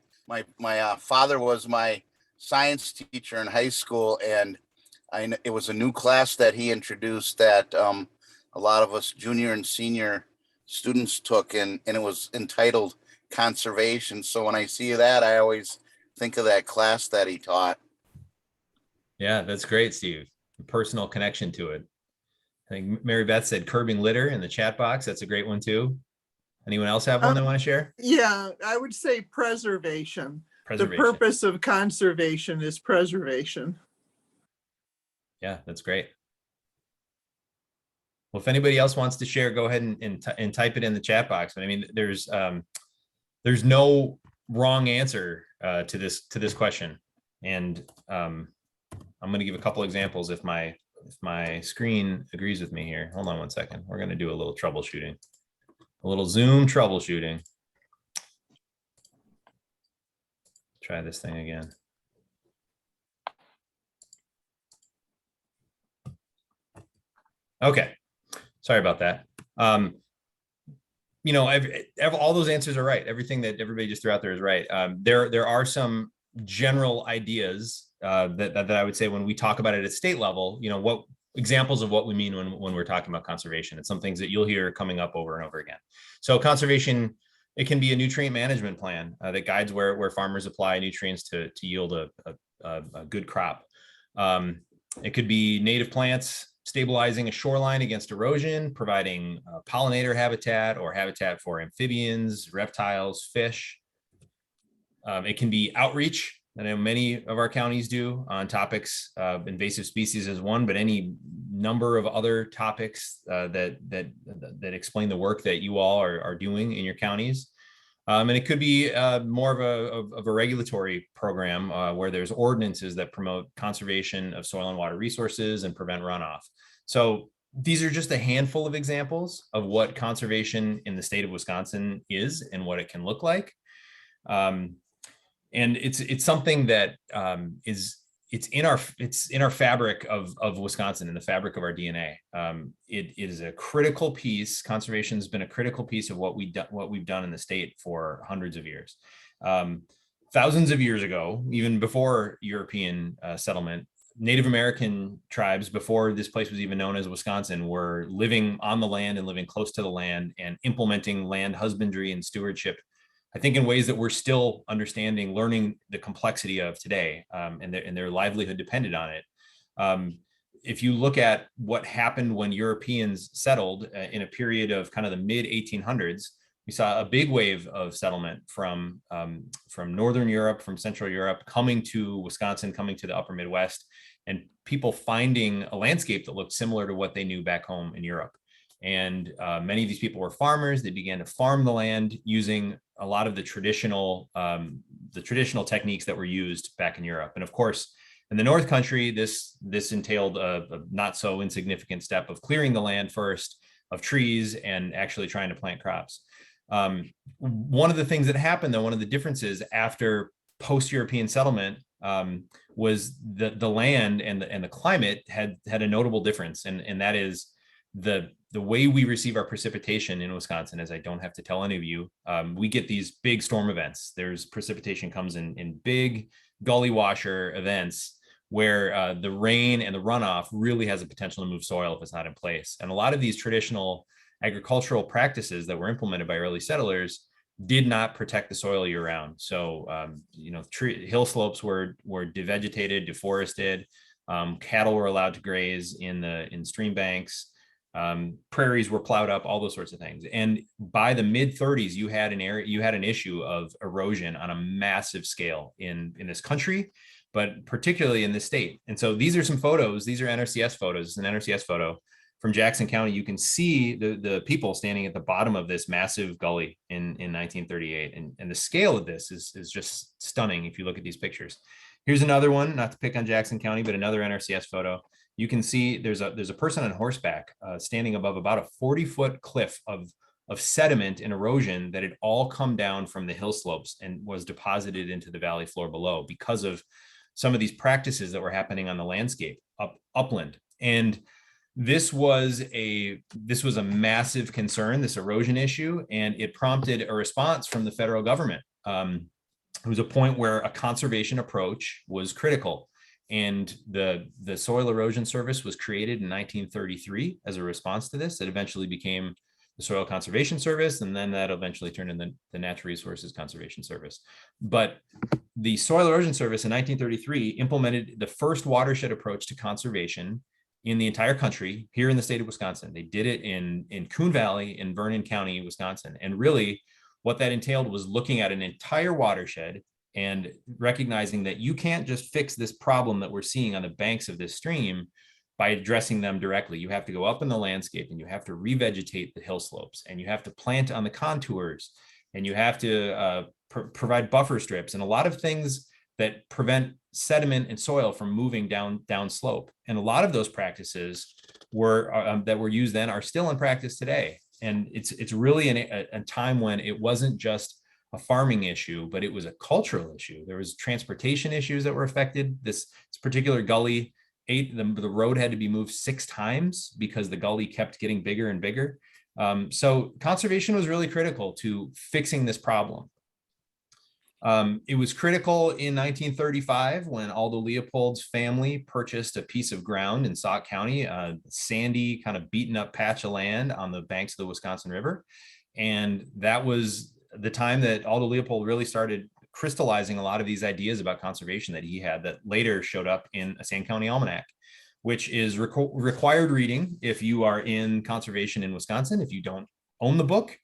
father was my science teacher in high school, and it was a new class that he introduced that a lot of us junior and senior students took, and it was entitled conservation. So when I see that, I always think of that class that he taught. Yeah, that's great, Steve. Personal connection to it. I think Mary Beth said curbing litter in the chat box. That's a great one too. Anyone else have one they want to share? Yeah, I would say preservation. The Preservation. purpose of conservation is preservation. Yeah, that's great. Well, if anybody else wants to share, go ahead and type it in the chat box. But I mean, there's no wrong answer to this question, and I'm going to give a couple examples if my screen agrees with me here. Hold on one second. We're going to do a little troubleshooting, a little Zoom troubleshooting. Try this thing again. Okay, sorry about that. All those answers are right. Everything that everybody just threw out there is right. There are some general ideas that I would say when we talk about it at state level, what examples of what we mean when we're talking about conservation. It's some things that you'll hear coming up over and over again. So conservation, it can be a nutrient management plan that guides where farmers apply nutrients to yield a good crop. It could be native plants stabilizing a shoreline against erosion, providing pollinator habitat or habitat for amphibians, reptiles, fish. It can be outreach. I know many of our counties do on topics. Invasive species is one, but any number of other topics that explain the work that you all are doing in your counties. And it could be more of a regulatory program where there's ordinances that promote conservation of soil and water resources and prevent runoff. So these are just a handful of examples of what conservation in the state of Wisconsin is and what it can look like. And it's something that it's in our fabric of Wisconsin, in the fabric of our DNA. It is a critical piece. Conservation has been a critical piece of what we've done in the state for hundreds of years. Thousands of years ago, even before European settlement, Native American tribes, before this place was even known as Wisconsin, were living on the land and living close to the land and implementing land husbandry and stewardship, I think, in ways that we're still learning the complexity of today, and their livelihood depended on it. If you look at what happened when Europeans settled in a period of kind of the mid 1800s, we saw a big wave of settlement from Northern Europe, from Central Europe, coming to Wisconsin, coming to the upper Midwest, and people finding a landscape that looked similar to what they knew back home in Europe. And many of these people were farmers. They began to farm the land using a lot of the traditional techniques that were used back in Europe. And of course, in the North Country, this entailed a not so insignificant step of clearing the land first of trees and actually trying to plant crops. One of the things that happened, though, one of the differences after post-European settlement was the land and the climate had a notable difference, and that is the way we receive our precipitation in Wisconsin. As I don't have to tell any of you, we get these big storm events. There's precipitation comes in big gully washer events where the rain and the runoff really has a potential to move soil if it's not in place. And a lot of these traditional agricultural practices that were implemented by early settlers did not protect the soil year round. So, hill slopes were devegetated, deforested. Cattle were allowed to graze in stream banks. Prairies were plowed up, all those sorts of things. And by the mid 30s, you had an issue of erosion on a massive scale in this country, but particularly in this state. And so these are some photos. These are NRCS photos. An NRCS photo from Jackson County. You can see the people standing at the bottom of this massive gully in 1938. And the scale of this is just stunning if you look at these pictures. Here's another one, not to pick on Jackson County, but another NRCS photo. You can see there's a person on horseback standing above about a 40-foot cliff of sediment and erosion that had all come down from the hill slopes and was deposited into the valley floor below because of some of these practices that were happening on the landscape upland. And this was a massive concern, this erosion issue, and it prompted a response from the federal government. It was a point where a conservation approach was critical. And the Soil Erosion Service was created in 1933 as a response to this. It eventually became the Soil Conservation Service, and then that eventually turned into the Natural Resources Conservation Service. But the Soil Erosion Service in 1933 implemented the first watershed approach to conservation in the entire country here in the state of Wisconsin. They did it in Coon Valley in Vernon County, Wisconsin. And really what that entailed was looking at an entire watershed and recognizing that you can't just fix this problem that we're seeing on the banks of this stream by addressing them directly. You have to go up in the landscape and you have to revegetate the hill slopes and you have to plant on the contours and you have to provide buffer strips and a lot of things that prevent sediment and soil from moving down slope. And a lot of those practices that were used then are still in practice today. And it's really a time when it wasn't just a farming issue, but it was a cultural issue. There was transportation issues that were affected. This particular gully, the road had to be moved 6 times because the gully kept getting bigger and bigger. So conservation was really critical to fixing this problem. It was critical in 1935 when Aldo Leopold's family purchased a piece of ground in Sauk County, a sandy kind of beaten up patch of land on the banks of the Wisconsin River. And that was the time that Aldo Leopold really started crystallizing a lot of these ideas about conservation that he had that later showed up in a Sand County Almanac, which is required reading if you are in conservation in Wisconsin. If you don't own the book,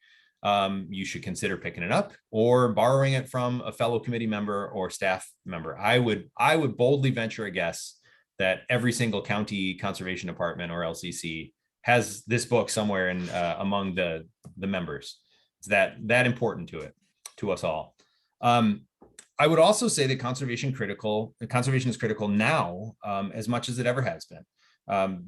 you should consider picking it up or borrowing it from a fellow committee member or staff member. I would boldly venture a guess that every single county conservation department or LCC has this book somewhere in among the members. It's that important to us all. I would also say that conservation is critical now as much as it ever has been.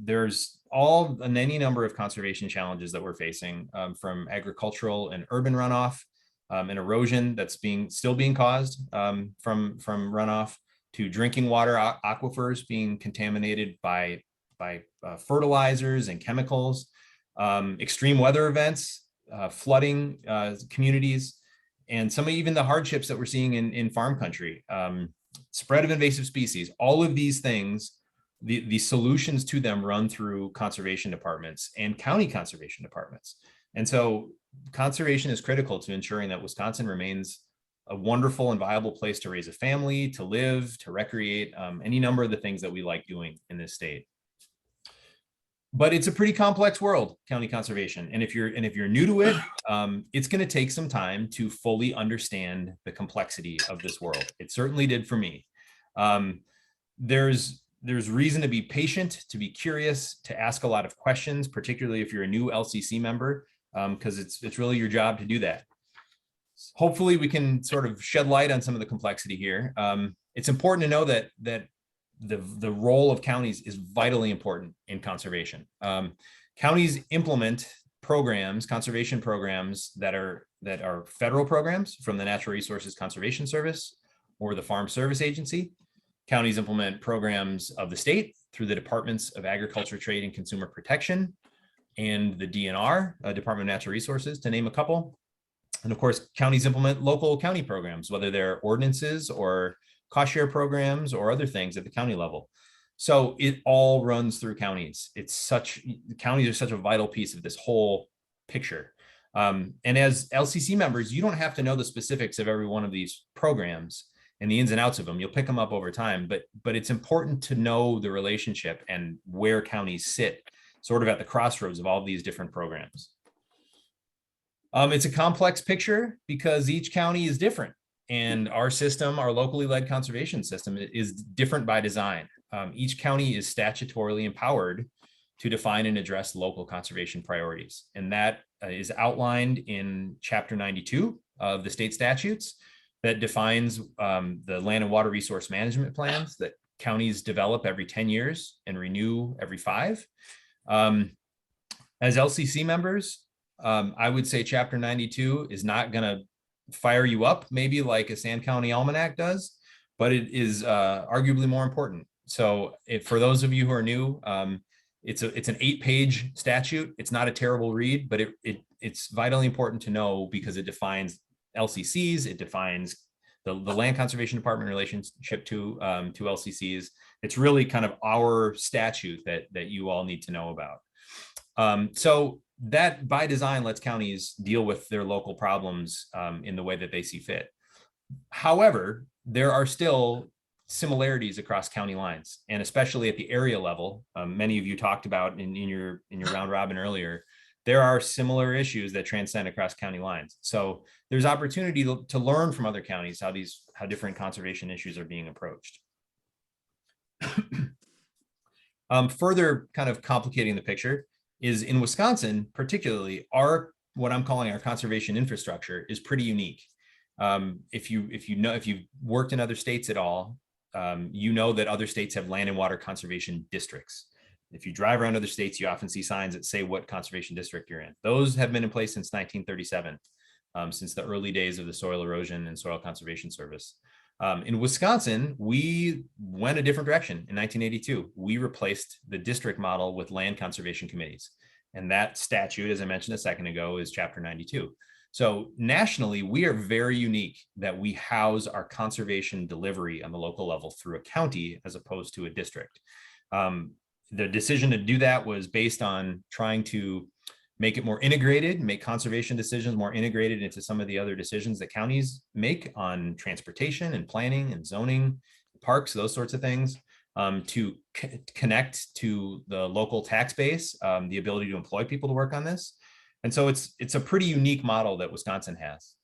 There's any number of conservation challenges that we're facing from agricultural and urban runoff and erosion that's still being caused from runoff to drinking water aquifers being contaminated by fertilizers and chemicals, extreme weather events, flooding communities, and even the hardships that we're seeing in farm country, spread of invasive species. All of these things, the solutions to them run through conservation departments and county conservation departments. And so conservation is critical to ensuring that Wisconsin remains a wonderful and viable place to raise a family, to live, to recreate, any number of the things that we like doing in this state. But it's a pretty complex world, county conservation. And if you're new to it, it's going to take some time to fully understand the complexity of this world. It certainly did for me. There's reason to be patient, to be curious, to ask a lot of questions, particularly if you're a new LCC member, because it's really your job to do that. Hopefully we can sort of shed light on some of the complexity here. It's important to know that the role of counties is vitally important in conservation. Counties implement conservation programs that are federal programs from the Natural Resources Conservation Service or the Farm Service Agency. Counties implement programs of the state through the Departments of Agriculture, Trade, and Consumer Protection and the DNR, Department of Natural Resources, to name a couple. And of course, counties implement local county programs, whether they're ordinances or cost share programs or other things at the county level. So it all runs through counties. Counties are such a vital piece of this whole picture. And as LCC members, you don't have to know the specifics of every one of these programs and the ins and outs of them. You'll pick them up over time, but it's important to know the relationship and where counties sit sort of at the crossroads of all these different programs. It's a complex picture because each county is different, and our system, our locally led conservation system, is different by design. Each county is statutorily empowered to define and address local conservation priorities, and that is outlined in Chapter 92 of the state statutes that defines the land and water resource management plans that counties develop every 10 years and renew every 5. As LCC members, I would say Chapter 92 is not going to fire you up maybe like a Sand County Almanac does, but it is arguably more important. So for those of you who are new, it's an 8-page statute. It's not a terrible read, but it's vitally important to know because it defines LCCs. It defines the Land Conservation Department relationship to LCCs. It's really kind of our statute that you all need to know about. So that by design lets counties deal with their local problems in the way that they see fit. However, there are still similarities across county lines, and especially at the area level. Many of you talked about in your round robin earlier, there are similar issues that transcend across county lines. So there's opportunity to learn from other counties how different conservation issues are being approached. Further kind of complicating the picture is in Wisconsin, particularly what I'm calling our conservation infrastructure is pretty unique. If you've worked in other states at all, you know that other states have land and water conservation districts. If you drive around other states, you often see signs that say what conservation district you're in. Those have been in place since 1937, since the early days of the Soil Erosion and Soil Conservation Service. In Wisconsin, we went a different direction. In 1982, we replaced the district model with land conservation committees. And that statute, as I mentioned a second ago, is Chapter 92. So nationally, we are very unique that we house our conservation delivery on the local level through a county as opposed to a district. The decision to do that was based on trying to make it more integrated, make conservation decisions more integrated into some of the other decisions that counties make on transportation and planning and zoning, parks, those sorts of things, to connect to the local tax base, the ability to employ people to work on this. And so it's a pretty unique model that Wisconsin has.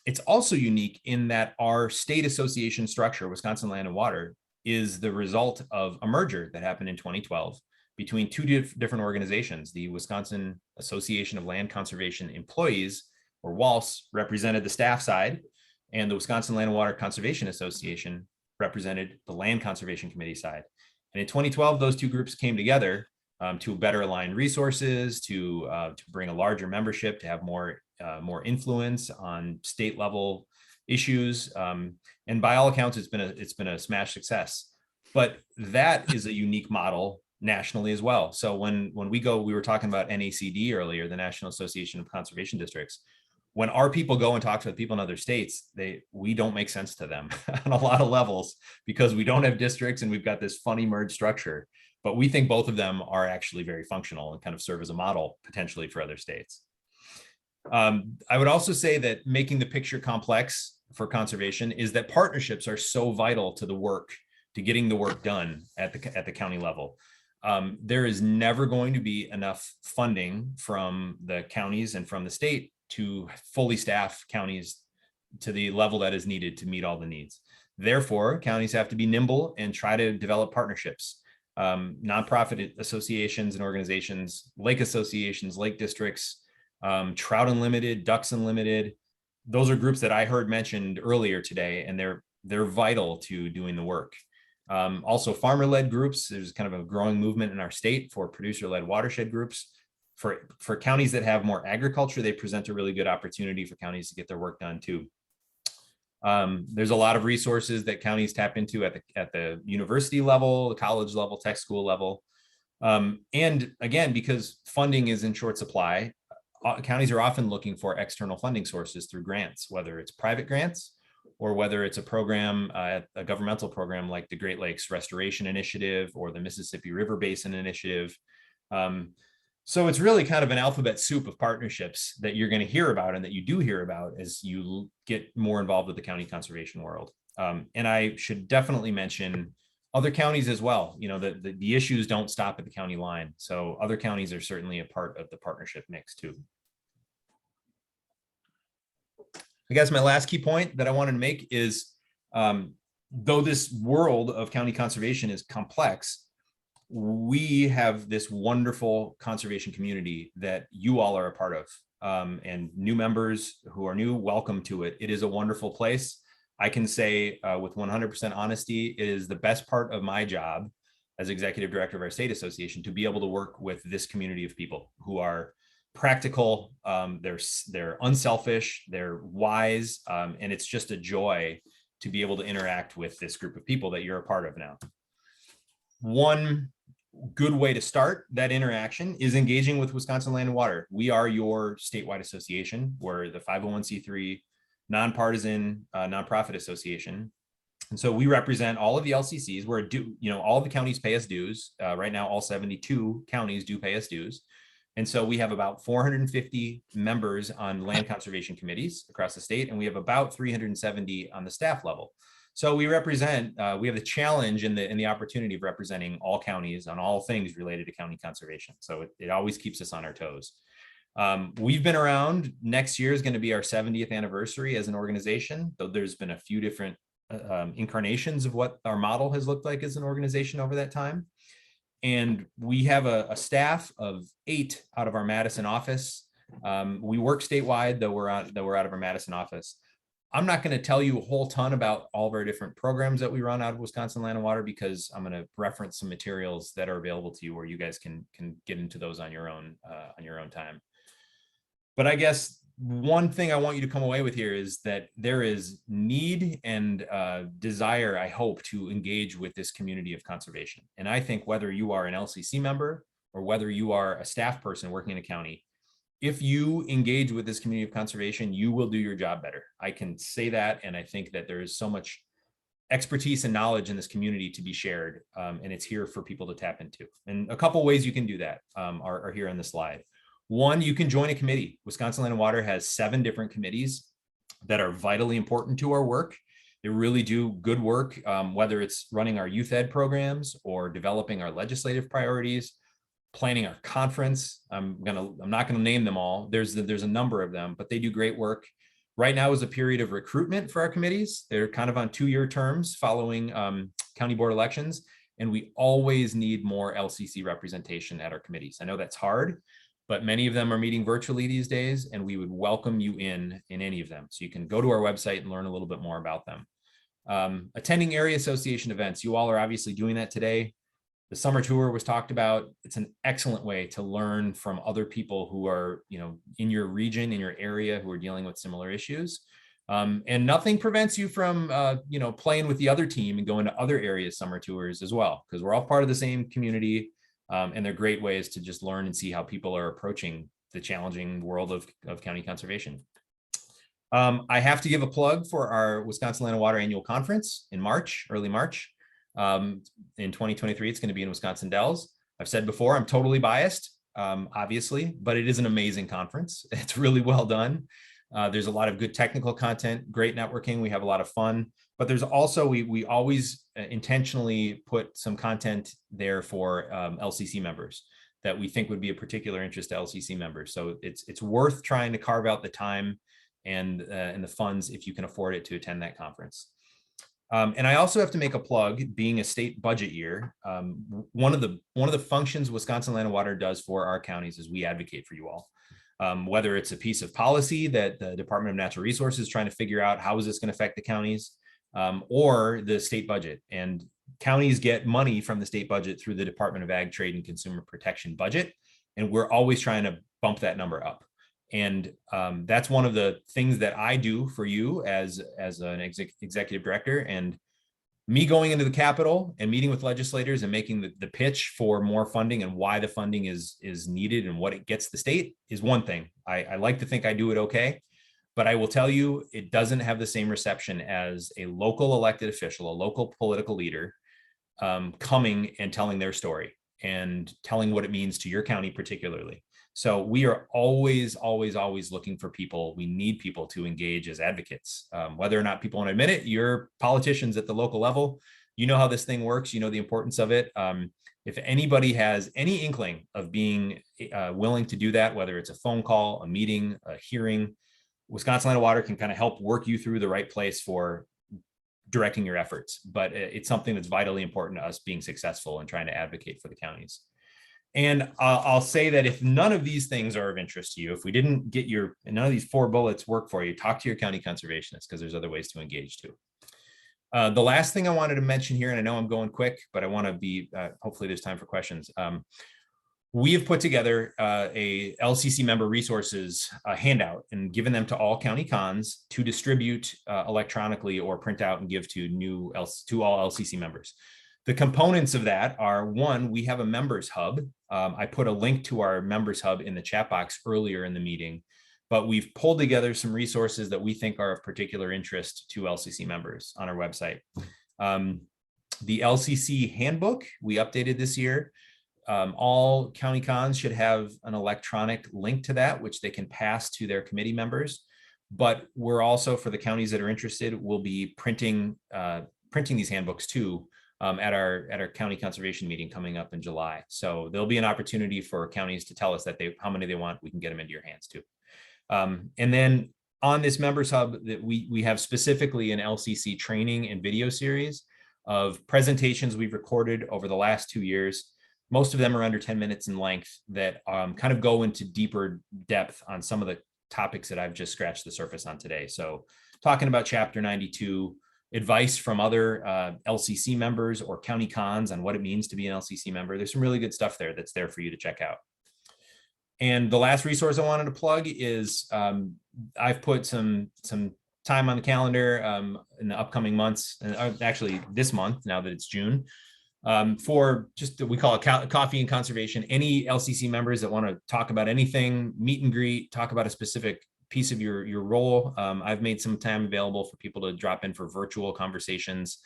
It's also unique in that our state association structure, Wisconsin Land and Water, is the result of a merger that happened in 2012 between two different organizations. The Wisconsin Association of Land Conservation Employees, or WALS, represented the staff side, and the Wisconsin Land and Water Conservation Association represented the Land Conservation Committee side. And in 2012, those two groups came together to better align resources, to bring a larger membership, to have more influence on state level issues. And by all accounts, it's been a smash success. But that is a unique model nationally as well. So when we were talking about NACD earlier, the National Association of Conservation Districts. When our people go and talk to the people in other states, we don't make sense to them on a lot of levels because we don't have districts and we've got this funny merged structure. But we think both of them are actually very functional and kind of serve as a model potentially for other states. I would also say that making the picture complex for conservation is that partnerships are so vital to the work, to getting the work done at the county level. There is never going to be enough funding from the counties and from the state to fully staff counties to the level that is needed to meet all the needs. Therefore, counties have to be nimble and try to develop partnerships. Nonprofit associations and organizations, lake associations, lake districts, Trout Unlimited, Ducks Unlimited. Those are groups that I heard mentioned earlier today, and they're vital to doing the work. Also farmer-led groups. There's kind of a growing movement in our state for producer-led watershed groups. For counties that have more agriculture, they present a really good opportunity for counties to get their work done too. There's a lot of resources that counties tap into at the university level, the college level, tech school level. And again, because funding is in short supply, counties are often looking for external funding sources through grants, whether it's private grants or whether it's a program, a governmental program like the Great Lakes Restoration Initiative or the Mississippi River Basin Initiative. So it's really kind of an alphabet soup of partnerships that you're going to hear about and that you do hear about as you get more involved with the county conservation world. And I should definitely mention other counties as well. You know, the issues don't stop at the county line. So other counties are certainly a part of the partnership mix too. I guess my last key point that I wanted to make is, though this world of county conservation is complex, we have this wonderful conservation community that you all are a part of. And new members who are new, welcome to it. It is a wonderful place. I can say with 100% honesty, it is the best part of my job as executive director of our state association to be able to work with this community of people who are practical, they're unselfish, they're wise, and it's just a joy to be able to interact with this group of people that you're a part of now. One good way to start that interaction is engaging with Wisconsin Land and Water. We are your statewide association. We're the 501c3 nonpartisan nonprofit association. And so we represent all of the LCCs. We're all the counties pay us dues. Right now, all 72 counties do pay us dues. And so we have about 450 members on land conservation committees across the state, and we have about 370 on the staff level. So we represent, we have the challenge and the opportunity of representing all counties on all things related to county conservation. So it always keeps us on our toes. We've been around. Next year is going to be our 70th anniversary as an organization, though there's been a few different incarnations of what our model has looked like as an organization over that time. And we have a staff of 8 out of our Madison office. We work statewide, though we're out of our Madison office. I'm not going to tell you a whole ton about all of our different programs that we run out of Wisconsin Land and Water, because I'm going to reference some materials that are available to you where you guys can get into those on your own time. But I guess one thing I want you to come away with here is that there is need and desire, I hope, to engage with this community of conservation. And I think whether you are an LCC member or whether you are a staff person working in a county, if you engage with this community of conservation, you will do your job better. I can say that, and I think that there is so much expertise and knowledge in this community to be shared, and it's here for people to tap into. And a couple ways you can do that are here on the slide. One, you can join a committee. Wisconsin Land and Water has 7 different committees that are vitally important to our work. They really do good work, whether it's running our youth ed programs or developing our legislative priorities, planning our conference. I'm not gonna name them all. There's a number of them, but they do great work. Right now is a period of recruitment for our committees. They're kind of on 2-year terms following county board elections, and we always need more LCC representation at our committees. I know that's hard, but many of them are meeting virtually these days, and we would welcome you in any of them. So you can go to our website and learn a little bit more about them. Attending area association events. You all are obviously doing that today. The summer tour was talked about. It's an excellent way to learn from other people who are, in your region, in your area, who are dealing with similar issues. And nothing prevents you from, playing with the other team and going to other areas summer tours as well, because we're all part of the same community. And they're great ways to just learn and see how people are approaching the challenging world of county conservation. I have to give a plug for our Wisconsin Land and Water Annual Conference in March, early March. In 2023, it's going to be in Wisconsin Dells. I've said before, I'm totally biased, obviously, but it is an amazing conference. It's really well done. There's a lot of good technical content, great networking. We have a lot of fun, but there's also, we always intentionally put some content there for LCC members that we think would be of particular interest to LCC members. So it's worth trying to carve out the time and the funds if you can afford it to attend that conference. And I also have to make a plug, being a state budget year. One of the functions Wisconsin Land and Water does for our counties is we advocate for you all. Whether it's a piece of policy that the Department of Natural Resources is trying to figure out how is this going to affect the counties, or the state budget. And counties get money from the state budget through the Department of Ag, Trade, and Consumer Protection budget. And we're always trying to bump that number up. And that's one of the things that I do for you as an executive director. And me going into the Capitol and meeting with legislators and making the pitch for more funding and why the funding is needed and what it gets the state is one thing. I like to think I do it okay, but I will tell you, it doesn't have the same reception as a local elected official, a local political leader coming and telling their story and telling what it means to your county particularly. So we are always, always, always looking for people. We need people to engage as advocates. Whether or not people want to admit it, you're politicians at the local level. you know how this thing works, you know the importance of it. If anybody has any inkling of being willing to do that, whether it's a phone call, a meeting, a hearing, Wisconsin Land and Water can kind of help work you through the right place for directing your efforts. But it's something that's vitally important to us being successful and trying to advocate for the counties. And I'll say that if none of these things are of interest to you, if we didn't get none of these 4 bullets work for you, talk to your county conservationist, because there's other ways to engage too. The last thing I wanted to mention here, and I know I'm going quick, but I want to be, hopefully there's time for questions. We have put together a LCC member resources handout and given them to all county cons to distribute electronically or print out and give to all LCC members. The components of that are, one, we have a members hub. I put a link to our members hub in the chat box earlier in the meeting, but we've pulled together some resources that we think are of particular interest to LCC members on our website. The LCC handbook we updated this year. All county cons should have an electronic link to that, which they can pass to their committee members. But we're also, for the counties that are interested, we'll be printing these handbooks too at our county conservation meeting coming up in July. So there'll be an opportunity for counties to tell us that how many they want. We can get them into your hands too. And then on this members hub, that we have specifically an LCC training and video series of presentations we've recorded over the last 2 years. Most of them are under 10 minutes in length that kind of go into deeper depth on some of the topics that I've just scratched the surface on today. So talking about Chapter 92, advice from other LCC members or county cons on what it means to be an LCC member. There's some really good stuff there that's there for you to check out. And the last resource I wanted to plug is I've put some time on the calendar in the upcoming months, and actually this month, now that it's June, for just, we call it coffee and conservation. Any LCC members that want to talk about anything, meet and greet, talk about a specific piece of your role. I've made some time available for people to drop in for virtual conversations.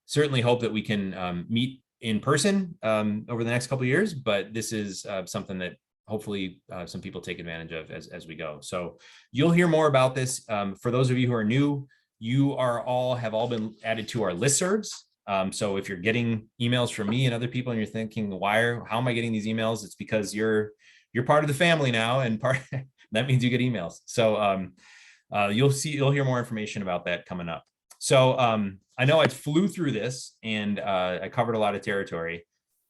Certainly hope that we can meet in person over the next couple of years, but this is something that hopefully some people take advantage of as we go. So you'll hear more about this. For those of you who are new, you have all been added to our listservs. So if you're getting emails from me and other people and you're thinking, how am I getting these emails? It's because you're part of the family now, and that means you get emails. So you'll hear more information about that coming up. So I know I flew through this and I covered a lot of territory.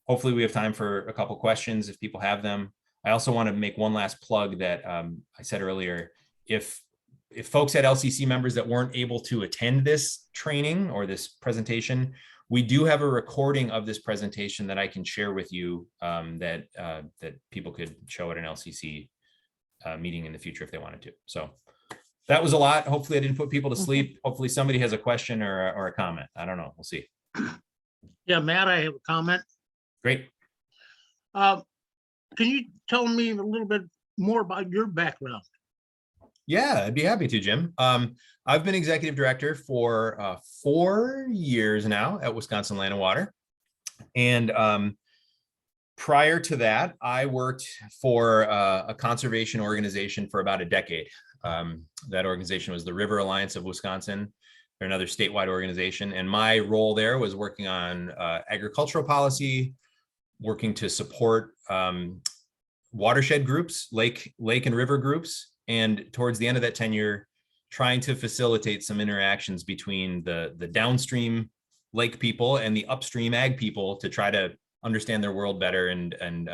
Hopefully we have time for a couple questions if people have them. I also want to make one last plug that I said earlier. If folks had LCC members that weren't able to attend this training or this presentation, we do have a recording of this presentation that I can share with you that people could show at an LCC meeting in the future if they wanted to. So that was a lot. Hopefully I didn't put people to sleep. Hopefully somebody has a question or a comment. I don't know. We'll see. Yeah, Matt, I have a comment. Great. Can you tell me a little bit more about your background? Yeah, I'd be happy to, Jim. I've been executive director for 4 years now at Wisconsin Land and Water. And prior to that, I worked for a conservation organization for about a decade. That organization was the River Alliance of Wisconsin. They're another statewide organization. And my role there was working on agricultural policy, working to support watershed groups, lake and river groups. And towards the end of that tenure, trying to facilitate some interactions between the downstream lake people and the upstream ag people to try to understand their world better and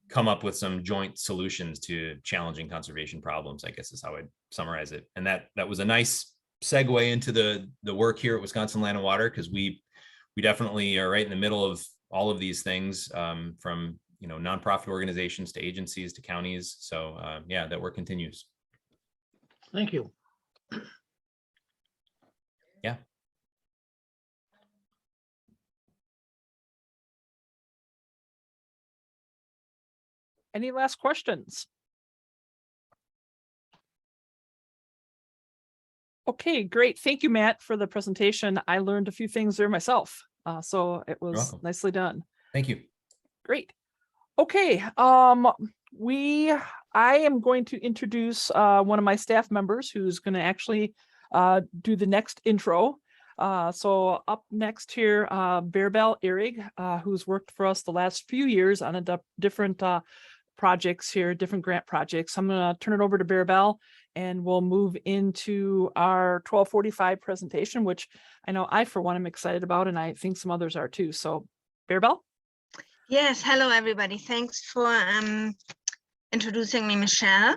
come up with some joint solutions to challenging conservation problems, I guess is how I'd summarize it. And that was a nice segue into the work here at Wisconsin Land and Water, because we definitely are right in the middle of all of these things, from nonprofit organizations to agencies to counties. So yeah, that work continues. Thank you. Yeah. Any last questions? Okay, great. Thank you, Matt, for the presentation. I learned a few things there myself. So it was nicely done. Thank you. Great. Okay, I am going to introduce one of my staff members who's going to actually do the next intro. So up next here, Bearbell Erig, who's worked for us the last few years on different projects here, different grant projects. I'm going to turn it over to Bearbell, and we'll move into our 12:45 presentation, which I know I, for one, am excited about, and I think some others are too. So Bearbell? Yes, hello everybody. Thanks for introducing me, Michelle.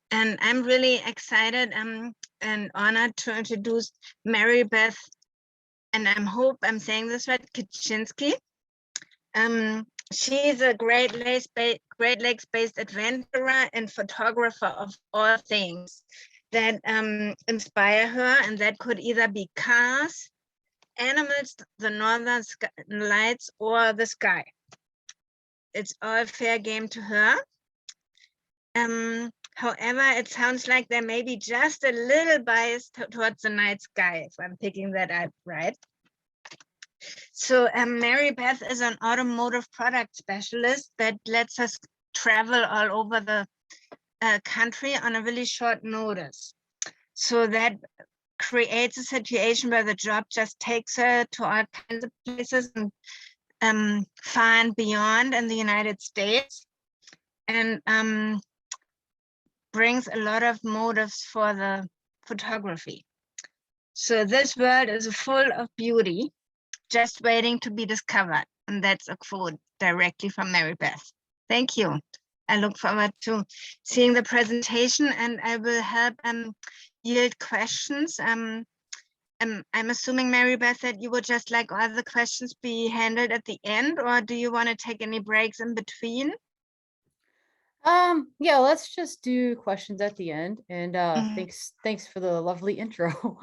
And I'm really excited and honored to introduce Mary Beth, and I hope I'm saying this right, Kaczynski. She's a Great Lakes-based adventurer and photographer of all things that inspire her, and that could either be cars, animals, the northern lights, or the sky. It's all fair game to her. However, it sounds like there may be just a little bias towards the night sky, if I'm picking that up right. So Mary Beth is an automotive product specialist that lets us travel all over the country on a really short notice. So that creates a situation where the job just takes her to all kinds of places and far and beyond in the United States, and brings a lot of motives for the photography. So this world is full of beauty, just waiting to be discovered. And that's a quote directly from Mary Beth. Thank you. I look forward to seeing the presentation, and I will help yield questions. I'm assuming, Mary Beth, that you would just like all the questions be handled at the end, or do you want to take any breaks in between? Yeah, let's just do questions at the end. And thanks for the lovely intro.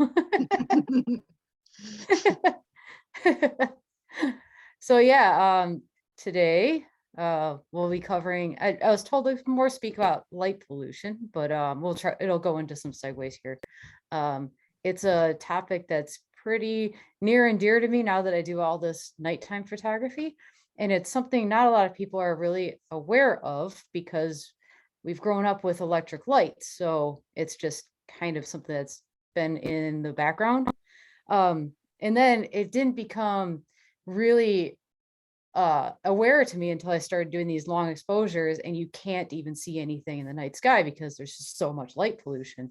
So yeah, today we'll be covering, I was told to more speak about light pollution, but we'll try, it'll go into some segues here. It's a topic that's pretty near and dear to me now that I do all this nighttime photography. And it's something not a lot of people are really aware of because we've grown up with electric lights. So it's just kind of something that's been in the background. And then it didn't become really aware to me until I started doing these long exposures, and you can't even see anything in the night sky because there's just so much light pollution.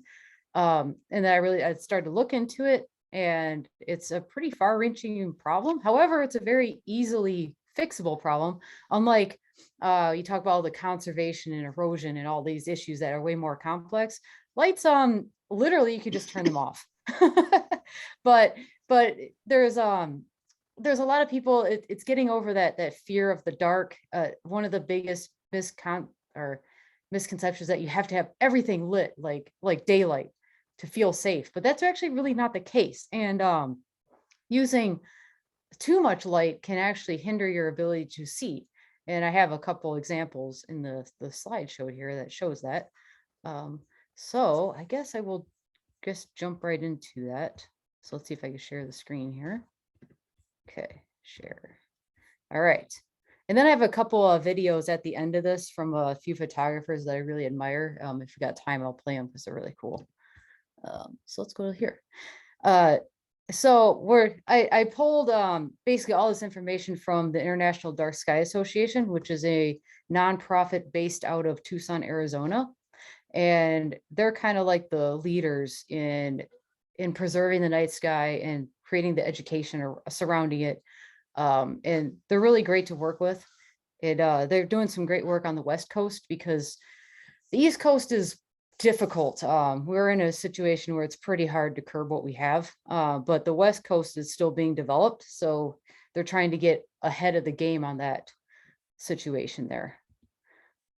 And then I started to look into it, and it's a pretty far-reaching problem. However, it's a very easily fixable problem. Unlike you talk about all the conservation and erosion and all these issues that are way more complex. Lights, literally you could just turn them off. but there's a lot of people, it's getting over that fear of the dark. One of the biggest misconceptions that you have to have everything lit like daylight to feel safe, but that's actually really not the case. And using too much light can actually hinder your ability to see. And I have a couple examples in the slideshow here that shows that. So I guess I will just jump right into that. So let's see if I can share the screen here. Okay, share. All right. And then I have a couple of videos at the end of this from a few photographers that I really admire. If you got time, I'll play them because they're really cool. So let's go to here. So I pulled basically all this information from the International Dark Sky Association, which is a nonprofit based out of Tucson, Arizona. And they're kind of like the leaders in preserving the night sky and creating the education surrounding it. And they're really great to work with. They're doing some great work on the West Coast because the East Coast is difficult. We're in a situation where it's pretty hard to curb what we have, but the West Coast is still being developed. So they're trying to get ahead of the game on that situation there.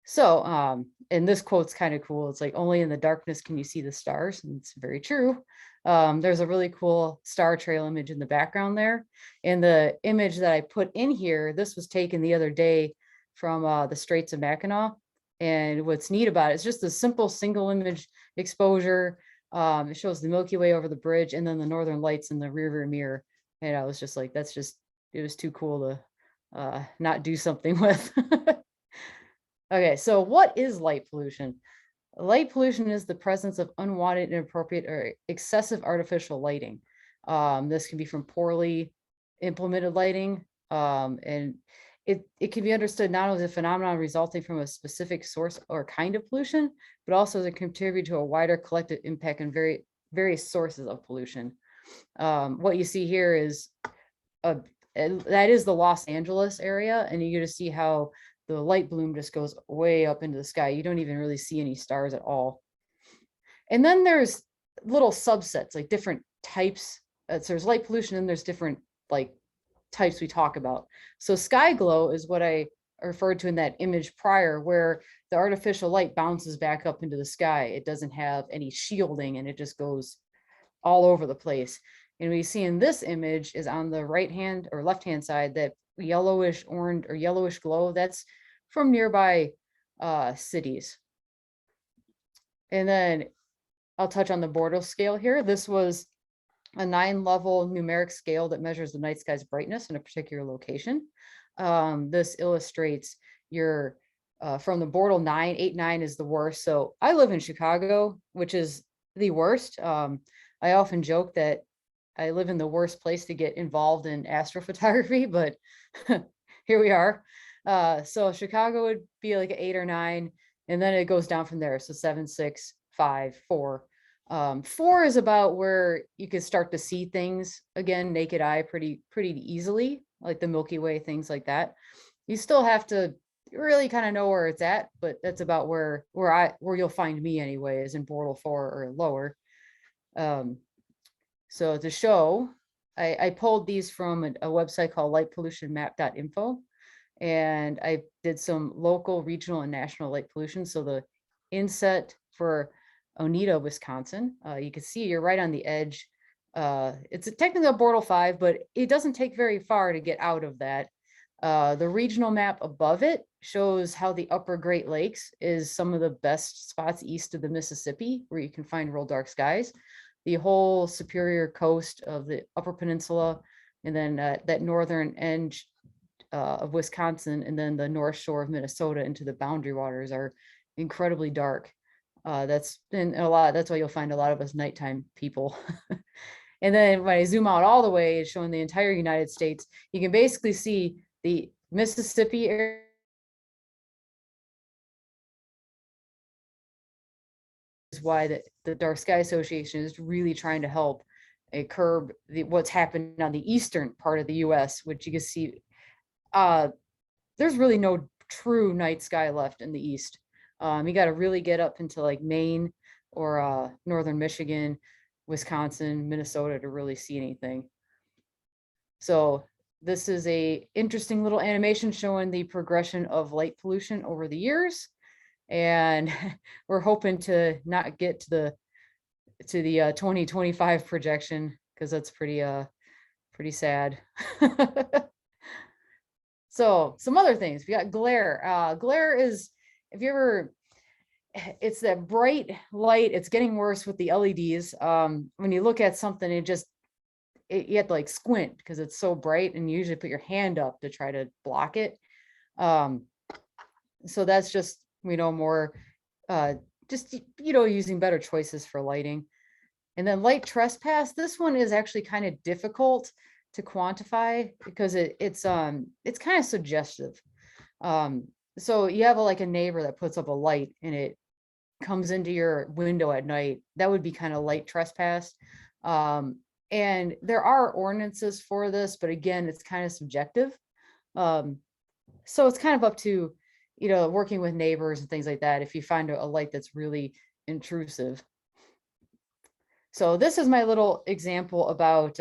So, and this quote's kind of cool. It's like, only in the darkness can you see the stars. And it's very true. There's a really cool star trail image in the background there. And the image that I put in here, this was taken the other day from the Straits of Mackinac. And what's neat about it is just a simple single image exposure. It shows the Milky Way over the bridge and then the northern lights in the rearview mirror. And I was just like, it was too cool to not do something with. Okay, so what is light pollution? Light pollution is the presence of unwanted, inappropriate, or excessive artificial lighting. This can be from poorly implemented lighting. And it can be understood not as a phenomenon resulting from a specific source or kind of pollution, but also as a contribute to a wider collective impact on various sources of pollution. What you see here is that is the Los Angeles area, and you get to see how the light bloom just goes way up into the sky. You don't even really see any stars at all. And then there's little subsets, like different types. So there's light pollution and there's different like types we talk about. So sky glow is what I referred to in that image prior, where the artificial light bounces back up into the sky. It doesn't have any shielding and it just goes all over the place. And we see in this image is on the right hand or left hand side, that yellowish orange or yellowish glow, that's from nearby cities. And then I'll touch on the Bortle scale here. This was a 9-level numeric scale that measures the night sky's brightness in a particular location. This illustrates your from the Bortle 9, 8, 9 is the worst. So I live in Chicago, which is the worst. I often joke that I live in the worst place to get involved in astrophotography, but here we are. So Chicago would be like an 8 or 9, and then it goes down from there. So 7, 6, 5, 4. 4 is about where you could start to see things again, naked eye, pretty easily, like the Milky Way, things like that. You still have to really kind of know where it's at, but that's about where you'll find me anyway, is in Bortle 4 or lower. So to show, I pulled these from a website called lightpollutionmap.info, and I did some local, regional, and national light pollution. So the inset for Oneida, Wisconsin, you can see you're right on the edge. It's technically a Bortle 5, but it doesn't take very far to get out of that. The regional map above it shows how the upper Great Lakes is some of the best spots east of the Mississippi where you can find real dark skies. The whole Superior coast of the Upper Peninsula, and then that northern edge of Wisconsin, and then the North Shore of Minnesota into the boundary waters are incredibly dark. That's why you'll find a lot of us nighttime people. And then when I zoom out all the way, showing the entire United States, you can basically see the Mississippi area. Is why the Dark Sky Association is really trying to help curb what's happening on the eastern part of the US, which you can see there's really no true night sky left in the east. You got to really get up into like Maine or northern Michigan, Wisconsin, Minnesota to really see anything. So this is a interesting little animation showing the progression of light pollution over the years. And we're hoping to not get to the 2025 projection, because that's pretty sad. So some other things, we got glare. Glare is, if you ever, it's that bright light. It's getting worse with the LEDs. When you look at something, you have to like squint because it's so bright, and you usually put your hand up to try to block it. So that's just, more just, using better choices for lighting. And then light trespass. This one is actually kind of difficult to quantify because it's kind of suggestive. So you have like a neighbor that puts up a light and it comes into your window at night. That would be kind of light trespass. And there are ordinances for this, but again, it's kind of subjective. So it's kind of up to, working with neighbors and things like that, if you find a light that's really intrusive. So this is my little example about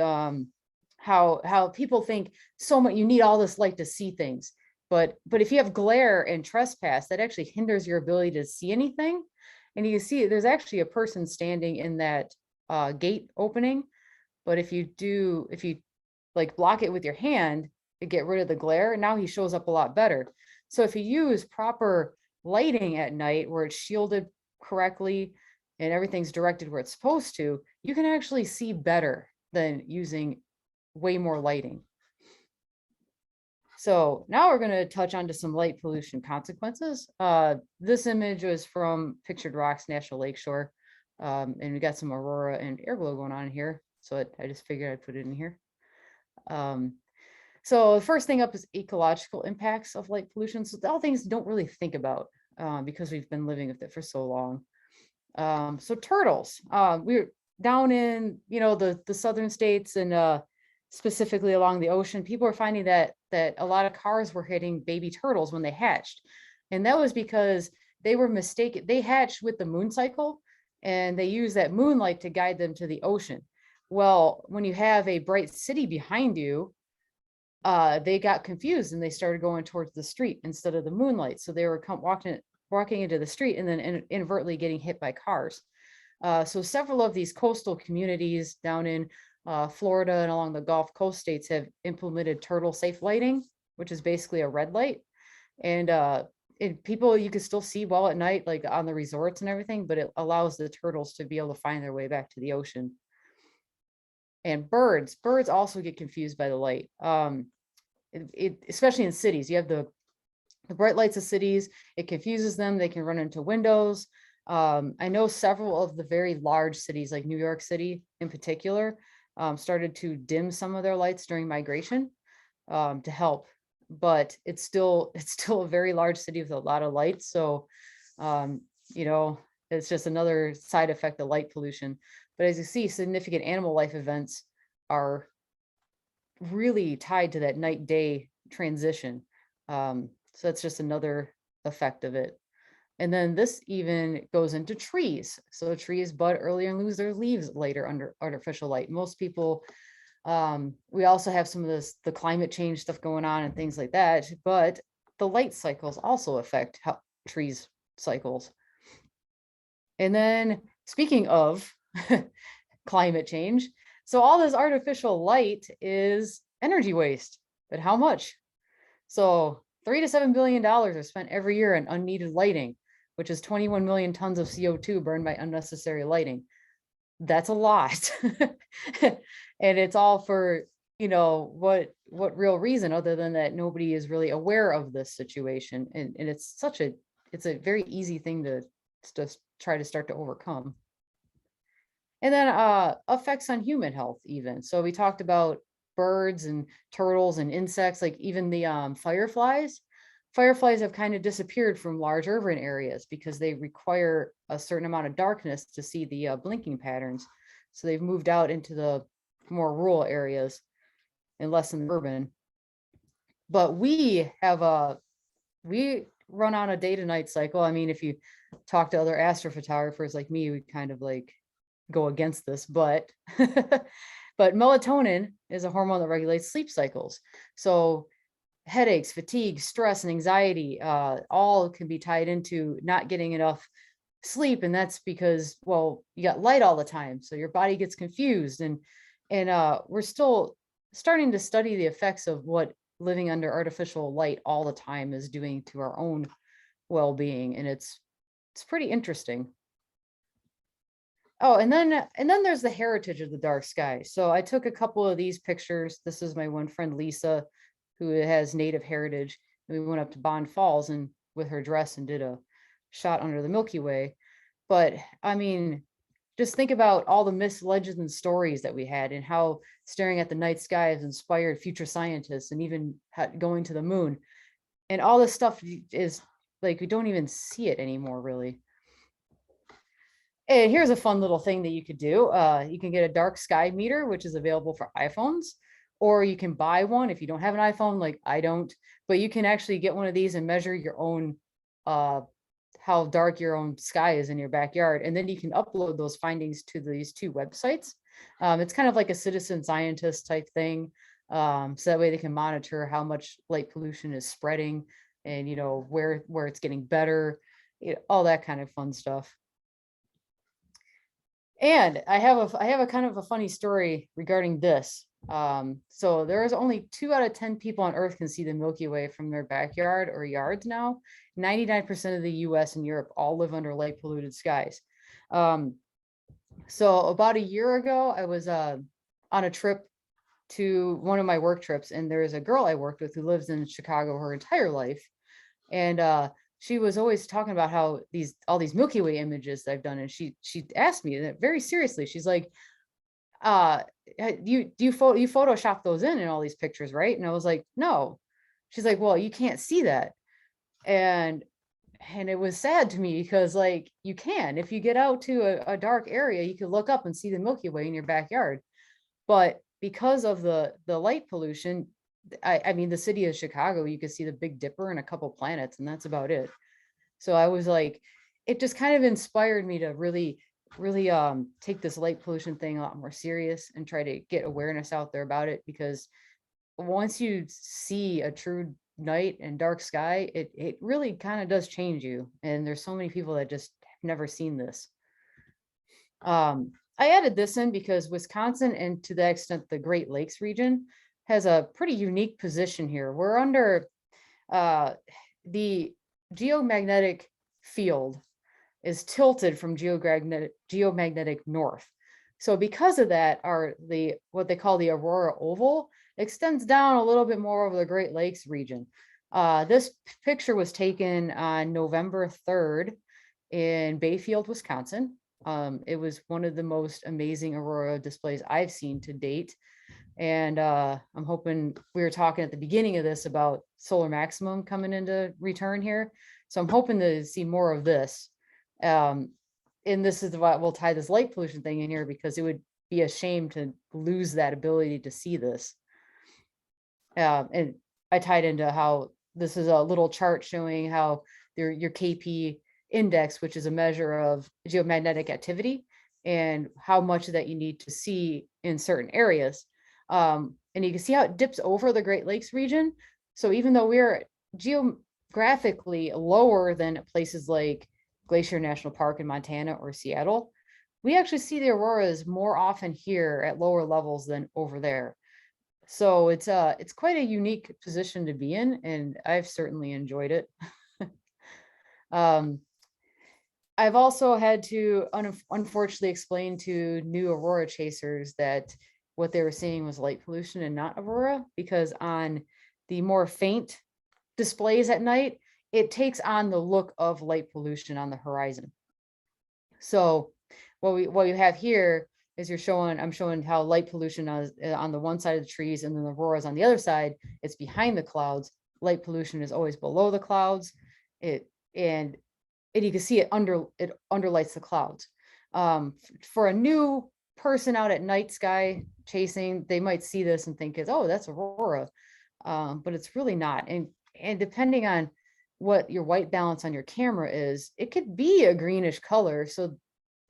how people think so much, you need all this light to see things. But if you have glare and trespass, that actually hinders your ability to see anything. And you can see there's actually a person standing in that gate opening. But if you like block it with your hand to get rid of the glare, now he shows up a lot better. So if you use proper lighting at night where it's shielded correctly and everything's directed where it's supposed to, you can actually see better than using way more lighting. So now we're going to touch on to some light pollution consequences. This image was from Pictured Rocks National Lakeshore, and we got some aurora and air glow going on here. So I just figured I'd put it in here. So the first thing up is ecological impacts of light pollution. So all things don't really think about because we've been living with it for so long. So turtles, we're down in, the southern states and specifically along the ocean. People are finding that a lot of cars were hitting baby turtles when they hatched. And that was because they were mistaken. They hatched with the moon cycle and they use that moonlight to guide them to the ocean. Well, when you have a bright city behind you, they got confused and they started going towards the street instead of the moonlight. So they were walking into the street and then inadvertently getting hit by cars. So several of these coastal communities down in Florida and along the Gulf Coast states have implemented turtle safe lighting, which is basically a red light. And people, you can still see well at night, like on the resorts and everything, but it allows the turtles to be able to find their way back to the ocean. And birds also get confused by the light. Especially in cities, you have the bright lights of cities, it confuses them. They can run into windows. I know several of the very large cities like New York City in particular started to dim some of their lights during migration to help, but it's still a very large city with a lot of lights. So, it's just another side effect of light pollution. But as you see, significant animal life events are really tied to that night-day transition. So that's just another effect of it. And then this even goes into trees. So trees bud earlier and lose their leaves later under artificial light. Most people, we also have some of the climate change stuff going on and things like that, but the light cycles also affect how trees cycles. And then speaking of climate change, so all this artificial light is energy waste, but how much? So $3 to $7 billion are spent every year on unneeded lighting, which is 21 million tons of CO2 burned by unnecessary lighting. That's a lot. And it's all for, what real reason other than that nobody is really aware of this situation. And it's a very easy thing to try to start to overcome. And then effects on human health even. So we talked about birds and turtles and insects, like even the fireflies. Fireflies have kind of disappeared from large urban areas because they require a certain amount of darkness to see the blinking patterns. So they've moved out into the more rural areas and less in urban. But we run on a day to night cycle. I mean, if you talk to other astrophotographers like me, we kind of like go against this, but but melatonin is a hormone that regulates sleep cycles. So headaches, fatigue, stress, and anxiety all can be tied into not getting enough sleep. And that's because, well, you got light all the time, so your body gets confused. And we're still starting to study the effects of what living under artificial light all the time is doing to our own well-being. And it's pretty interesting. Oh, and then there's the heritage of the dark sky. So I took a couple of these pictures. This is my one friend, Lisa, who has native heritage. And we went up to Bond Falls and with her dress and did a shot under the Milky Way. But I mean, just think about all the myths, legends, and stories that we had and how staring at the night sky has inspired future scientists and even going to the moon. And all this stuff is like, we don't even see it anymore, really. And here's a fun little thing that you could do. You can get a dark sky meter, which is available for iPhones, or you can buy one if you don't have an iPhone, like I don't, but you can actually get one of these and measure your own, how dark your own sky is in your backyard. And then you can upload those findings to these two websites. It's kind of like a citizen scientist type thing. So that way they can monitor how much light pollution is spreading and, where it's getting better, all that kind of fun stuff. And I have a kind of a funny story regarding this. So there is only 2 out of 10 people on Earth can see the Milky Way from their backyard or yards now. 99% of the US and Europe all live under light polluted skies. So about a year ago, I was on a trip to one of my work trips, and there is a girl I worked with who lives in Chicago her entire life. And she was always talking about how all these Milky Way images that I've done. And she asked me that very seriously. She's like, you Photoshop those in all these pictures, right? And I was like, no. She's like, well, you can't see that. And it was sad to me because like you can, if you get out to a dark area, you can look up and see the Milky Way in your backyard. But because of the light pollution, I mean, the city of Chicago, you could see the Big Dipper and a couple planets, and that's about it. So I was like, it just kind of inspired me to really take this light pollution thing a lot more serious and try to get awareness out there about it, because once you see a true night and dark sky, it really kind of does change you. And there's so many people that just have never seen this. I added this in because Wisconsin, and to the extent the Great Lakes region, has a pretty unique position here. We're under the geomagnetic field is tilted from geomagnetic north. So because of that, what they call the Aurora Oval extends down a little bit more over the Great Lakes region. This picture was taken on November 3rd in Bayfield, Wisconsin. It was one of the most amazing aurora displays I've seen to date. And I'm hoping, we were talking at the beginning of this about solar maximum coming into return here. So I'm hoping to see more of this. And this is what we'll tie this light pollution thing in here, because it would be a shame to lose that ability to see this. And I tied into how this is a little chart showing how your KP index, which is a measure of geomagnetic activity, and how much of that you need to see in certain areas. And you can see how it dips over the Great Lakes region. So even though we're geographically lower than places like Glacier National Park in Montana or Seattle, we actually see the auroras more often here at lower levels than over there. So it's quite a unique position to be in, and I've certainly enjoyed it. I've also had to unfortunately explain to new aurora chasers that what they were seeing was light pollution and not aurora, because on the more faint displays at night, it takes on the look of light pollution on the horizon. So what you have here is I'm showing how light pollution is on the one side of the trees, and then the aurora is on the other side. It's behind the clouds. Light pollution is always below the clouds. And you can see it underlights the clouds. For a new person out at night sky chasing, they might see this and think oh, that's aurora, but it's really not. And depending on what your white balance on your camera is, it could be a greenish color, so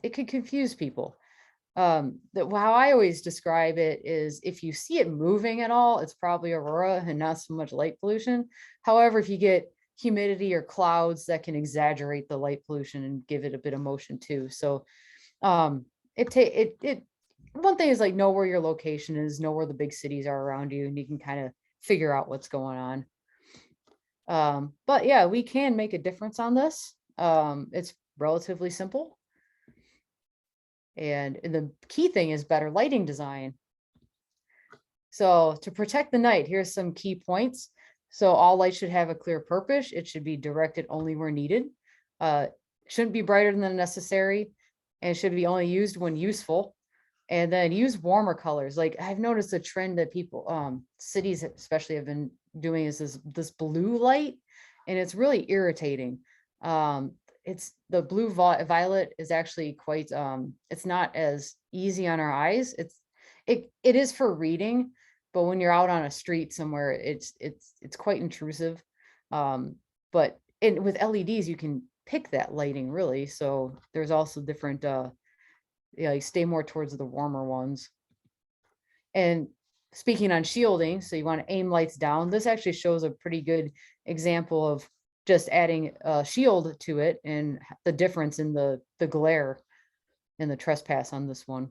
it could confuse people. How I always describe it is, if you see it moving at all, it's probably aurora and not so much light pollution. However, if you get humidity or clouds, that can exaggerate the light pollution and give it a bit of motion too. So one thing is like, know where your location is, know where the big cities are around you, and you can kind of figure out what's going on. But yeah, we can make a difference on this. It's relatively simple. And the key thing is better lighting design. So to protect the night, here's some key points. So all light should have a clear purpose. It should be directed only where needed. Shouldn't be brighter than necessary, and should be only used when useful. And then use warmer colors. Like, I've noticed a trend that people, cities especially, have been doing is this blue light, and it's really irritating. It's the blue violet is actually quite, it's not as easy on our eyes. It is for reading, but when you're out on a street somewhere, it's quite intrusive. But with LEDs, you can pick that lighting really. So there's also different, you stay more towards the warmer ones. And speaking on shielding, so you want to aim lights down. This actually shows a pretty good example of just adding a shield to it and the difference in the glare and the trespass on this one.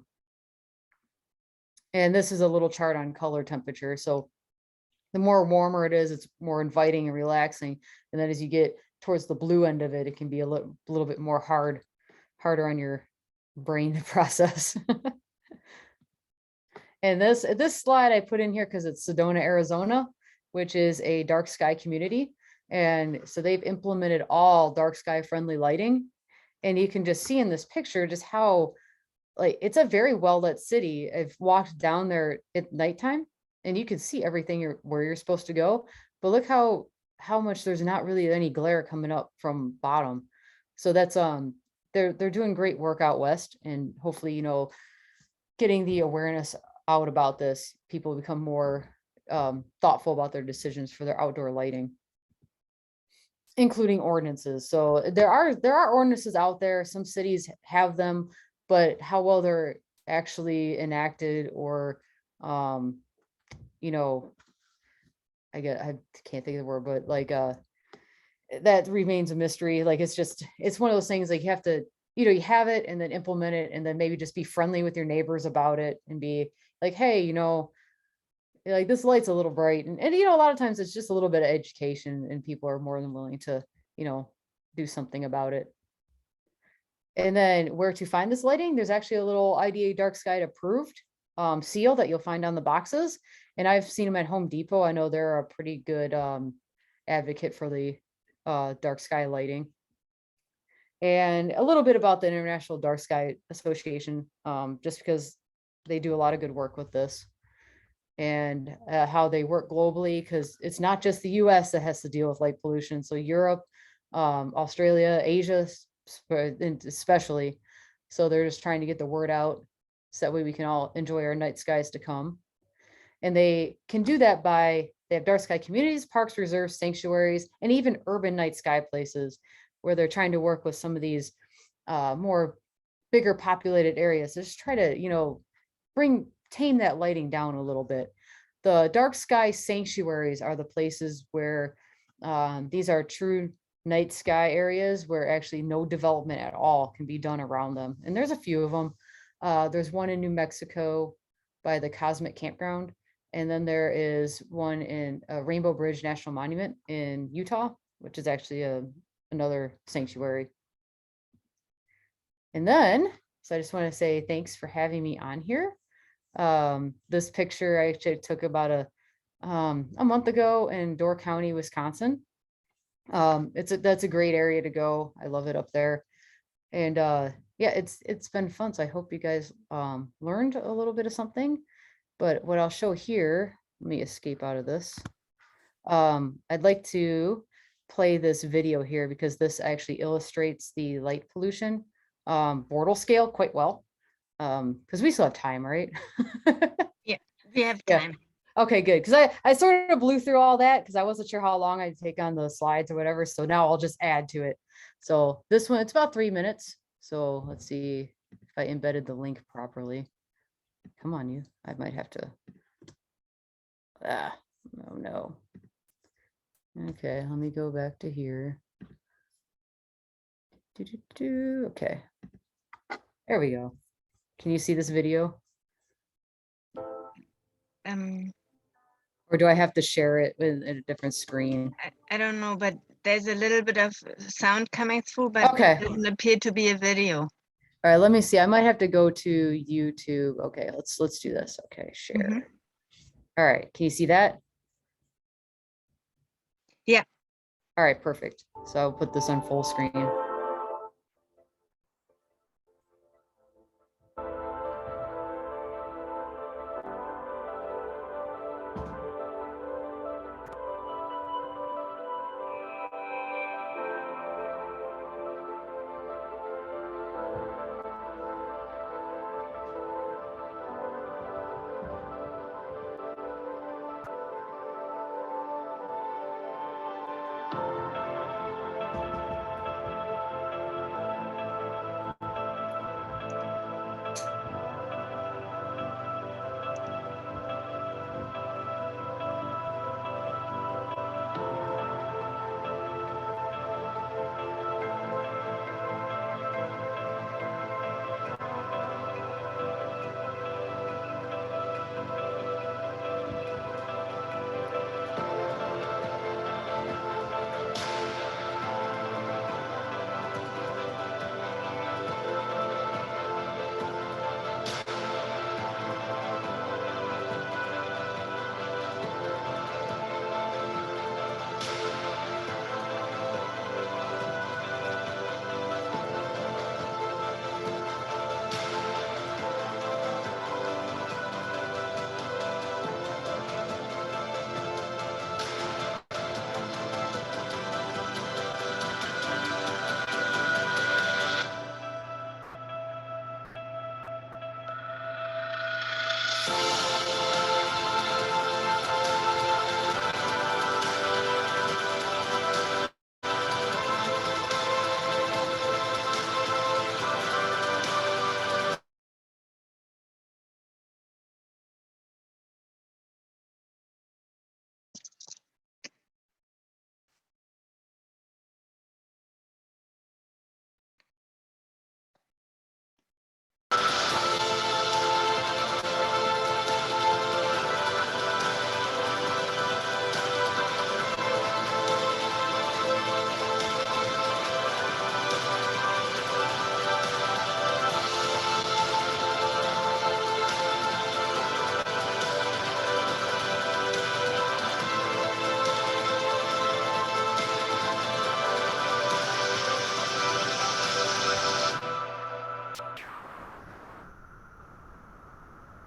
And this is a little chart on color temperature. So the more warmer it is, it's more inviting and relaxing. And then as you get towards the blue end of it, it can be a little bit more harder on your brain to process. And this slide I put in here because it's Sedona, Arizona, which is a dark sky community. And so they've implemented all dark sky friendly lighting. And you can just see in this picture just how like, it's a very well lit city. I've walked down there at nighttime and you can see everything where you're supposed to go. But look how much there's not really any glare coming up from bottom. So that's they're doing great work out west, and hopefully, you know, getting the awareness out about this, people become more thoughtful about their decisions for their outdoor lighting, including ordinances. So there are ordinances out there. Some cities have them, but how well they're actually enacted, or you know, I can't think of the word, but like that remains a mystery. Like, it's one of those things, like, you have to, you know, you have it and then implement it, and then maybe just be friendly with your neighbors about it and be like, hey, you know, like, this light's a little bright. And you know, a lot of times it's just a little bit of education, and people are more than willing to, you know, do something about it. And then where to find this lighting, there's actually a little IDA dark sky approved seal that you'll find on the boxes. And I've seen them at Home Depot. I know they're a pretty good advocate for the dark sky lighting. And a little bit about the International Dark Sky Association, just because they do a lot of good work with this, and how they work globally, because it's not just the US that has to deal with light pollution. So Europe, Australia, Asia, especially. So they're just trying to get the word out so that way we can all enjoy our night skies to come. And they can do that they have dark sky communities, parks, reserves, sanctuaries, and even urban night sky places, where they're trying to work with some of these more bigger populated areas. So just try to, you know, tame that lighting down a little bit. The dark sky sanctuaries are the places where these are true night sky areas where actually no development at all can be done around them. And there's a few of them. There's one in New Mexico by the Cosmic Campground. And then there is one in Rainbow Bridge National Monument in Utah, which is actually another sanctuary. And then, so I just want to say thanks for having me on here. This picture I actually took about a month ago in Door County, Wisconsin. That's a great area to go. I love it up there. And yeah, it's been fun. So I hope you guys learned a little bit of something. But what I'll show here, let me escape out of this. I'd like to play this video here, because this actually illustrates the light pollution Bortle scale quite well. Because we still have time, right? Yeah, we have time. Okay, good. Because I sort of blew through all that because I wasn't sure how long I'd take on the slides or whatever. So now I'll just add to it. So this one, it's about 3 minutes. So let's see if I embedded the link properly. Come on, you. I might have to. Oh no. Okay, let me go back to here. Okay. There we go. Can you see this video? Or do I have to share it with a different screen? I don't know, but there's a little bit of sound coming through, but Okay. it doesn't appear to be a video. All right, let me see. I might have to go to YouTube. Okay, let's do this. Okay, share. All right, can you see that? Yeah. All right, perfect. So I'll put this on full screen.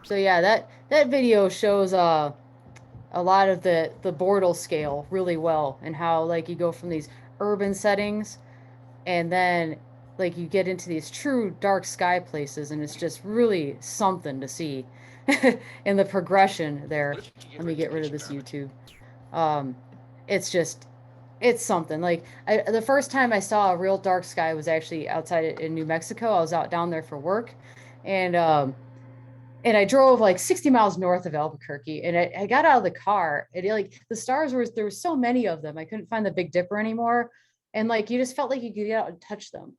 So yeah, that video shows a lot of the Bortle scale really well, and how like you go from these urban settings and then like you get into these true dark sky places, and it's just really something to see. And the progression there. Let me get rid of this YouTube. Um, it's just, it's something. Like the first time I saw a real dark sky was actually outside in New Mexico. I was out down there for work, and I drove like 60 miles north of Albuquerque, and I got out of the car, and like the stars there were so many of them. I couldn't find the Big Dipper anymore. And like, you just felt like you could get out and touch them.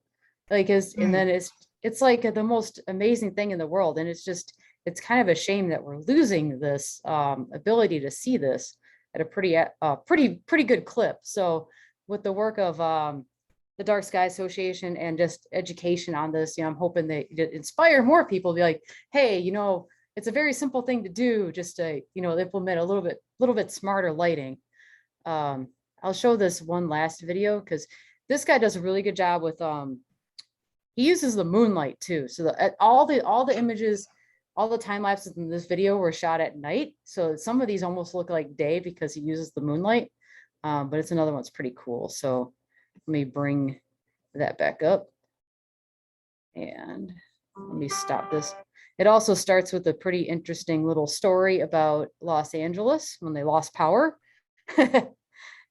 Like, and then it's like the most amazing thing in the world. And it's kind of a shame that we're losing this ability to see this at a pretty good clip. So with the work of the Dark Sky Association and just education on this, I'm hoping that it inspire more people to be like, hey, it's a very simple thing to do, just to, implement a little bit smarter lighting. I'll show this one last video because this guy does a really good job with, he uses the moonlight too. So all the images, all the time lapses in this video were shot at night. So some of these almost look like day because he uses the moonlight, but it's another one's pretty cool. So let me bring that back up and let me stop this. It also starts with a pretty interesting little story about Los Angeles when they lost power.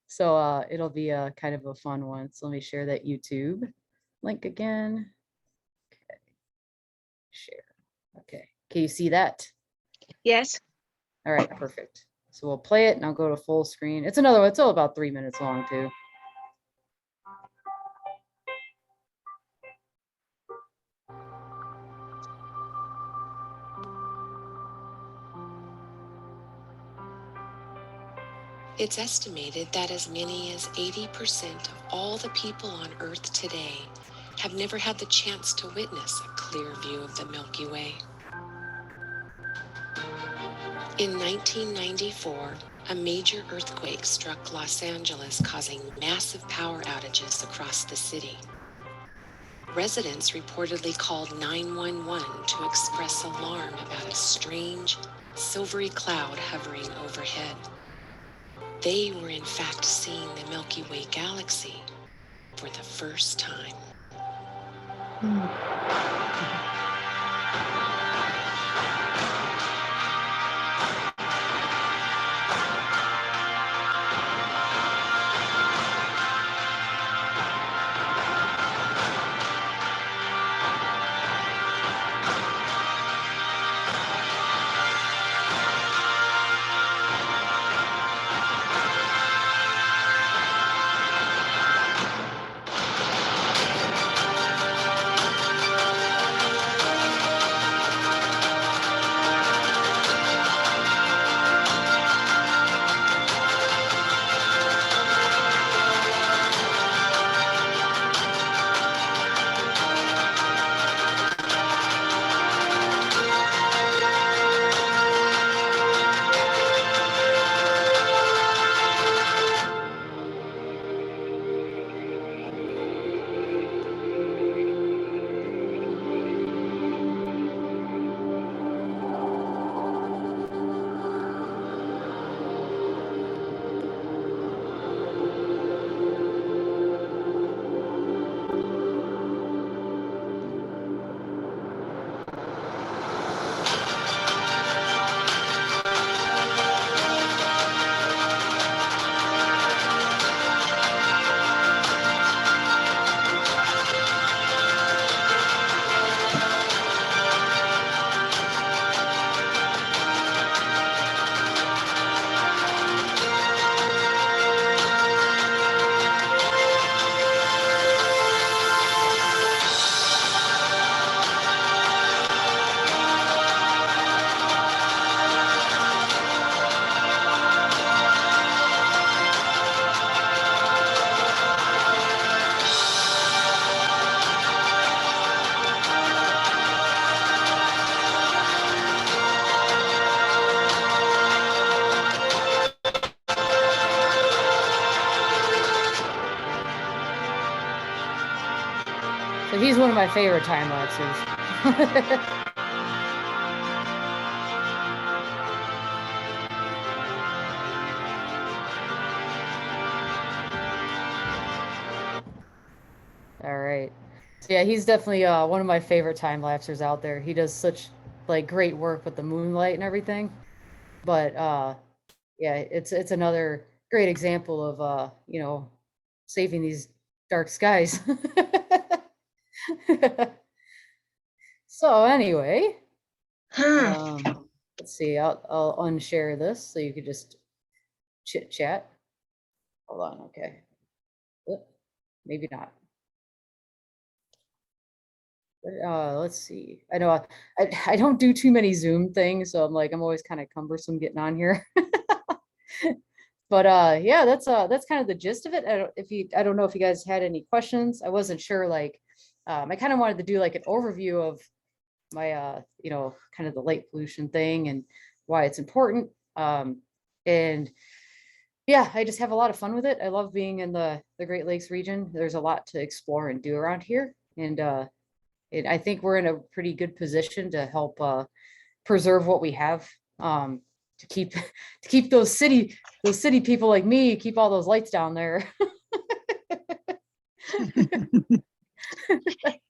So it'll be a kind of a fun one. So let me share that YouTube link again. Okay. Share. Okay. Can you see that? Yes. All right, perfect. So we'll play it and I'll go to full screen. It's another one. It's all about 3 minutes long too. It's estimated that as many as 80% of all the people on Earth today have never had the chance to witness a clear view of the Milky Way. In 1994, a major earthquake struck Los Angeles, causing massive power outages across the city. Residents reportedly called 911 to express alarm about a strange, silvery cloud hovering overhead. They were in fact seeing the Milky Way galaxy for the first time. So he's one of my favorite time lapses. Yeah, he's definitely one of my favorite time lapsers out there. He does such like great work with the moonlight and everything. But yeah, it's another great example of saving these dark skies. So anyway, let's see, I'll unshare this so you could just chit chat. Hold on, okay. Oop, maybe not. Let's see. I know I don't do too many Zoom things, so I'm always kind of cumbersome getting on here. But yeah, that's kind of the gist of it. I don't know if you guys had any questions. I wasn't sure, like I kind of wanted to do like an overview of my kind of the light pollution thing and why it's important. And yeah, I just have a lot of fun with it. I love being in the Great Lakes region. There's a lot to explore and do around here. And I think we're in a pretty good position to help preserve what we have, to keep those city people like me, keep all those lights down there.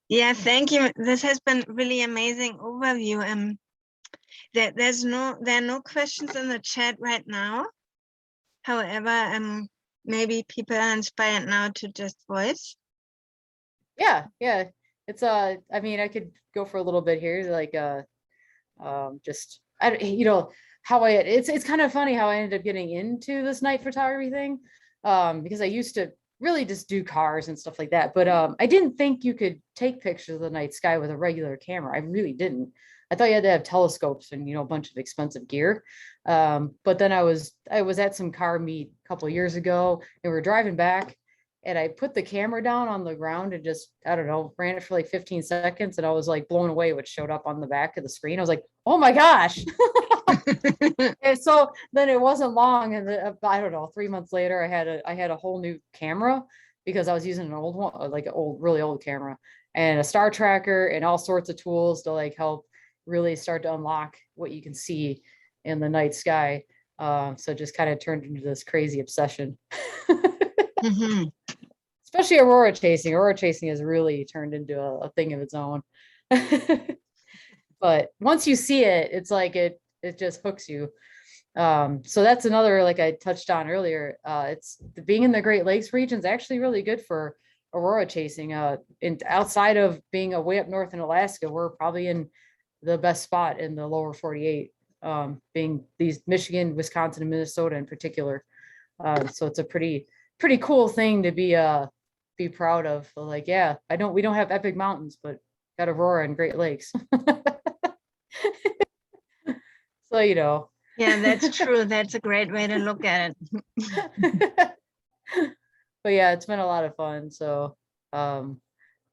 Yeah, thank you. This has been really amazing overview. There are no questions in the chat right now. However, maybe people are inspired now to just voice. Yeah, it's I mean, I could go for a little bit here, like just how it's kind of funny how I ended up getting into this night photography thing, because I used to really just do cars and stuff like that, but I didn't think you could take pictures of the night sky with a regular camera. I really didn't. I thought you had to have telescopes and a bunch of expensive gear. But then I was at some car meet a couple of years ago, and we were driving back, and I put the camera down on the ground and just, I don't know, ran it for like 15 seconds. And I was like blown away what showed up on the back of the screen. I was like, oh my gosh. And so then it wasn't long. And I don't know, 3 months later, I had a whole new camera because I was using an old one, like an really old camera, and a star tracker and all sorts of tools to like help really start to unlock what you can see in the night sky. So it just kind of turned into this crazy obsession. Especially aurora chasing. Aurora chasing has really turned into a thing of its own. But once you see it, it's like it just hooks you. So that's another, like I touched on earlier, it's being in the Great Lakes region is actually really good for aurora chasing. Outside of being way up north in Alaska, we're probably in the best spot in the lower 48, being these Michigan, Wisconsin, and Minnesota in particular. So it's a pretty cool thing to be proud of. Like, yeah, we don't have epic mountains, but got Aurora and Great Lakes. So, Yeah, that's true. That's a great way to look at it. But yeah, it's been a lot of fun. So, no,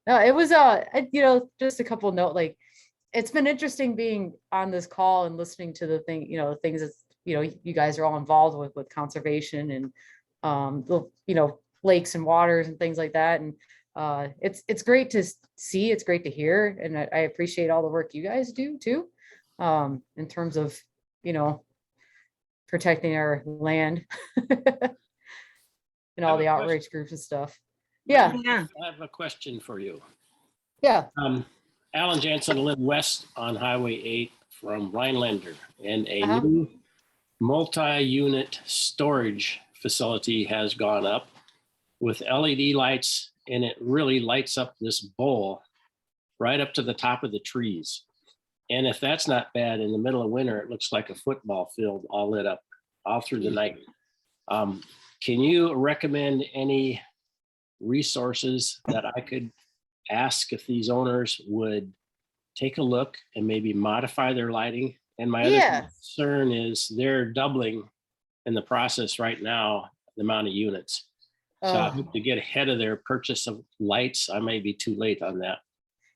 it was, just a couple note, like, it's been interesting being on this call and listening to the things that, you guys are all involved with conservation and, the, lakes and waters and things like that. And it's great to see, it's great to hear. And I appreciate all the work you guys do too, in terms of, protecting our land and all the outreach groups and stuff. Yeah. I have a question for you. Yeah. Alan Jansen lived west on Highway 8 from Rhinelander, and a new multi-unit storage facility has gone up with LED lights, and it really lights up this bowl right up to the top of the trees. And if that's not bad, in the middle of winter, it looks like a football field all lit up all through the night. Can you recommend any resources that I could ask if these owners would take a look and maybe modify their lighting? And my other concern is they're doubling in the process right now, the amount of units. So I hope to get ahead of their purchase of lights. I may be too late on that.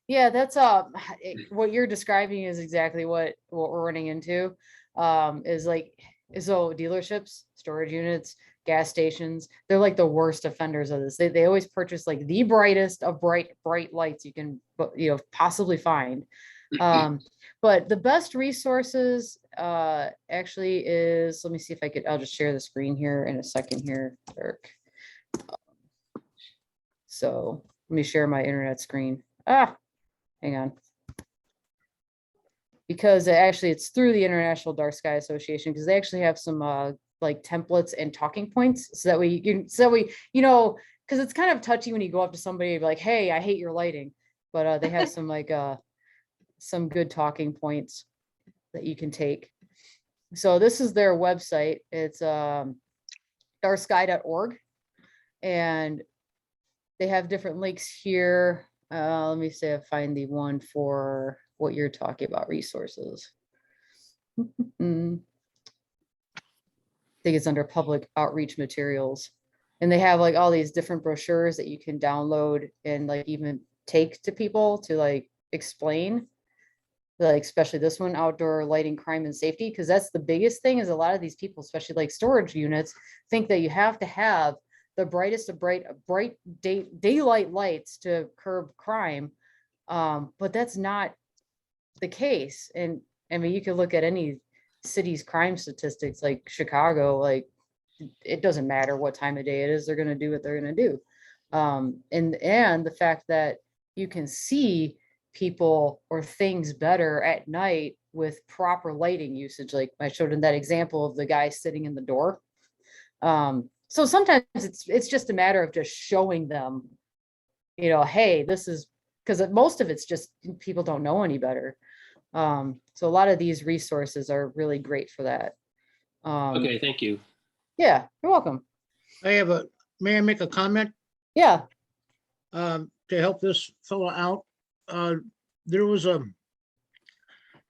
Yeah, that's what you're describing is exactly what we're running into. So dealerships, storage units, gas stations, they're like the worst offenders of this. They always purchase like the brightest of bright lights you can possibly find. But the best resources actually is, let me see if I'll just share the screen here in a second here, Eric. So let me share my internet screen. Hang on. Because it's through the International Dark Sky Association, because they actually have some like templates and talking points, so that because it's kind of touchy when you go up to somebody and be like, hey, I hate your lighting, but they have some some good talking points that you can take. So this is their website. It's darksky.org, and they have different links here. Let me see if I find the one for what you're talking about, resources. I think it's under public outreach materials. And they have like all these different brochures that you can download and like even take to people to like explain, like especially this one, outdoor lighting, crime and safety. Because that's the biggest thing, is a lot of these people, especially like storage units, think that you have to have the brightest of bright daylight lights to curb crime. But that's not the case. And I mean, you could look at any city's crime statistics, like Chicago, like it doesn't matter what time of day it is, they're going to do what they're going to do. And the fact that you can see people or things better at night with proper lighting usage, like I showed in that example of the guy sitting in the door. So sometimes it's just a matter of just showing them, hey, this is, because most of it's just people don't know any better. So a lot of these resources are really great for that. Okay, thank you. Yeah, you're welcome. May I make a comment? Yeah. To help this fellow out? That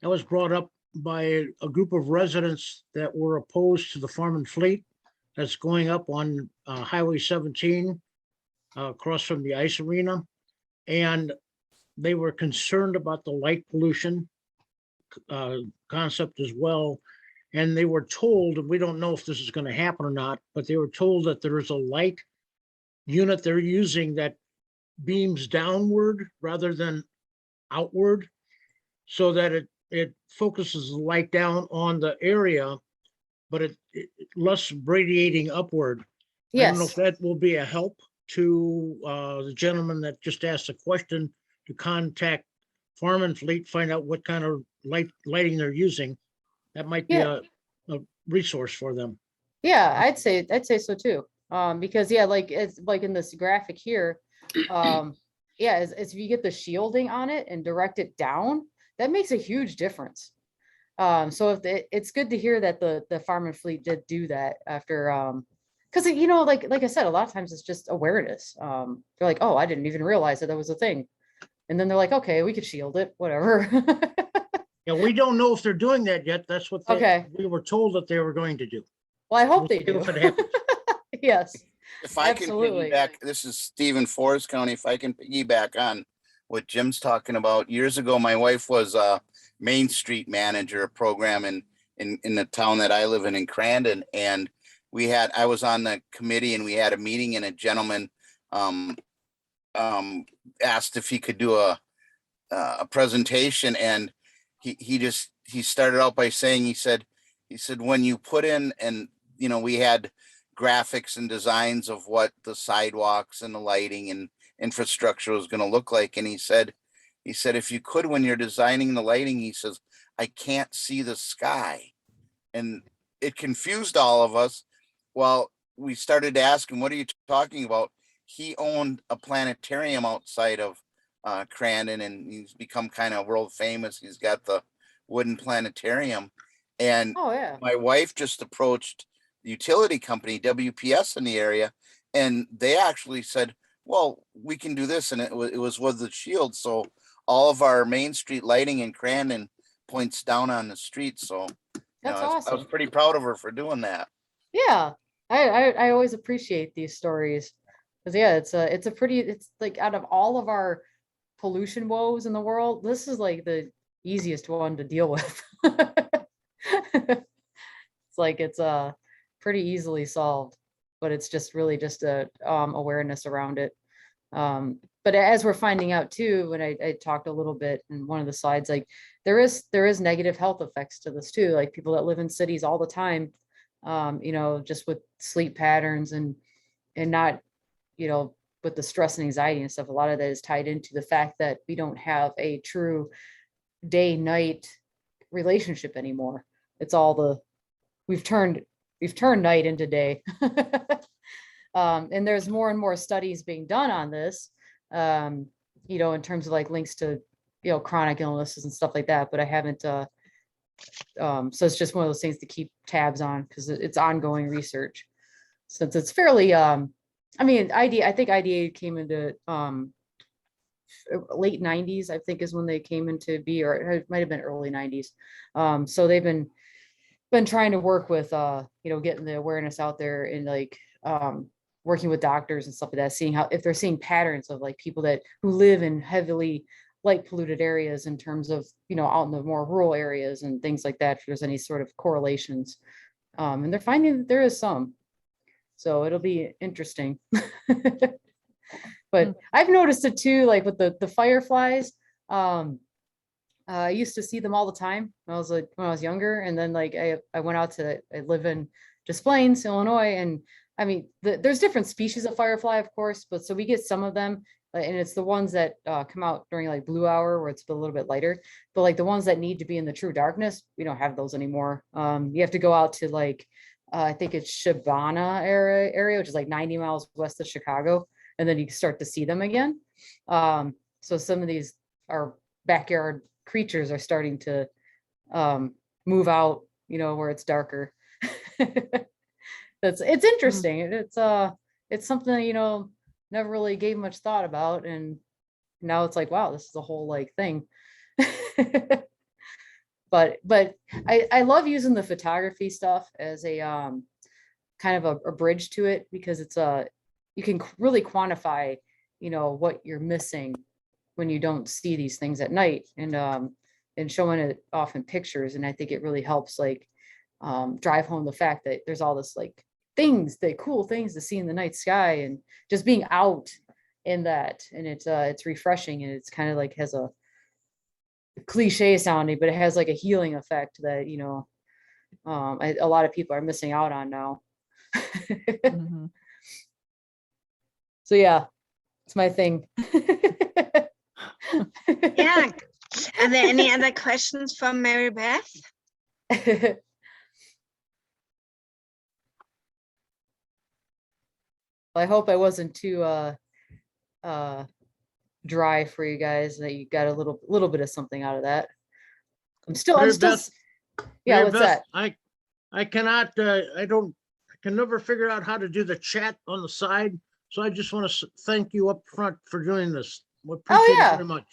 was brought up by a group of residents that were opposed to the Farm and Fleet that's going up on Highway 17 across from the ice arena. And they were concerned about the light pollution concept as well. And they were told, and we don't know if this is going to happen or not, but they were told that there is a light unit they're using that beams downward rather than outward, so that it focuses the light down on the area, but it less radiating upward. I don't know if that will be a help to the gentleman that just asked a question, to contact Farm and Fleet, find out what kind of lighting they're using. That might be a resource for them. Yeah, I'd say so too. Because like it's like in this graphic here, if you get the shielding on it and direct it down, that makes a huge difference. So if it's good to hear that the Farm and Fleet did do that after, because like I said, a lot of times it's just awareness. They're like, oh, I didn't even realize that was a thing, and then they're like, okay, we could shield it, whatever. Yeah, we don't know if they're doing that yet. That's what we were told that they were going to do. Well, I hope they do. If it happens. Yes. If I Absolutely. can piggyback, this is Stephen, Forest County. If I can piggyback on what Jim's talking about, years ago, my wife was a Main Street manager, a program in the town that I live in Crandon. And I was on the committee, and we had a meeting, and a gentleman asked if he could do a presentation. And he started out by saying, he said, when you put in, and we had graphics and designs of what the sidewalks and the lighting and infrastructure was going to look like. And he said, if you could, when you're designing the lighting, he says, I can't see the sky. And it confused all of us. Well, we started to ask him, what are you talking about? He owned a planetarium outside of Crandon, and he's become kind of world famous. He's got the wooden planetarium. And my wife just approached the utility company, WPS, in the area, and they actually said, well, we can do this. And it was with the shield. So all of our Main Street lighting in Crandon points down on the street. So That's I awesome. was pretty proud of her for doing that. Yeah, I always appreciate these stories, because it's like, out of all of our pollution woes in the world, this is like the easiest one to deal with. It's like it's pretty easily solved, but it's just really just a awareness around it. But as we're finding out too, when I talked a little bit in one of the slides, like there is negative health effects to this too, like people that live in cities all the time, just with sleep patterns and not, with the stress and anxiety and stuff, a lot of that is tied into the fact that we don't have a true day-night relationship anymore. It's all we've turned night into day. And there's more and more studies being done on this, in terms of like links to, chronic illnesses and stuff like that, but I haven't, so it's just one of those things to keep tabs on because it's ongoing research. Since it's fairly, I think IDA came into late 90s, I think is when they came into be, or it might have been early 90s. So they've been trying to work with, getting the awareness out there and like working with doctors and stuff like that, seeing if they're seeing patterns of like people who live in heavily light polluted areas in terms of, out in the more rural areas and things like that, if there's any sort of correlations. And they're finding that there is some. So it'll be interesting. But I've noticed it too, like with the fireflies. I used to see them all the time when I was younger. And then like I went out I live in Des Plaines, Illinois. And I mean, there's different species of firefly, of course, but so we get some of them. And it's the ones that come out during like blue hour where it's a little bit lighter, but like the ones that need to be in the true darkness, we don't have those anymore. You have to go out to like, I think it's Shabana area, which is like 90 miles west of Chicago. And then you start to see them again. So some of these, our backyard creatures are starting to move out, where it's darker. It's interesting. It's something, never really gave much thought about, and now it's like, wow, this is a whole like thing. but I love using the photography stuff as a kind of a bridge to it, because it's you can really quantify what you're missing when you don't see these things at night, and showing it off in pictures. And I think it really helps like drive home the fact that there's all this like cool things to see in the night sky, and just being out in that. And it's refreshing, and it's kind of like has a cliche sounding, but it has like a healing effect that, a lot of people are missing out on now. Mhm. So yeah, it's my thing. Yeah. Are there any other questions from Mary Beth? I hope I wasn't too dry for you guys, that you got a little bit of something out of that. I'm still Mary Beth, yeah, Mary what's Beth, that? I cannot, I can never figure out how to do the chat on the side. So I just want to thank you up front for doing this. We appreciate it very much.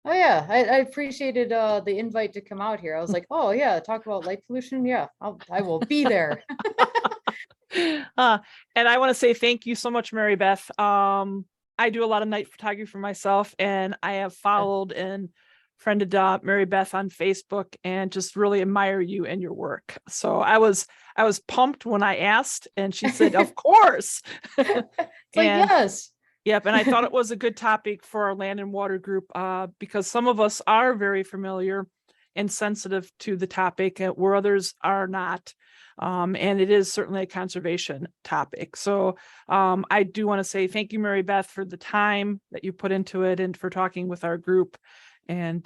Oh yeah, I appreciated the invite to come out here. I was like, oh yeah, talk about light pollution. Yeah, I will be there. And I want to say thank you so much, Mary Beth. I do a lot of night photography for myself, and I have followed and friended Mary Beth on Facebook, and just really admire you and your work. So I was pumped when I asked, and she said, "Of course." It's like, yes. Yep, and I thought it was a good topic for our land and water group, because some of us are very familiar and sensitive to the topic, where others are not. And it is certainly a conservation topic. So I do want to say thank you, Mary Beth, for the time that you put into it and for talking with our group. And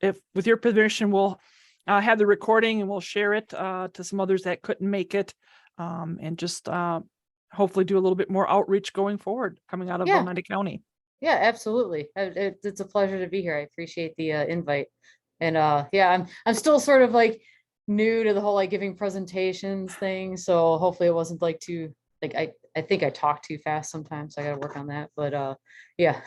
if with your permission, we'll have the recording and we'll share it to some others that couldn't make it, and just hopefully do a little bit more outreach going forward, coming out of Oneida County. Yeah, absolutely. It's a pleasure to be here. I appreciate the invite. And yeah, I'm still sort of like new to the whole like giving presentations thing. So hopefully it wasn't like too, like I think I talk too fast sometimes. So I got to work on that. But yeah.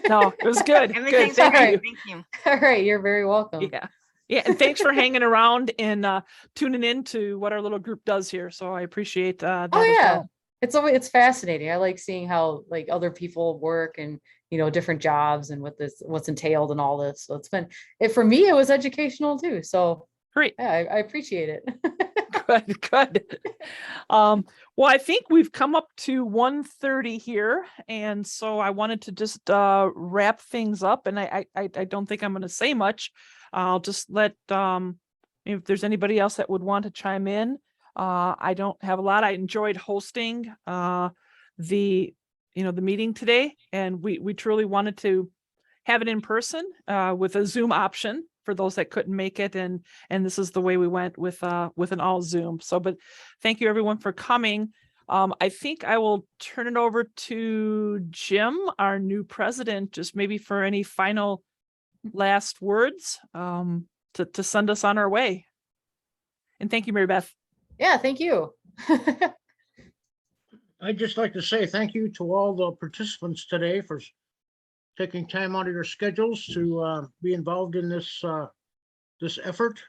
No, it was good. Everything's Good. okay. Thank you. Thank you. All right. You're very welcome. Yeah. Yeah. And thanks for hanging around and tuning in to what our little group does here. So I appreciate that. Oh as yeah. well. It's fascinating. I like seeing how like other people work, and different jobs, and what's entailed and all this. So for me, it was educational too. So great. Yeah, I appreciate it. Good. Well, I think we've come up to 1:30 here, and so I wanted to just wrap things up. And I don't think I'm going to say much. I'll just let if there's anybody else that would want to chime in. I don't have a lot. I enjoyed hosting the the meeting today, and we truly wanted to have it in person with a Zoom option for those that couldn't make it, and this is the way we went with an all Zoom. So, but thank you everyone for coming. I think I will turn it over to Jim, our new president, just maybe for any final last words to send us on our way. And thank you, Mary Beth. Yeah, thank you. I'd just like to say thank you to all the participants today for taking time out of your schedules to be involved in this effort.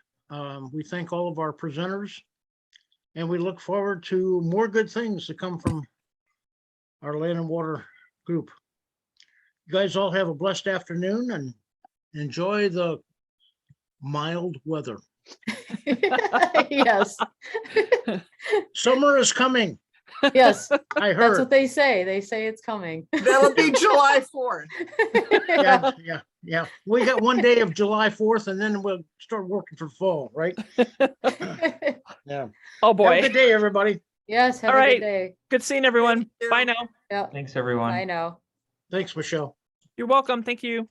We thank all of our presenters, and we look forward to more good things to come from our Land and Water group. You guys all have a blessed afternoon and enjoy the mild weather. Yes. Summer is coming. Yes. I That's heard. what they say. They say it's coming. That'll be July 4th. Yeah. We got one day of July 4th and then we'll start working for fall, right? Yeah. Oh boy. Have a good day, everybody. Yes. Have All a right. good day. Good seeing everyone. Bye now. Yeah. Thanks, everyone. Bye now. Thanks, Michelle. You're welcome. Thank you.